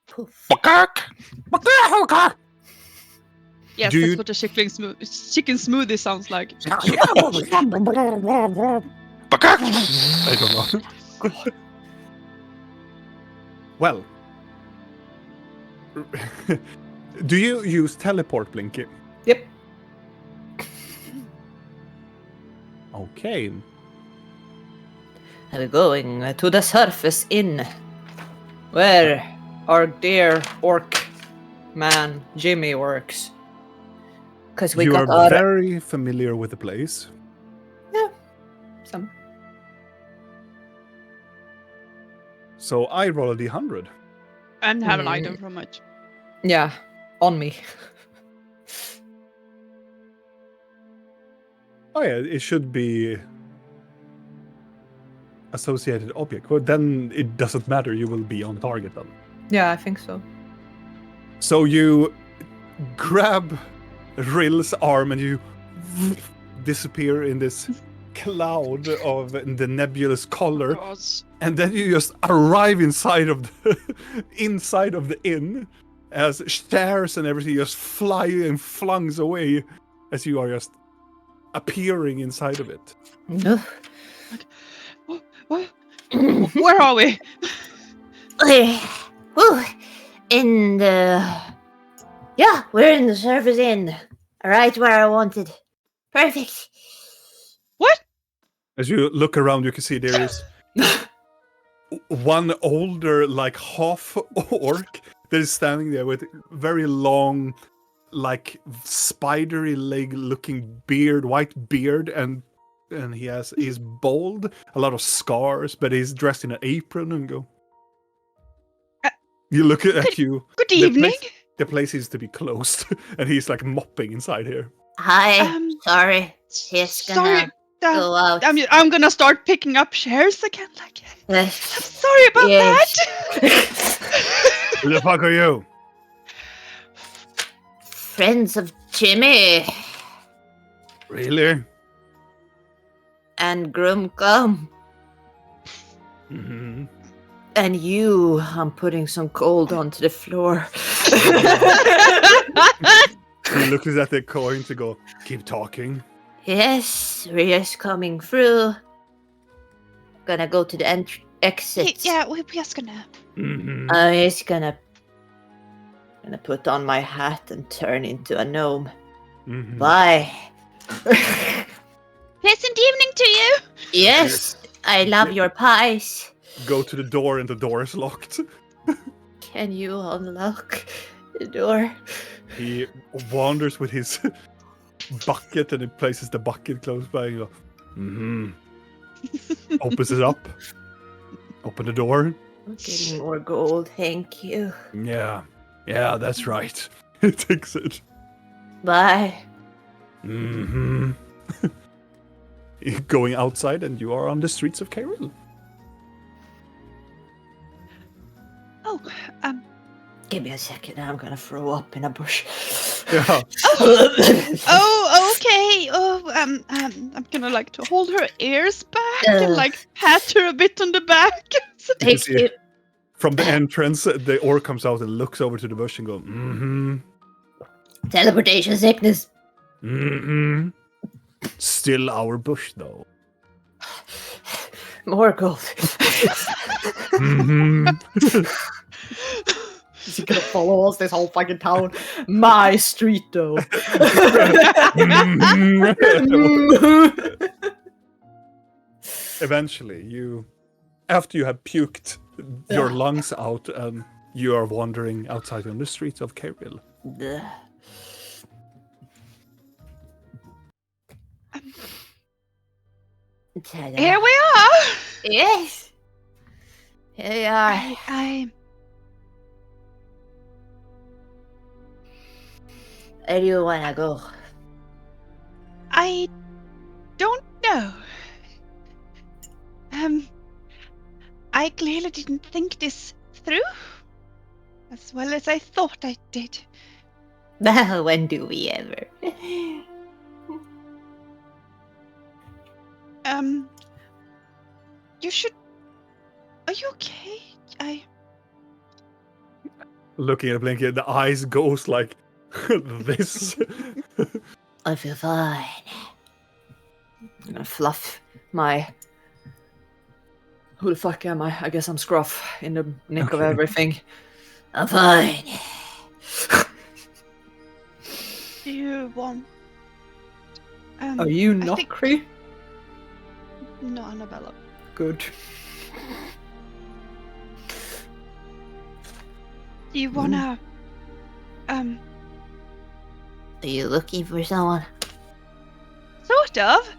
Poof. Yes, Do that's you- what a chicken smoothie sounds like. I don't know. Well, do you use teleport, Blinky? Yep. Okay. We're going to the surface inn, where our dear orc man Jimmy works. Because we You got are our very familiar with the place. some. So I roll a d100. And have an item from it. Yeah, on me. Oh yeah, it should be associated object. Well, then it doesn't matter. You will be on target then. Yeah, I think so. So you grab Rill's arm and you disappear in this cloud of the nebulous color, and then you just arrive inside of the inn as stairs and everything just fly and flungs away as you are just appearing inside of it. Where are we? Woo, in the... Yeah, we're in the surface inn. Right where I wanted. Perfect. What? As you look around, you can see there is one older, like half orc that is standing there with very long, like spidery leg-looking beard, white beard, and he's bald, a lot of scars, but he's dressed in an apron and go. You look at you. Good evening. The place is to be closed, and he's like mopping inside here. Hi, sorry. She's gonna go out. I'm gonna start picking up shares again. Like, I'm Uh, sorry about Yes. that. Who the fuck are you? Friends of Jimmy Really? and Grumcum. Mm-hmm. And you, I'm putting some gold onto the floor. He looks at the coin to go, keep talking. Yes, we're just coming through. Gonna go to the exit. Yeah, we're just gonna. Mm-hmm. I'm just gonna put on my hat and turn into a gnome. Mm-hmm. Bye. Pleasant evening to you. Yes, I love your pies. Go to the door and the door is locked. Can you unlock the door? He wanders with his bucket and he places the bucket close by and goes, mm-hmm. Opens it up. Open the door. I'm getting more gold, thank you. Yeah, that's right. He takes it. Bye. Mm-hmm. Going outside and you are on the streets of Cairo. Oh, Give me a second, I'm gonna throw up in a bush. Yeah. oh, okay. Oh, I'm gonna like to hold her ears back and like pat her a bit on the back. You Thank see you. From the entrance, the orc comes out and looks over to the bush and goes, mm-hmm. Teleportation sickness. Mm-hmm. Still our bush, though. More gold. Mm-hmm. Is he gonna follow us this whole fucking town? My street, though. Eventually, after you have puked your lungs out, and you are wandering outside on the streets of Cairo. Here we are. Yes. Here we are. I Where do you wanna go? I don't know. I clearly didn't think this through as well as I thought I did. Well, when do we ever? You should Are you okay? Looking at Blinky, the eyes goes like this. I feel fine. I'm gonna fluff my. Who the fuck am I? I guess I'm Scruff in the nick of Okay. everything. I'm fine. Do you want? Are you I not think- Cree? No, Annabella. Good. Do you wanna? Are you looking for someone? Sort of.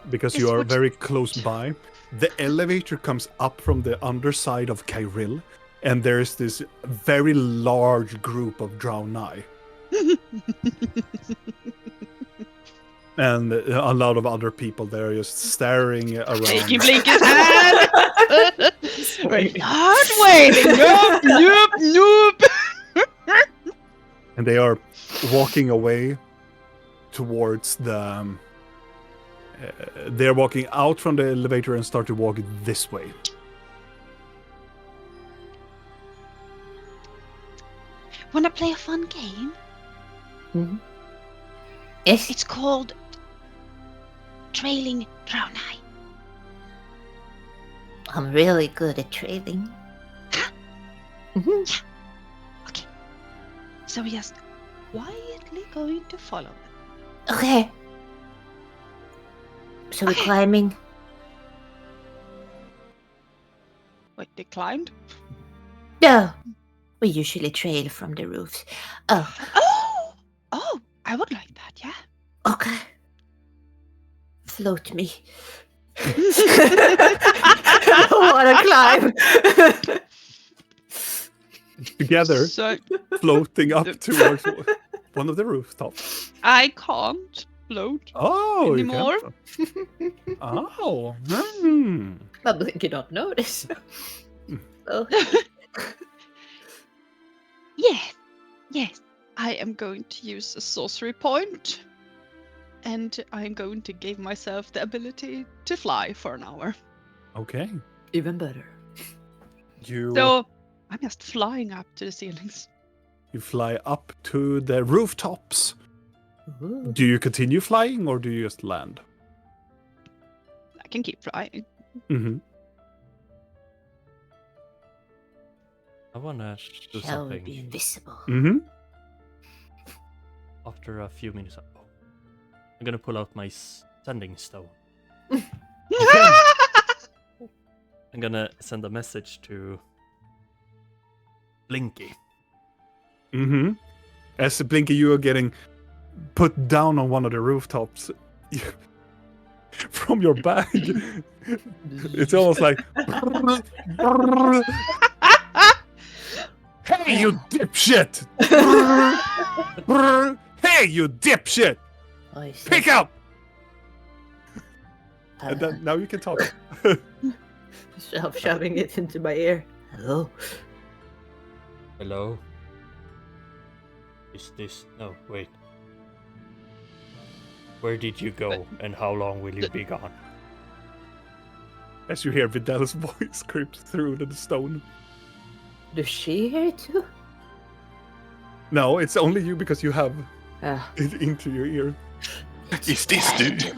Because Is you are what- very close by. The elevator comes up from the underside of Kyril, and there's this very large group of Draunai. And a lot of other people there just staring around. Taking Blinky's hand. We're not waiting. Nope. And they are walking away towards the. They're walking out from the elevator and start to walk this way. Wanna play a fun game? Yes. It's called Trailing Draunai. I'm really good at trailing. Okay. So we're just quietly going to follow them. Okay. So we're Okay. climbing. Wait, they climbed? No. We usually trail from the roofs. Oh, Oh, I would like that, yeah. okay. Float me. I wanna climb. Together, So floating up towards one of the rooftops. I can't float. Oh, Anymore? you can. Oh. Hmm. I blink you don't notice. Oh, Yes. I am going to use a sorcery point. And I'm going to give myself the ability to fly for an hour. Okay. Even better. You So I'm just flying up to the ceilings. you fly up to the rooftops. ooh. Do you continue flying or do you just land? I can keep flying. Mm-hmm. I wanna do Shall we something be invisible? Mm-hmm. after a few minutes. Oh. I'm gonna pull out my sending stone. I'm gonna send a message to Blinky. Mm-hmm. As Blinky, you are getting put down on one of the rooftops. From your bag. It's almost like hey, you dipshit! Hey, you dipshit! I said, Pick up! uh, And then, now you can talk. Stop shoving it into my ear. hello? Hello? Is this... No, wait. Where did you go and how long will you be gone? As you hear Vidal's voice creep through the stone. Does she hear it too? No, it's only you because you have Ah, it into your ear. Is this dude?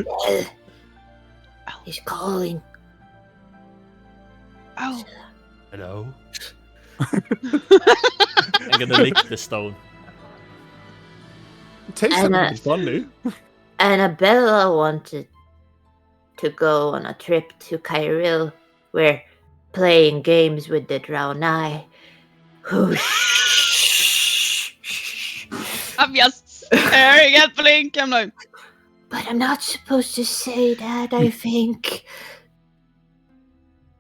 Well, he's calling. Oh, Hello? I'm gonna lick the stone. It tastes a Anna. bit funny. Annabella wanted to go on a trip to Kyril. We're playing games with the Draunai. I'm just staring at Blink. I'm like, But I'm not supposed to say that, I think.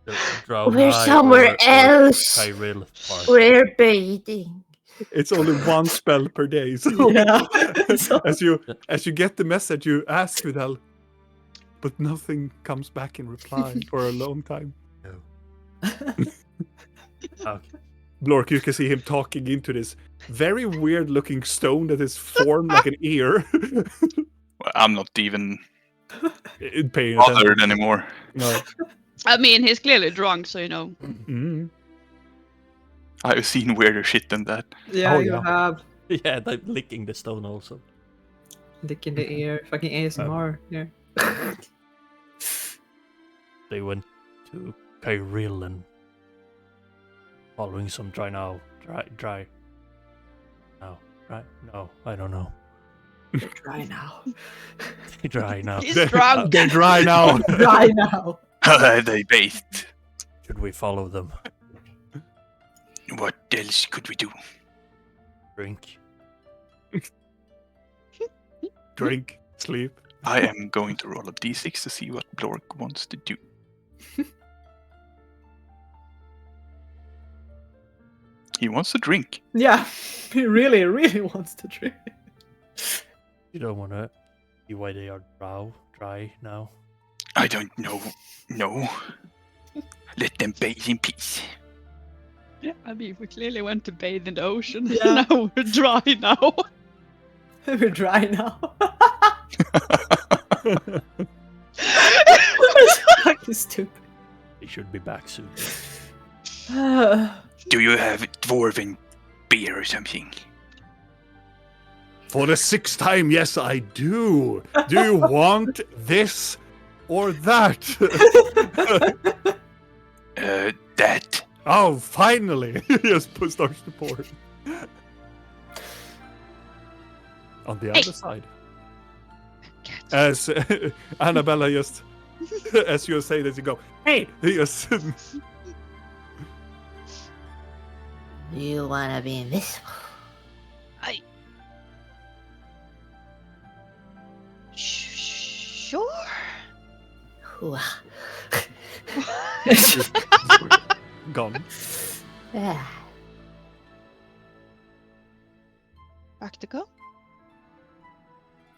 The Draunai We're somewhere or else. Kyril part. We're bathing. It's only one spell per day. So Yeah. as you get the message, you ask Vidal, but nothing comes back in reply for a long time. Okay. Blork, you can see him talking into this very weird looking stone that is formed like an ear. Well, I'm not even paying bothered attention. anymore. No. I mean, he's clearly drunk, so you know. Mm. I've seen weirder shit than that. Yeah, Oh, you yeah. have. Yeah, they're licking the stone also. Dick in the ear. Fucking ASMR. Yeah. They went to Kyril and following some dry. No, I don't know. Dry now. Dry now. He's drunk. They're dry now. Dry now. They bathed. Should we follow them? What else could we do? Drink. Drink, sleep. I am going to roll a d6 to see what Blork wants to do. He wants to drink. Yeah, he really, really wants to drink. You don't want to see why they are dry now. I don't know. No. Let them bathe in peace. I mean, we clearly went to bathe in the ocean. Yeah. Now we're dry now. We're dry now. Fucking stupid. They should be back soon. Do you have dwarven beer or something? For the 6th time, yes, I do. Do you want this or that? That. Oh, finally! Just starts to pour. On the Hey. other side, as Annabella just, as you say this, you go, hey! Yes. You wanna be invisible? Sure. Hooah. Gone. Ah, Back to go.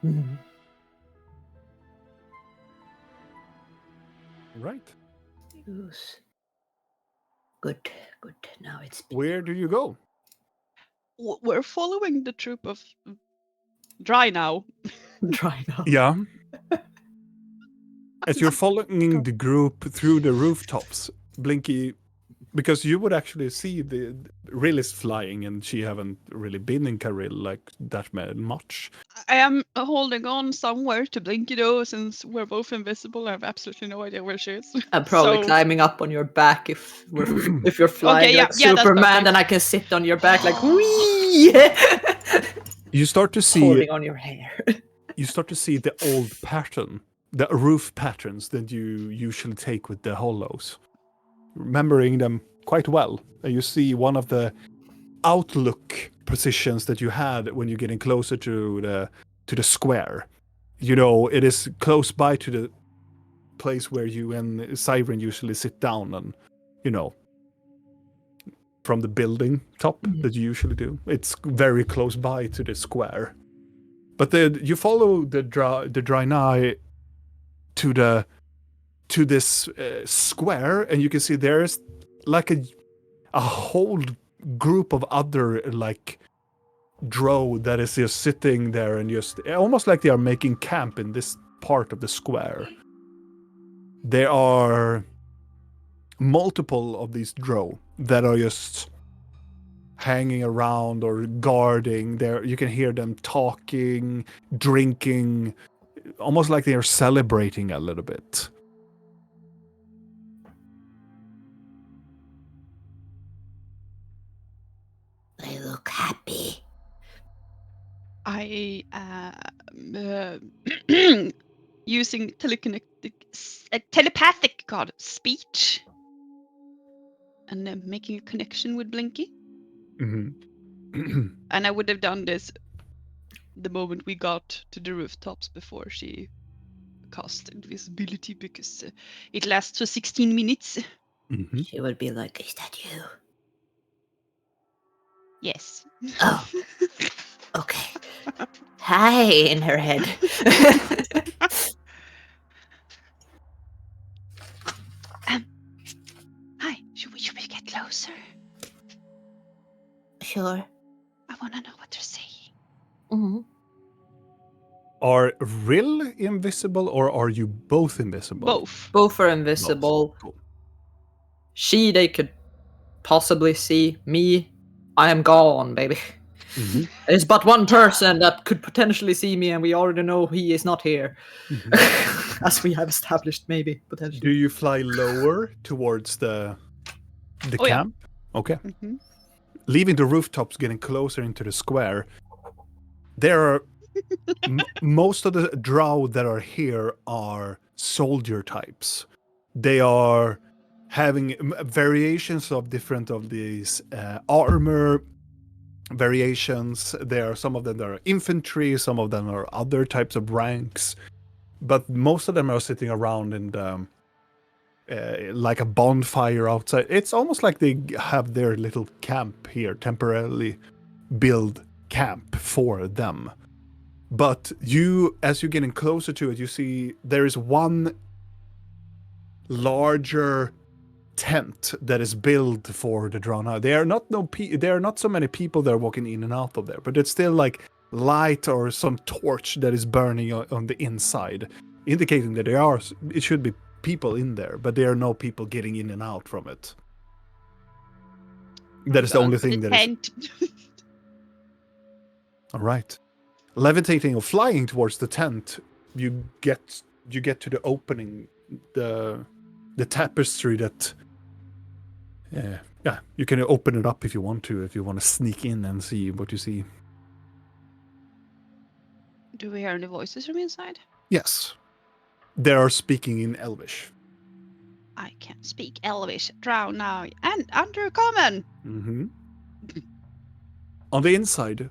Mhm. Right. use. Good. Now it's Where do you go? We're following the troop of dry now. Dry now. Yeah. As you're following the group through the rooftops, Blinky, because you would actually see the Rilis flying, and she haven't really been in Karil like that much. I am holding on somewhere to Blinky though, since we're both invisible. I have absolutely no idea where she is. I'm probably So- climbing up on your back if you're flying yeah, like yeah, that's Superman, perfect. then I can sit on your back like wee. You start to see Holding on your hair. you start to see the old pattern, the roof patterns that you usually take with the hollows, remembering them quite well. And you see one of the outlook positions that you had when you're getting closer to the square. You know, it is close by to the place where you and Siren usually sit down, and you know, from the building top that you usually do. It's very close by to the square. But you follow the Draenei to this square, and you can see there's like a whole group of other like drow that is just sitting there and just almost like they are making camp in this part of the square. There are multiple of these drow that are just hanging around or guarding. There you can hear them talking, drinking, almost like they are celebrating a little bit. They look happy. I using telepathic speech and making a connection with Blinky. Mm-hmm. And I would have done this the moment we got to the rooftops before she cast invisibility, because it lasts for 16 minutes. Mm-hmm. She would be like, "Is that you?" Yes. Oh. Okay. Hi, in her head. Hi, should we get closer? Sure. I want to know what they're saying. Mm-hmm. Are Rill invisible or are you both invisible? Both. Both are invisible. Both. Cool. They could possibly see. Me, I am gone, baby. Mhm. There's but one person that could potentially see me, and we already know he is not here. Mhm. As we have established, maybe, potentially. Do you fly lower towards the Oh, yeah. camp? Okay. Mm-hmm. Leaving the rooftops, getting closer into the square. There are most of the drow that are here are soldier types. They are having variations of different of these armor variations. There are some of them that are infantry, some of them are other types of ranks, but most of them are sitting around in the, like a bonfire outside. It's almost like they have their little camp here, temporarily build camp for them. But you, as you're getting closer to it, you see there is one larger tent that is built for the drown out. There are not so many people that are walking in and out of there, but it's still like light or some torch that is burning on the inside, indicating that it should be people in there, but there are no people getting in and out from it. That is the only thing that is. All right. Levitating or flying towards the tent, you get to the opening, the tapestry that you can open it up if you want to sneak in and see what you see. Do we hear any voices from inside? Yes. They are speaking in Elvish. I can speak Elvish, Drow now, and Undercommon. Mm-hmm. On the inside,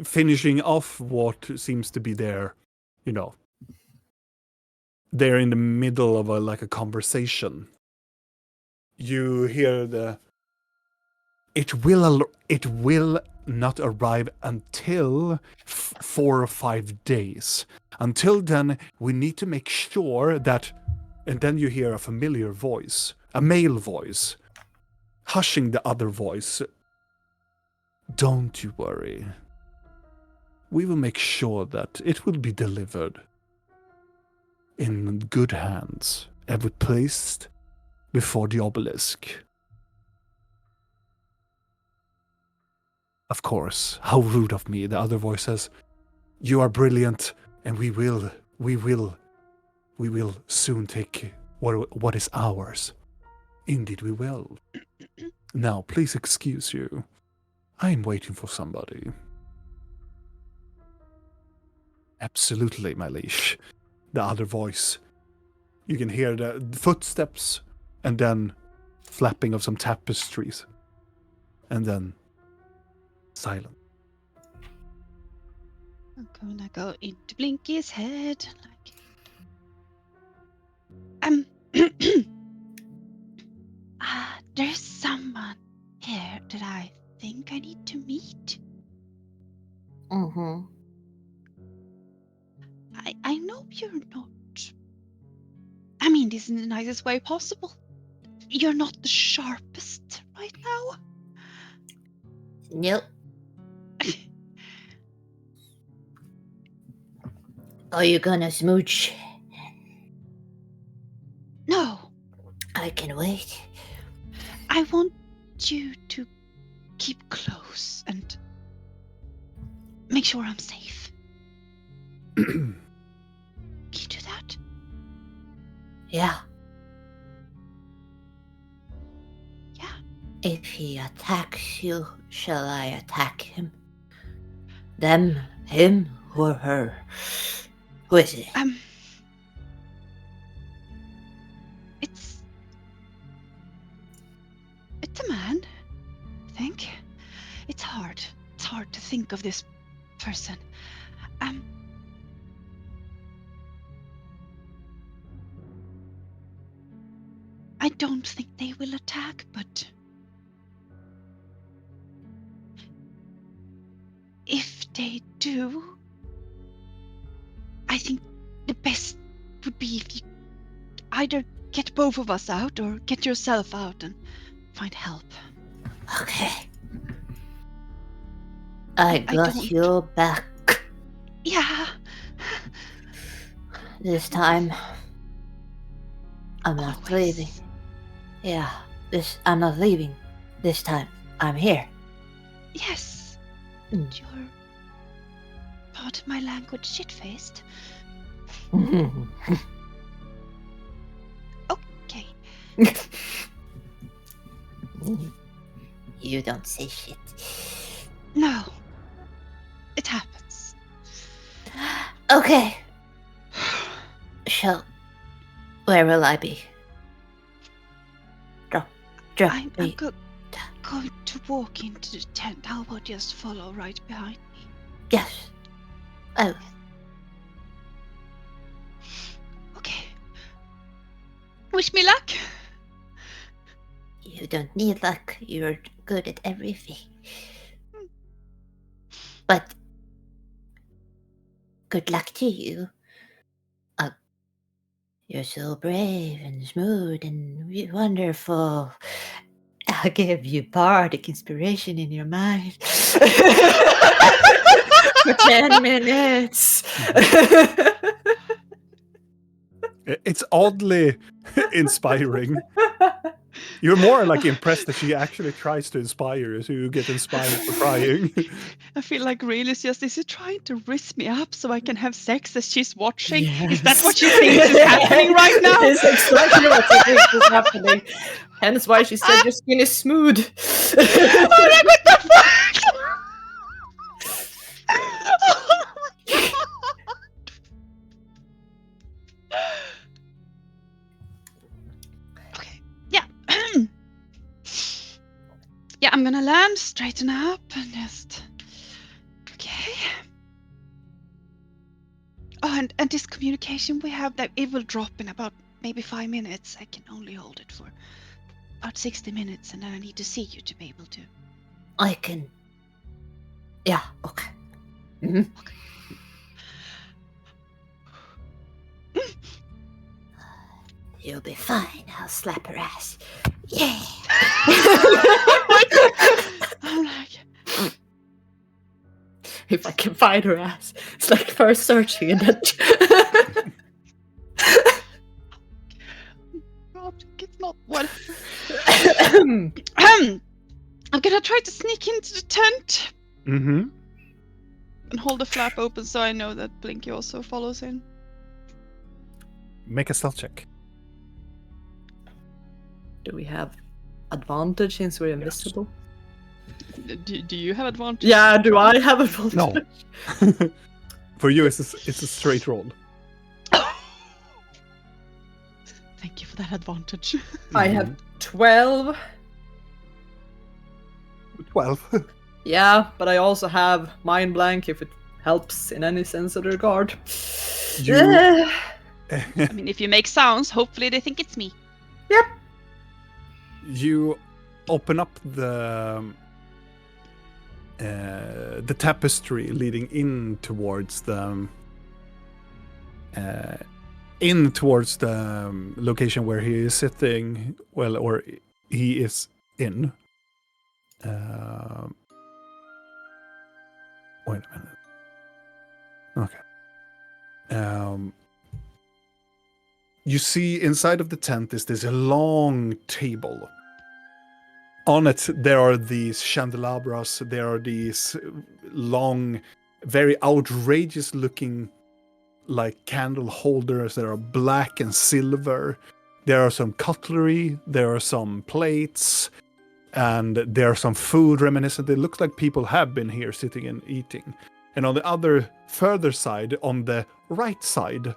finishing off what seems to be their, they're in the middle of a conversation. You hear it will not arrive until 4 or 5 days. Until then, we need to make sure that, and then you hear a familiar voice, a male voice, hushing the other voice. Don't you worry. We will make sure that it will be delivered in good hands and be placed before the obelisk. Of course, how rude of me, the other voice says. You are brilliant, and we will soon take what is ours. Indeed we will. Now, please excuse you. I am waiting for somebody. Absolutely, my liege. The other voice. You can hear the footsteps, and then flapping of some tapestries. And then silence. I'm gonna go into Blinky's head. There's someone here that I think I need to meet. Mm-hmm. I know you're not. I mean this in the nicest way possible. You're not the sharpest right now. Nope. Are you gonna smooch? No. I can wait. I want you to keep close and make sure I'm safe. Can you do that? Yeah. Yeah. If he attacks you, shall I attack him? Them, him, or her? Who is it? It's a man, I think. It's hard. It's hard to think of this person. I don't think they will attack, but if they do, I think the best would be if you either get both of us out or get yourself out and find help. Okay. I got don't- your back. Yeah. This time, I'm not Always. leaving. Yeah, I'm not leaving. This time, I'm here. Yes. Mm. You're part of my language, shit-faced. Okay. You don't say shit. No. It happens. Okay, so where will I be? Drop I'm me. going to walk into the tent. How about just follow right behind me? Yes. Oh, Okay. Wish me luck. you don't need luck. You're good at everything. But good luck to you. You're so brave and smooth and wonderful. I'll give you bardic inspiration in your mind. For 10 minutes. It's oddly inspiring. You're more like impressed that she actually tries to inspire you, so you get inspired for crying. I feel like Real is he trying to risk me up so I can have sex as she's watching? Is that what she thinks is happening right now? It is exactly what she thinks is happening. Hence why she said your skin is smooth. Oh, like, what the fuck? Okay. Yeah. Yeah, I'm gonna land, straighten up, and just. Okay. Oh, and this communication we have, that it will drop in about maybe 5 minutes. I can only hold it for about 60 minutes, and then I need to see you to be able to. I can. Yeah, okay. Mhm. You'll be fine. I'll slap her ass. Yeah. I'm like, If I can find her ass. It's like first searching and then. God, it's not what. I'm gonna try to sneak into the tent Mm-hmm. and hold the flap open so I know that Blinky also follows in. Make a stealth check. Do we have advantage since we're invisible? Do you have advantage? Yeah, do I have advantage? No. For you, it's a straight roll. Thank you for that advantage. I have 12. 12. Yeah, but I also have mind blank if it helps in any sense of the regard. You- I mean, if you make sounds, hopefully they think it's me. You open up the tapestry leading in towards the location where he is sitting. Well, or he is in. Wait a minute. Okay. You see inside of the tent is this long table. On it, there are these candelabras. There are these long, very outrageous looking like candle holders that are black and silver. There are some cutlery. There are some plates. And there are some food reminiscent. It looks like people have been here sitting and eating. And on the other, further side, on the right side,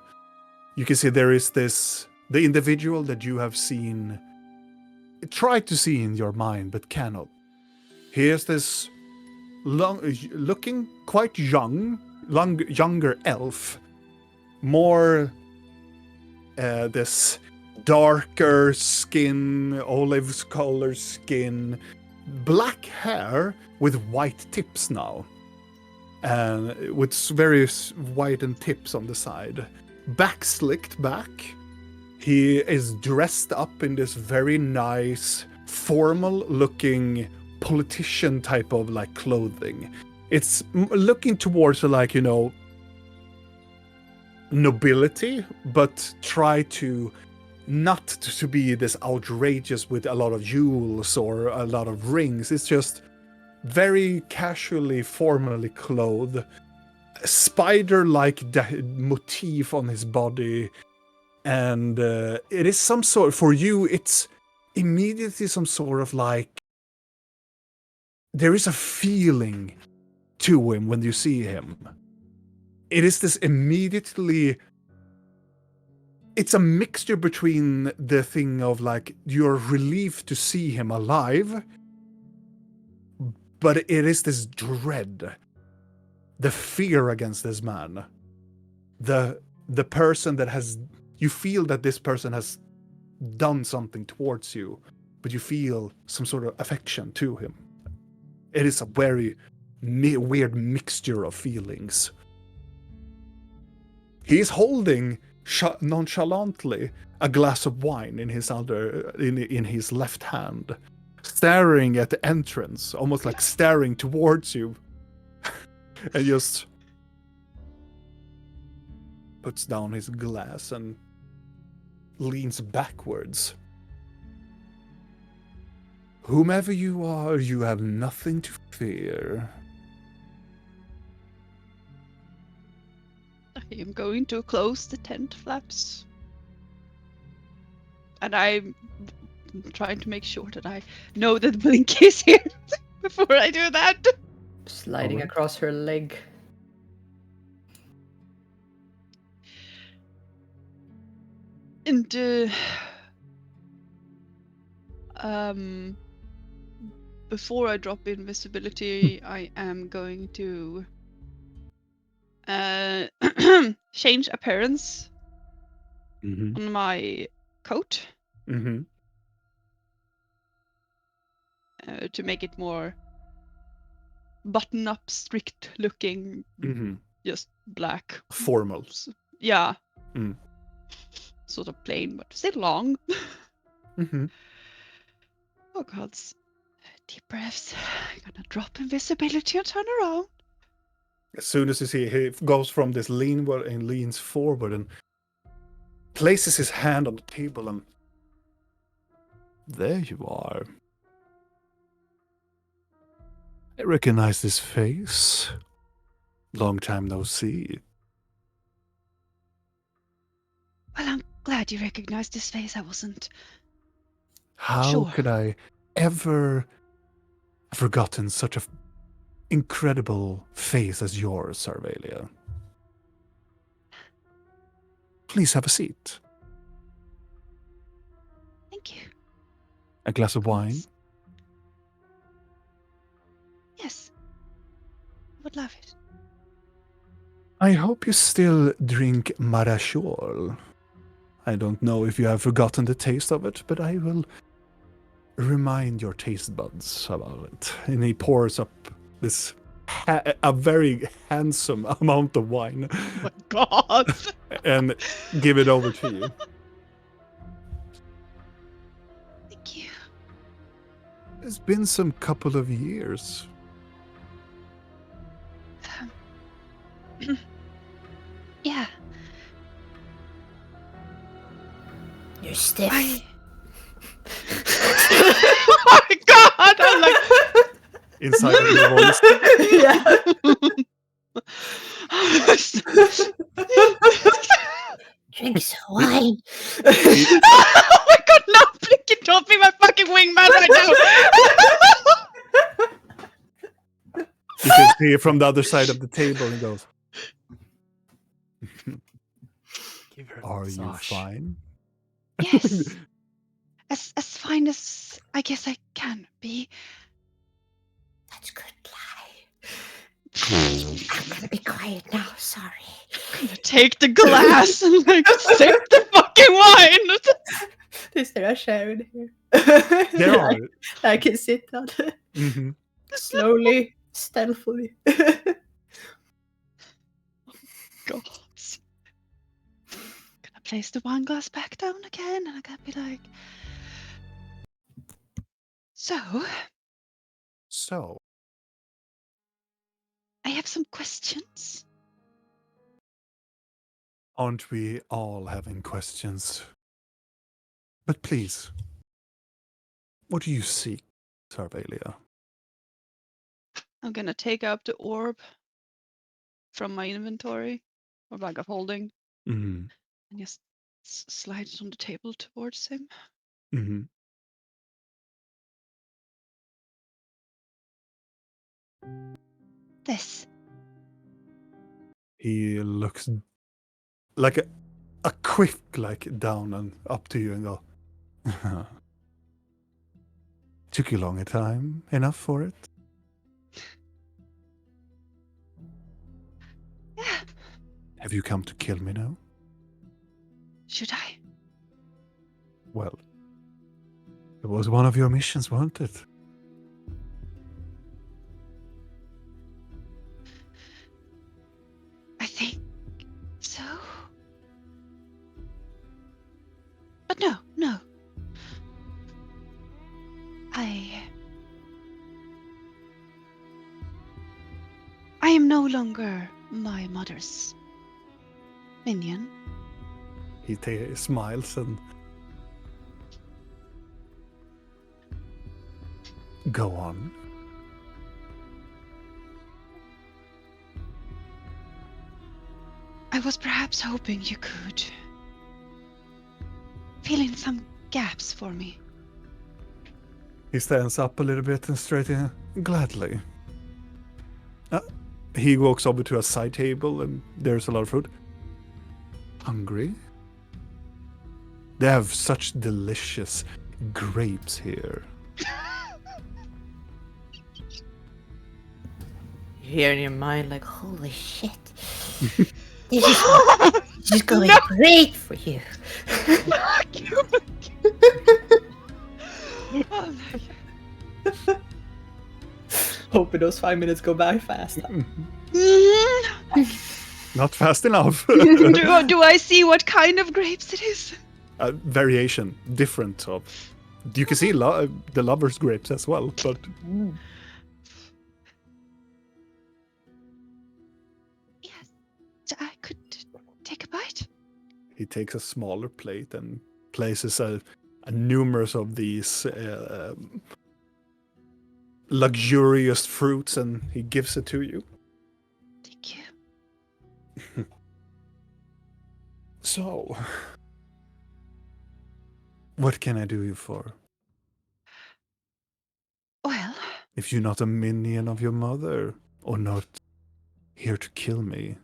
you can see there is the individual that you have seen, tried to see in your mind, but cannot. Here's this looking quite younger elf. More this darker skin, olive color skin, black hair with white tips now. And with various whitened tips on the side. Back slicked back. He is dressed up in this very nice, formal looking politician type of like clothing. It's looking towards like, nobility, but try to not to be this outrageous with a lot of jewels or a lot of rings. It's just very casually, formally clothed, spider-like motif on his body, and it is some sort. For you, it's immediately some sort of like there is a feeling to him when you see him. It is this immediately. It's a mixture between the thing of like you're relieved to see him alive, but it is this dread, the fear against this man, the person that has, you feel that this person has done something towards you, but you feel some sort of affection to him. It is a very weird mixture of feelings. He is holding nonchalantly a glass of wine in his in his left hand, staring at the entrance, almost like staring towards you, and just puts down his glass and leans backwards. Whomever you are, you have nothing to fear. I am going to close the tent flaps. And I'm trying to make sure that I know that Blink is here before I do that. Sliding Alright. across her leg. And before I drop invisibility, I am going to change appearance Mm-hmm. on my coat Mm-hmm. to make it more button-up, strict-looking, Mm-hmm. just black. Formal. Yeah. Mm. Sort of plain, but still long. Mm-hmm. Oh gods. Deep breaths. I'm gonna drop invisibility and turn around. As soon as you see, he goes from this leanward and leans forward and places his hand on the table, and there you are. I recognize this face. Long time no see. Well, I'm glad you recognized this face. I wasn't. How Sure. could I ever have forgotten such an incredible face as yours, Sarvelia? Please have a seat. Thank you. A glass of wine? Yes. I would love it. I hope you still drink Marachol. I don't know if you have forgotten the taste of it, but I will remind your taste buds about it. And he pours up this a very handsome amount of wine Oh my god. and give it over to you. Thank you. It's been some couple of years. Yeah. You're stiff. Oh my god! I'm like. Inside of your voice. Yeah. Drink some wine. Oh my god, no! Blinky, don't be my fucking wingman right now! You can see it from the other side of the table and goes, Give her a "Are you massage. fine?" Yes. As fine as I guess I can be. That's good lie. I'm gonna be quiet now. Sorry. I'm gonna take the glass and like sip the fucking wine. Is there a chair in here? There are. I can sit on it. Mhm. Slowly, stealthily. God. Gonna place the wine glass back down again, and I'm gonna be like, so So, I have some questions. Aren't we all having questions? But please, what do you seek, Sarvalia? I'm gonna take out the orb from my inventory or bag of holding Mm-hmm. and just slide it on the table towards him. Mm-hmm. This. He looks like a quick down and up to you and go. Took you long a time enough for it? Yeah. Have you come to kill me now? Should I? Well, it was one of your missions, wasn't it? I think so. But no. I am no longer my mother's minion. He smiles and go on. I was perhaps hoping you could fill in some gaps for me. He stands up a little bit and straightens. Gladly. He walks over to a side table and there's a lot of food. Hungry? They have such delicious grapes here. You hear in your mind like, holy shit. This is going great for you. Oh, Hoping those 5 minutes go by fast. Not fast enough. do I see what kind of grapes it is? Variation, different of. You can see the lover's grapes as well, but Yes, so I could take a bite. he takes a smaller plate and places a numerous of these luxurious fruits, and he gives it to you. Thank you. So, what can I do you for? Well, If you're not a minion of your mother, or not here to kill me,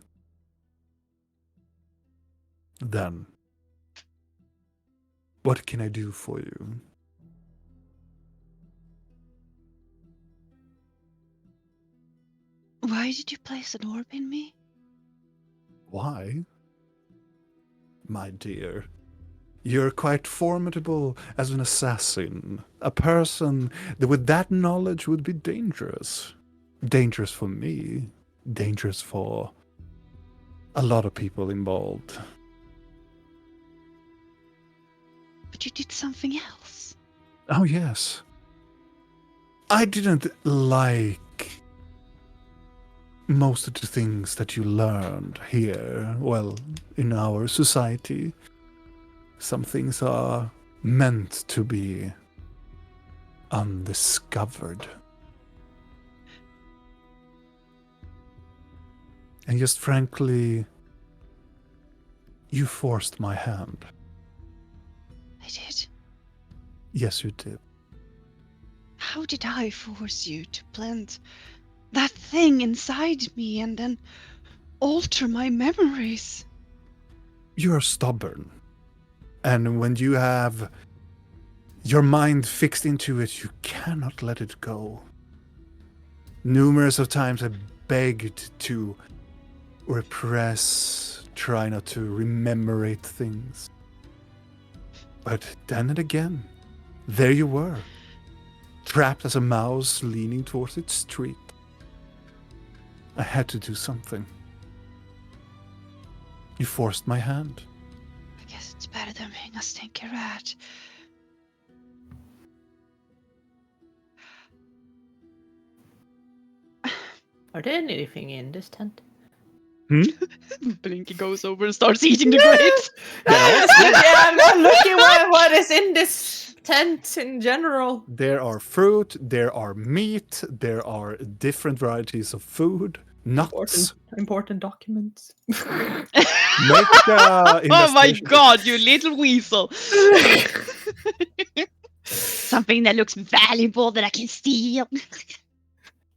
then what can I do for you? why did you place an orb in me? Why? My dear, you're quite formidable as an assassin. A person that with that knowledge would be dangerous. Dangerous for me. Dangerous for a lot of people involved. But you did something else. Oh, yes. I didn't like most of the things that you learned here, well, in our society. Some things are meant to be undiscovered. And just frankly, you forced my hand. I did. Yes, you did. How did I force you to plant that thing inside me and then alter my memories? You are stubborn. And when you have your mind fixed into it, you cannot let it go. Numerous of times I begged to repress, try not to rememorate things. But then and again, there you were, trapped as a mouse leaning towards its treat. I had to do something. You forced my hand. I guess it's better than being a stinky rat. Are there anything in this tent? Blinky goes over and starts eating the grapes. I'm looking what is in this tent in general. There are fruit, there are meat, there are different varieties of food, nuts. Important documents. Make Oh my investigation. god, you little weasel! Something that looks valuable that I can steal.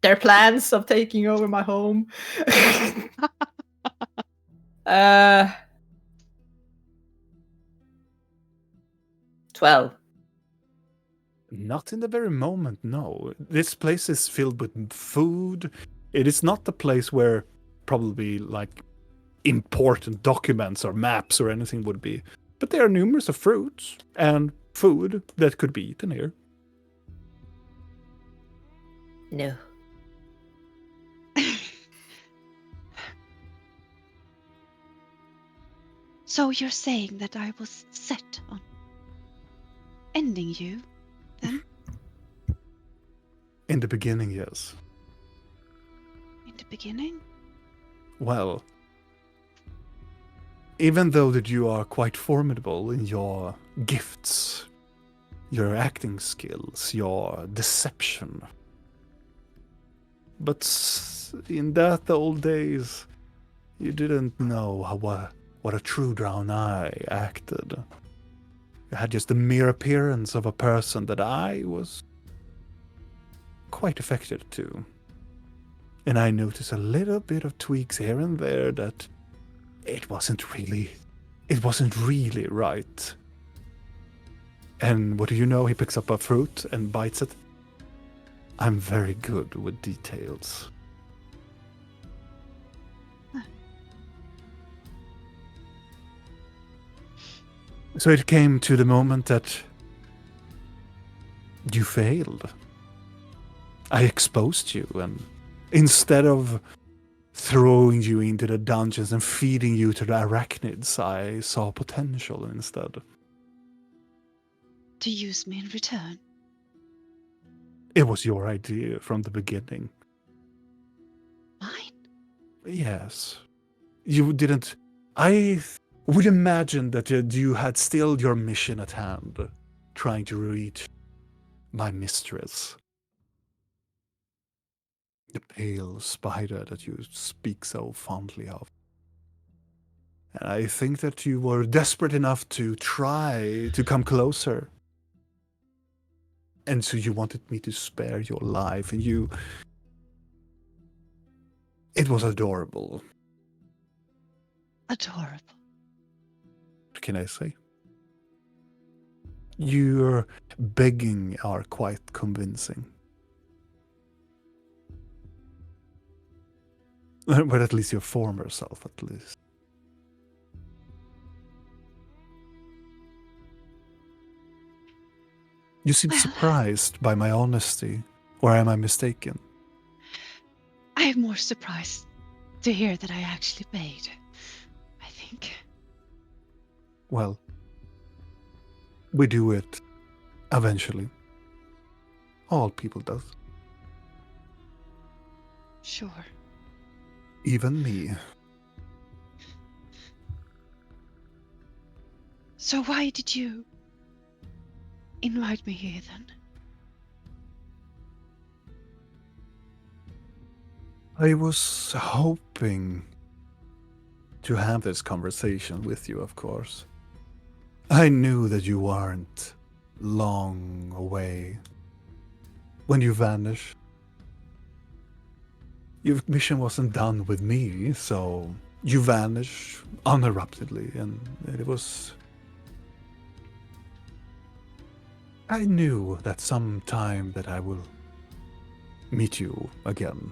Their plans of taking over my home. 12. Not in the very moment, no. This place is filled with food. It is not the place where probably like important documents or maps or anything would be. But there are numerous of fruits and food that could be eaten here. No. So you're saying that I was set on ending you, then? In the beginning, yes. In the beginning? Well, even though that you are quite formidable in your gifts, your acting skills, your deception, but in that old days, you didn't know what a true drown eye acted. You had just the mere appearance of a person that I was quite affected to. And I noticed a little bit of tweaks here and there that it wasn't really right. And what do you know? He picks up a fruit and bites it. I'm very good with details. So it came to the moment that you failed. I exposed you, and instead of throwing you into the dungeons and feeding you to the arachnids, I saw potential instead. To use me in return? It was your idea from the beginning. Mine? Yes. You didn't... I would imagine that you had still your mission at hand, trying to reach my mistress. The pale spider that you speak so fondly of. And I think that you were desperate enough to try to come closer. And so you wanted me to spare your life, and you... It was adorable. Adorable. What can I say? Your begging are quite convincing. But at least your former self, at least. You seem surprised by my honesty, or am I mistaken? I'm more surprised to hear that I actually paid, I think. Well, we do it eventually. All people does. Sure. Even me. So why did you invite me here then? I was hoping to have this conversation with you, of course. I knew that you weren't long away. When you vanished, your mission wasn't done with me, so you vanished uninterruptedly, and it was... I knew that sometime that I will meet you again.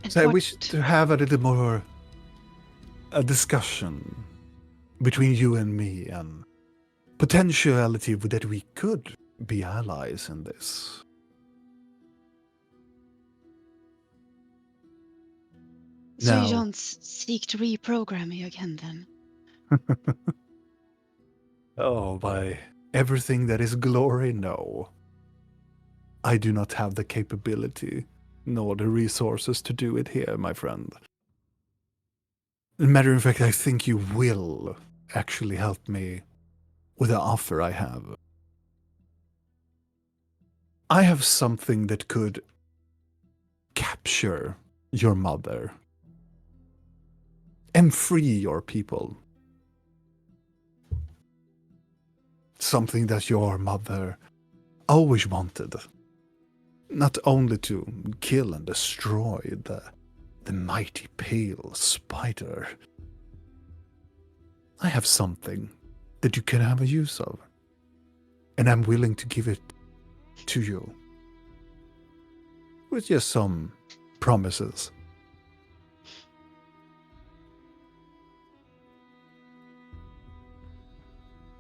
And So I what- wish to have a little more a discussion between you and me, and potentiality that we could be allies in this. So Now- you don't seek to reprogram me again then? Oh, by everything that is glory, no. I do not have the capability nor the resources to do it here, my friend. As a matter of fact, I think you will actually help me with the offer I have. I have something that could capture your mother and free your people. Something that your mother always wanted. Not only to kill and destroy the mighty pale spider. I have something that you can have a use of. And I'm willing to give it to you. With just some promises.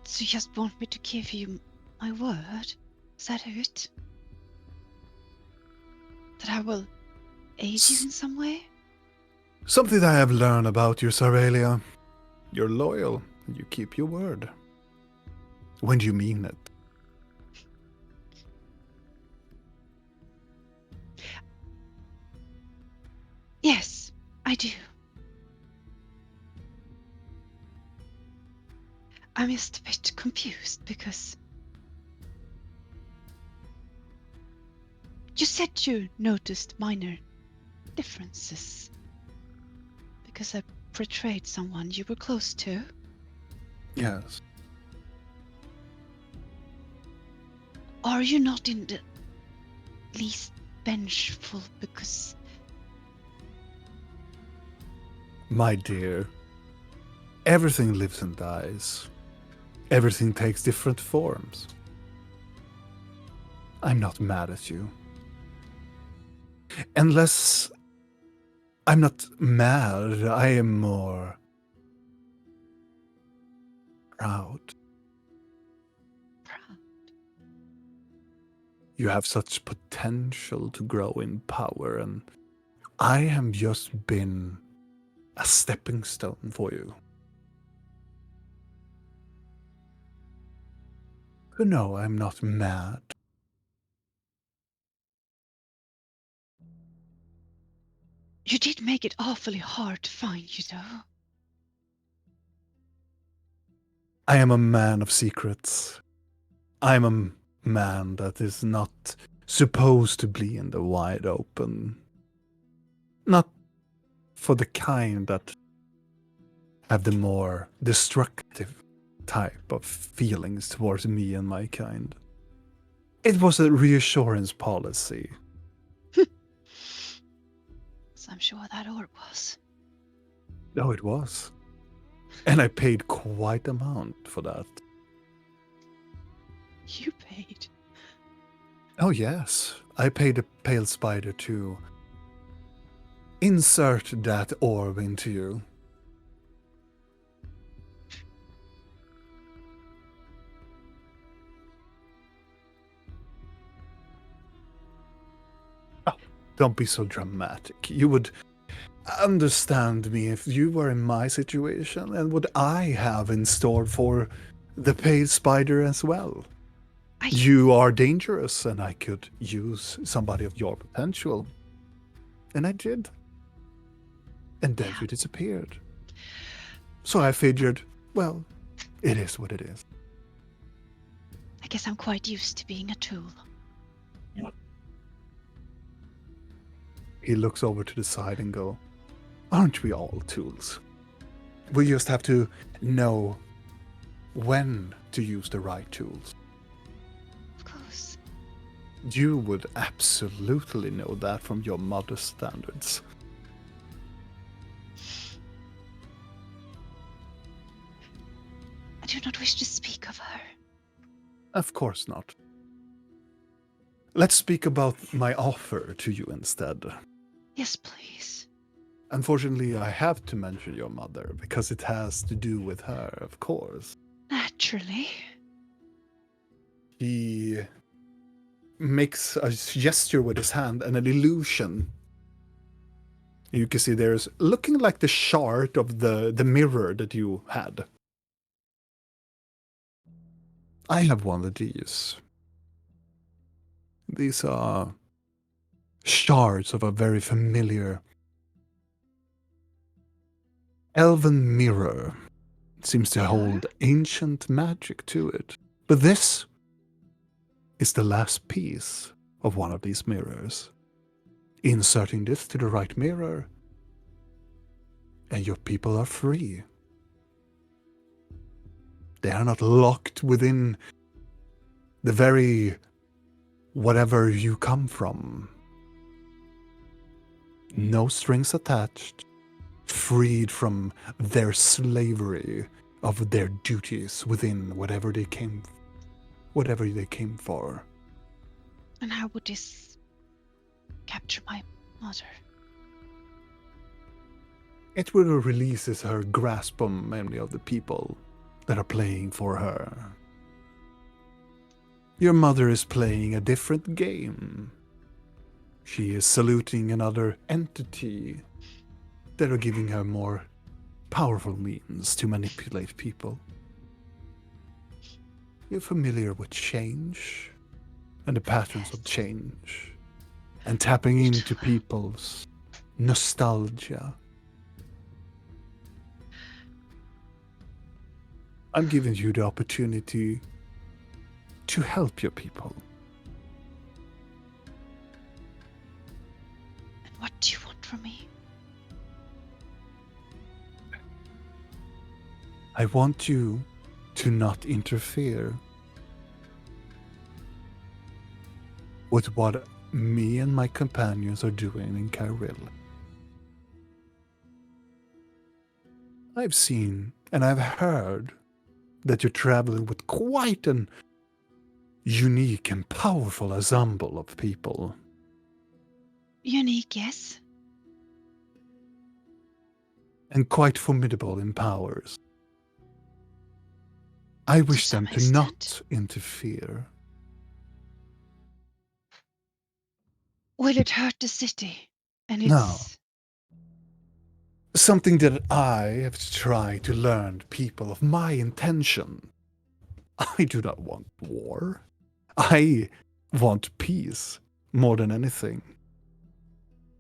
So you just want me to give you my word? Is that it? That I will aid you in some way? Something that I have learned about you, Sarelia. You're loyal. You keep your word. When do you mean it? Yes, I do. I'm just a bit confused because you said you noticed minor differences because I portrayed someone you were close to. Yes. Are you not in the least vengeful because... My dear, everything lives and dies. Everything takes different forms. I'm not mad at you. Unless I'm not mad, I am more proud. proud? You have such potential to grow in power, and I have just been a stepping stone for you. But no, I'm not mad. You did make it awfully hard to find you, though. I am a man of secrets. I'm a man that is not supposed to be in the wide open. Not for the kind that have the more destructive type of feelings towards me and my kind. It was a reassurance policy. So I'm sure that orb was. Oh, it was. And I paid quite amount for that. You paid. Oh, yes. I paid a pale spider to insert that orb into you. Oh, don't be so dramatic. You would understand me if you were in my situation and what I have in store for the pale spider as well. You are dangerous, and I could use somebody of your potential. And I did. And then you disappeared. So I figured, well, it is what it is. I guess I'm quite used to being a tool. He looks over to the side and go, aren't we all tools? We just have to know when to use the right tools. Of course. You would absolutely know that from your mother's standards. I do not wish to speak of her. Of course not. Let's speak about my offer to you instead. Yes, please. Unfortunately, I have to mention your mother because it has to do with her, of course. Naturally. He makes a gesture with his hand and an illusion. You can see there's looking like the shard of the mirror that you had. I have one of these. These are shards of a very familiar elven mirror. It seems to hold ancient magic to it. But this is the last piece of one of these mirrors. Inserting this to the right mirror, and your people are free. They are not locked within the very whatever you come from. No strings attached, freed from their slavery of their duties within whatever they came for. And how would this capture my mother? It will releases her grasp on many of the people that are playing for her. Your mother is playing a different game. She is saluting another entity that are giving her more powerful means to manipulate people. You're familiar with change and the patterns of change and tapping into people's nostalgia. I'm giving you the opportunity to help your people. And what do you want from me? I want you to not interfere with what me and my companions are doing in Kyril. I've seen and I've heard that you're traveling with quite an unique and powerful ensemble of people. Unique, yes. And quite formidable in powers. I wish some them to not interfere. Will it hurt the city? And No. it's Something that I have tried to learn people of my intention. I do not want war. I want peace more than anything.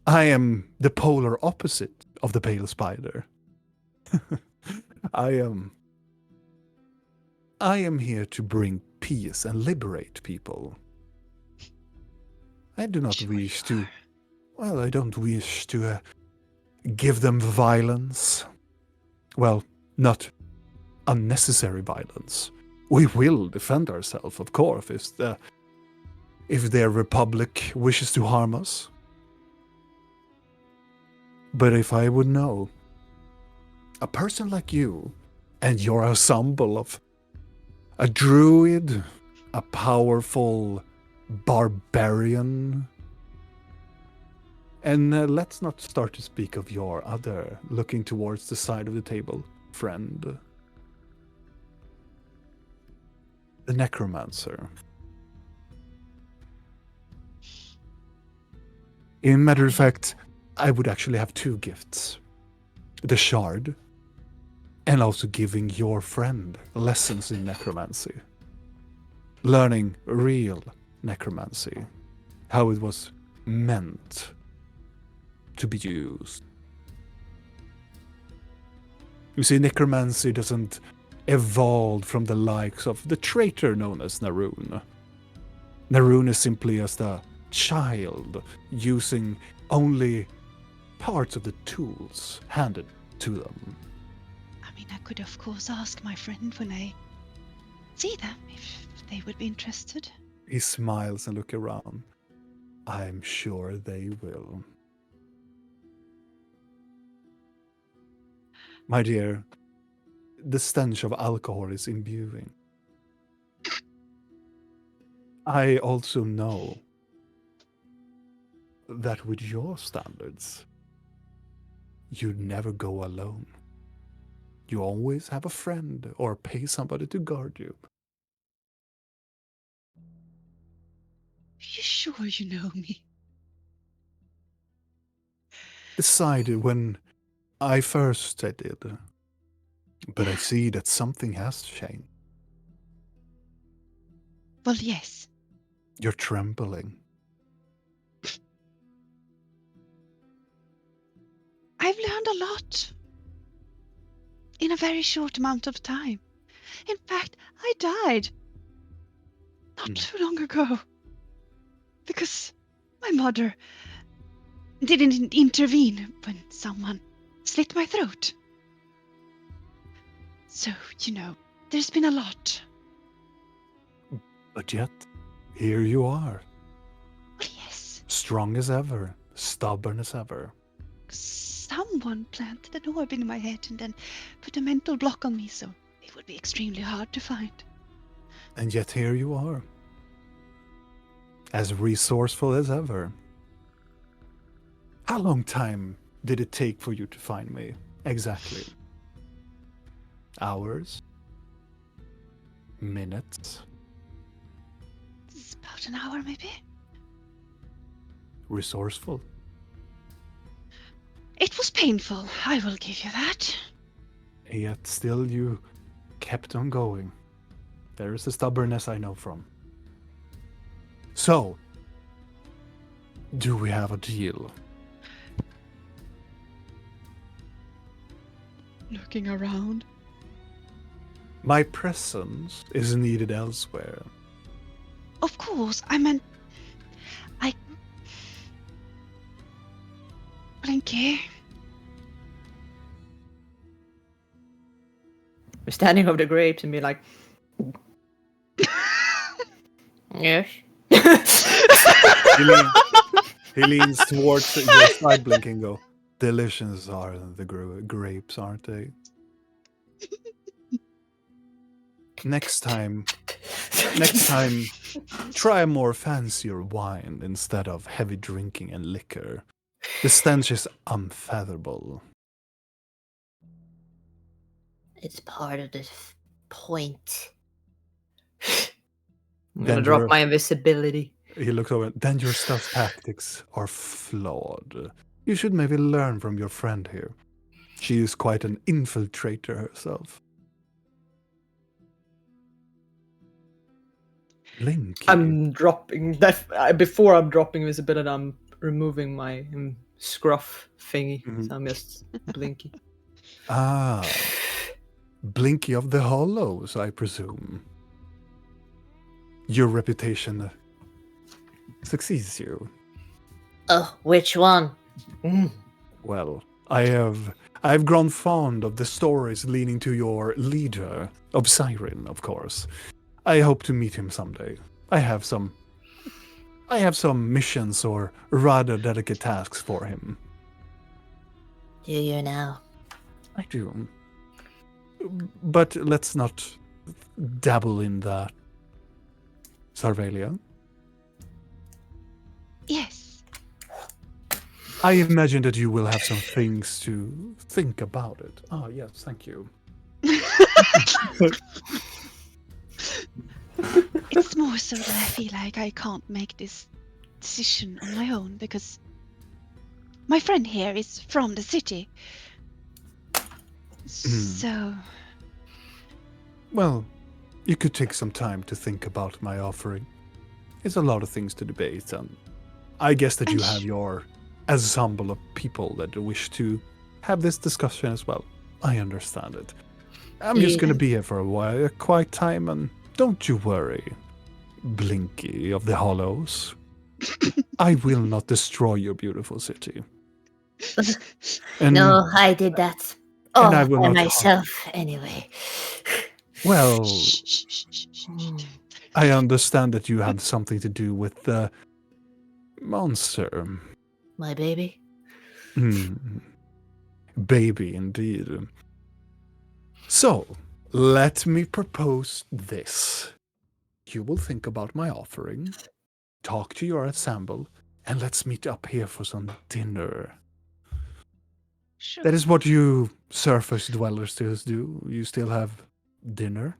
I am the polar opposite of the pale spider. I am here to bring peace and liberate people. I do not wish to. Well, I don't wish to give them violence. Well, not unnecessary violence. We will defend ourselves, of course, if their republic wishes to harm us. But if I would know, a person like you and your ensemble of a druid, a powerful barbarian, and let's not start to speak of your other, looking towards the side of the table, friend. The necromancer. In matter of fact, I would actually have two gifts. The shard, and also giving your friend lessons in necromancy. Learning real necromancy. How it was meant to be used. You see, necromancy doesn't evolve from the likes of the traitor known as Naroon. Naroon is simply just a child using only parts of the tools handed to them. I mean, I could of course ask my friend when I see them if they would be interested. He smiles and looks around. I'm sure they will. My dear, the stench of alcohol is imbuing. I also know that with your standards, you never go alone. You always have a friend or pay somebody to guard you. Are you sure you know me? Decided when I first did, but I see that something has changed. Well, yes. You're trembling. I've learned a lot in a very short amount of time. In fact, I died not too long ago because my mother didn't intervene when someone slit my throat. So, there's been a lot. But yet, here you are. Well, yes, Strong as ever, stubborn as ever. someone planted an orb in my head and then put a mental block on me, so it would be extremely hard to find. And yet here you are. As resourceful as ever. How long time did it take for you to find me? Exactly. Hours? Minutes? It's about an hour, maybe? Resourceful? It was painful, I will give you that. Yet still you kept on going. There is a stubbornness I know from. So, do we have a deal? Looking around. My presence is needed elsewhere. Of course, I meant... Blinky. We're standing over the grapes and be like, Yes. He leans towards your side, Blink, and go, delicious are the grapes, aren't they? Next time, try a more fancier wine instead of heavy drinking and liquor. The stench is unfathomable. It's part of the point. I'm Then gonna drop you're- my invisibility. He looks over. Then your stealth tactics are flawed. You should maybe learn from your friend here. She is quite an infiltrator herself. Blinky. I'm dropping that before I'm dropping visibility. I'm removing my scruff thingy. Mhm. So I'm just blinky. Ah. Blinky of the Hollows, I presume. Your reputation succeeds you. Oh, which one? Well, I've grown fond of the stories leading to your leader, of Siren, of course. I hope to meet him someday. I have some missions or rather delicate tasks for him. Do you now? I do. But let's not dabble in that. Sarvelia? Yes. I imagine that you will have some things to think about it. Oh, yes, thank you. It's more so that I feel like I can't make this decision on my own because my friend here is from the city. So, Well, you could take some time to think about my offering. It's a lot of things to debate, and I guess that you And have your ensemble of people that wish to have this discussion as well. I understand it. I'm just going to be here for a while, a quiet time, and don't you worry, Blinky of the Hollows. I will not destroy your beautiful city. And, No, I did that. And Oh, I will by not- myself, anyway. well, shh, shh, shh, shh, shh, shh. I understand that you have something to do with the monster. My baby? Baby, indeed. So, let me propose this. You will think about my offering, talk to your ensemble, and let's meet up here for some dinner. Sure. That is what you surface dwellers still do. You still have dinner.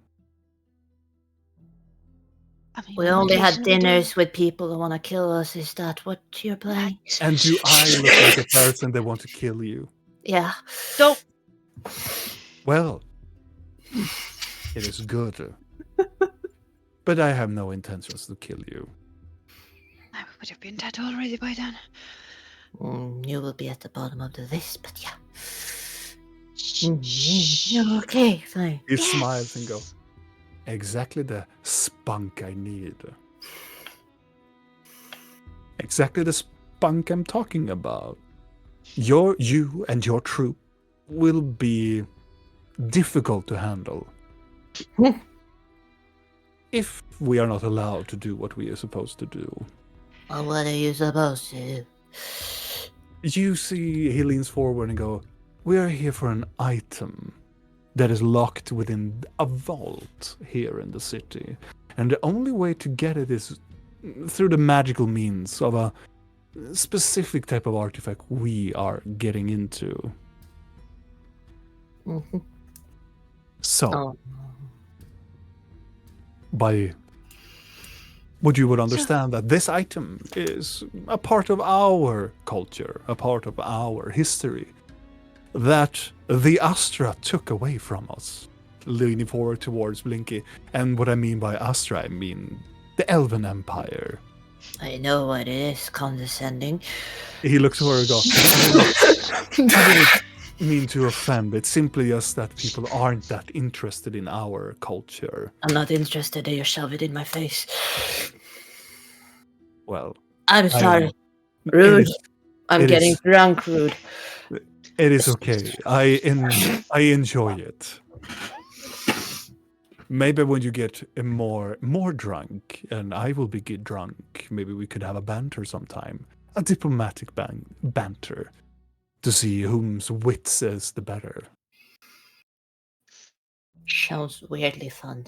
I mean, We on only had occasion we do. dinners with people who want to kill us. Is that what you're playing? And do I look like a person that want to kill you? Yeah. Don't. Well, it is good. But I have no intentions to kill you. I would have been dead already by then. You will be at the bottom of the list, but yeah. Okay, fine. He smiles and goes, exactly the spunk I need. Exactly the spunk I'm talking about. You and your troop will be difficult to handle if we are not allowed to do what we are supposed to do. Well, what are you supposed to do? You see, he leans forward and go, we are here for an item that is locked within a vault here in the city. And the only way to get it is through the magical means of a specific type of artifact we are getting into. Mhm. So, Oh. by what you would understand that this item is a part of our culture, a part of our history, that the Astra took away from us. Leaning forward towards Blinky. And what I mean by Astra, I mean the Elven Empire. I know what it is, condescending. He looks over and goes, I didn't mean to offend. It's simply just that people aren't that interested in our culture. I'm not interested that you shove it in my face. Well, I'm sorry. it Rude. is- I'm it getting is- drunk, rude. It is okay. I enjoy it. Maybe when you get more drunk, and I will be get drunk, maybe we could have a banter sometime, a diplomatic banter, to see whom's wits is the better. Sounds weirdly fun.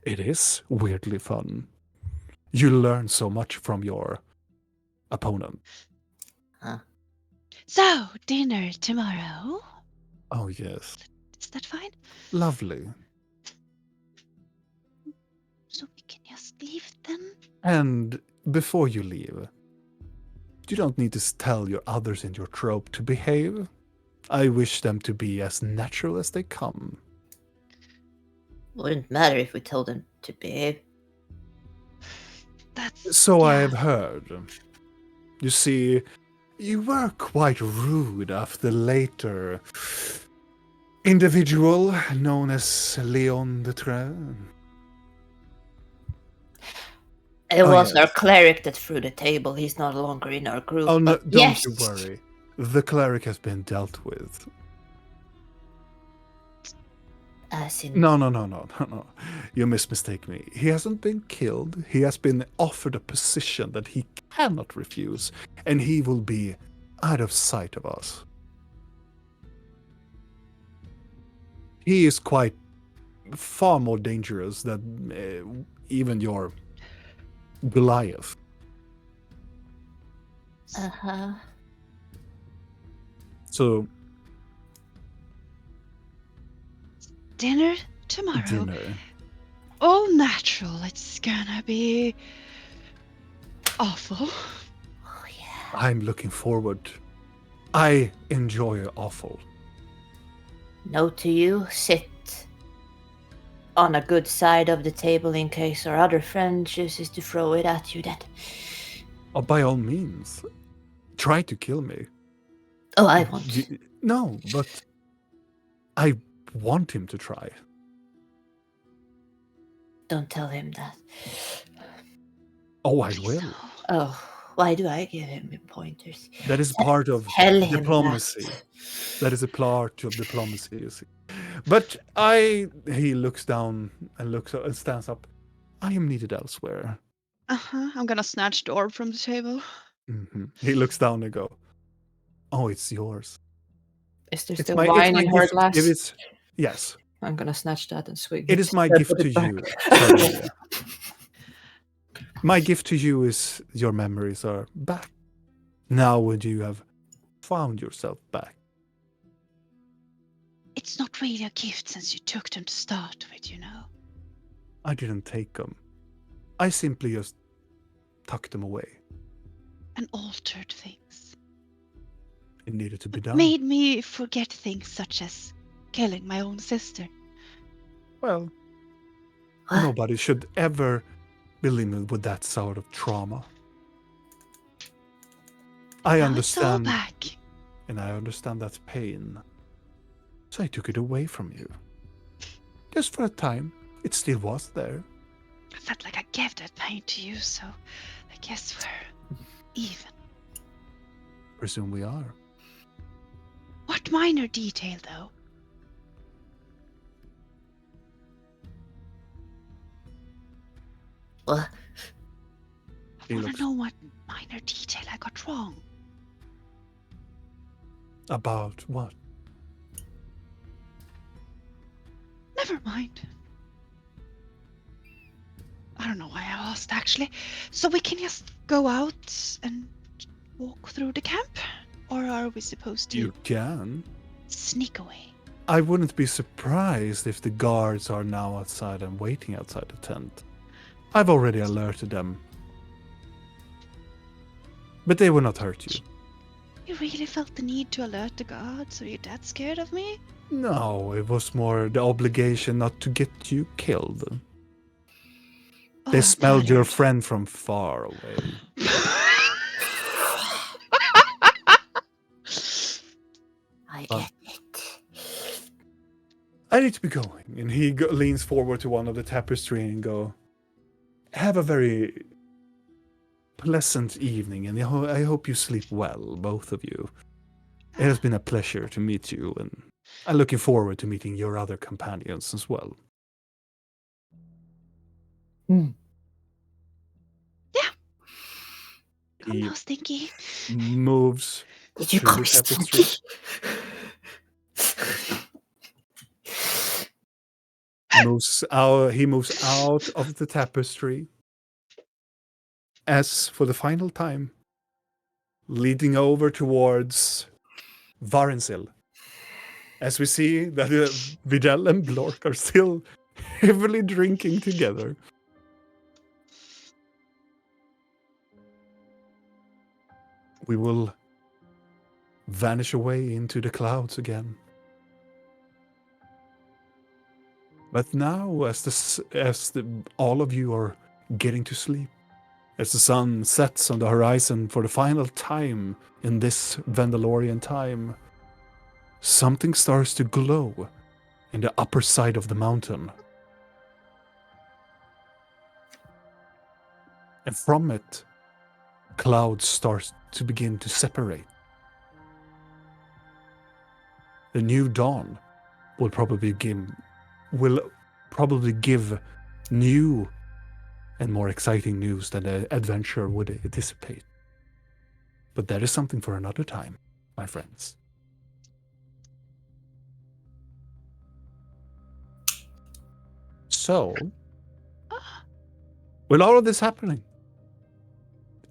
It is weirdly fun. You learn so much from your opponent. So, dinner tomorrow. Oh yes, Is that fine? lovely. So we can just leave then? And before you leave, you don't need to tell your others in your trope to behave. I wish them to be as natural as they come. Wouldn't matter if we told them to behave. That's So I yeah. have heard. You see, you were quite rude after the later individual known as Leon the Tre. It Oh, was yes. our cleric that threw the table. He's no longer in our group. Oh no, but don't yes. you worry. The cleric has been dealt with. As in, No. You mistake me. He hasn't been killed. He has been offered a position that he cannot refuse, and he will be out of sight of us. He is quite far more dangerous than even your Goliath. uh-huh. So, Dinner tomorrow. dinner. All natural. It's gonna be awful. Oh, yeah. I'm looking forward. I enjoy awful. Note to you, sit on a good side of the table in case our other friend chooses to throw it at you then. Oh, by all means, try to kill me. Oh, I won't. No, but I want him to try. Don't tell him that. Oh, I will. So, Oh, why do I give him pointers? That is part of Tell him diplomacy. That is a part of diplomacy, you see. But he looks down and stands up. I am needed elsewhere. I'm gonna snatch the orb from the table. He looks down and go, oh, it's yours. Is there It's still my wine in her gift. glass? Yes, I'm gonna snatch that and swig. it is my Put gift it to back. you, Cornelia. My gift to you is your memories are back. Now would you have found yourself back? It's not really a gift since you took them to start with, you know. I didn't take them. I simply just tucked them away. And altered things. It needed to be done. Made me forget things such as killing my own sister. Well, What? nobody should ever be limited with that sort of trauma. I Now it's all understand, back. and I understand that's pain. So I took it away from you. Just for a time. It still was there. I felt like I gave that pain to you, so I guess we're even. Presume we are. What minor detail, though? Well, I want to know what minor detail I got wrong. About what? Never mind. I don't know why I asked, actually. So we can just go out and walk through the camp? Or are we supposed to You can. sneak away? I wouldn't be surprised if the guards are now outside and waiting outside the tent. I've already alerted them. But they will not hurt you. You really felt the need to alert the guards? Are you that scared of me? No, it was more the obligation not to get you killed. Oh, They I'm smelled your tired. friend from far away. I get it. I need to be going. And he leans forward to one of the tapestry and go, have a very pleasant evening, and I hope you sleep well, both of you. It has been a pleasure to meet you, and I'm looking forward to meeting your other companions as well. Yeah. Come He now, Stinky. moves Did you to call the me tapestry. He moves out of the tapestry as for the final time, leading over towards Varensil. As we see that Vidal and Blork are still heavily drinking together. We will vanish away into the clouds again. But now, as all of you are getting to sleep, as the sun sets on the horizon for the final time in this Vandalorian time, something starts to glow in the upper side of the mountain. And from it, clouds start to begin to separate. The new dawn will probably give new and more exciting news than the adventure would anticipate. But that is something for another time, my friends. So, with all of this happening,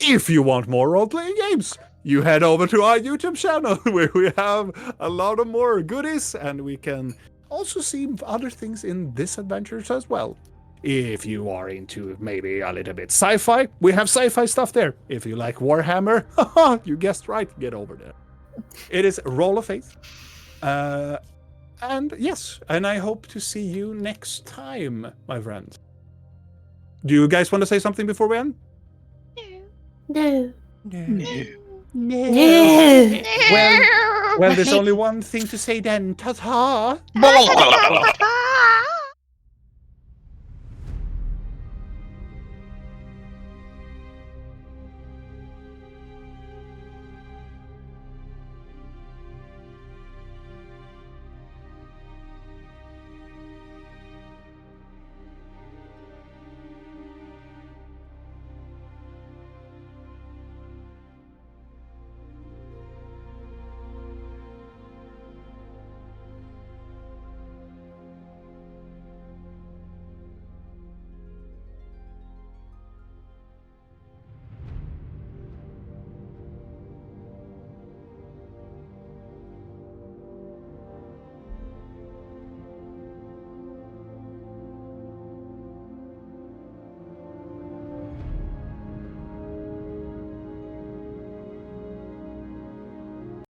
if you want more role-playing games, you head over to our YouTube channel where we have a lot of more goodies, and we can also see other things in this adventures as well. If you are into maybe a little bit sci-fi, we have sci-fi stuff there. If you like Warhammer, you guessed right, get over there. It is Roll of Faith. And yes, and I hope to see you next time, my friends. Do you guys want to say something before we end? No. Well, there's only one thing to say then. Ta-ta! Ta-ta!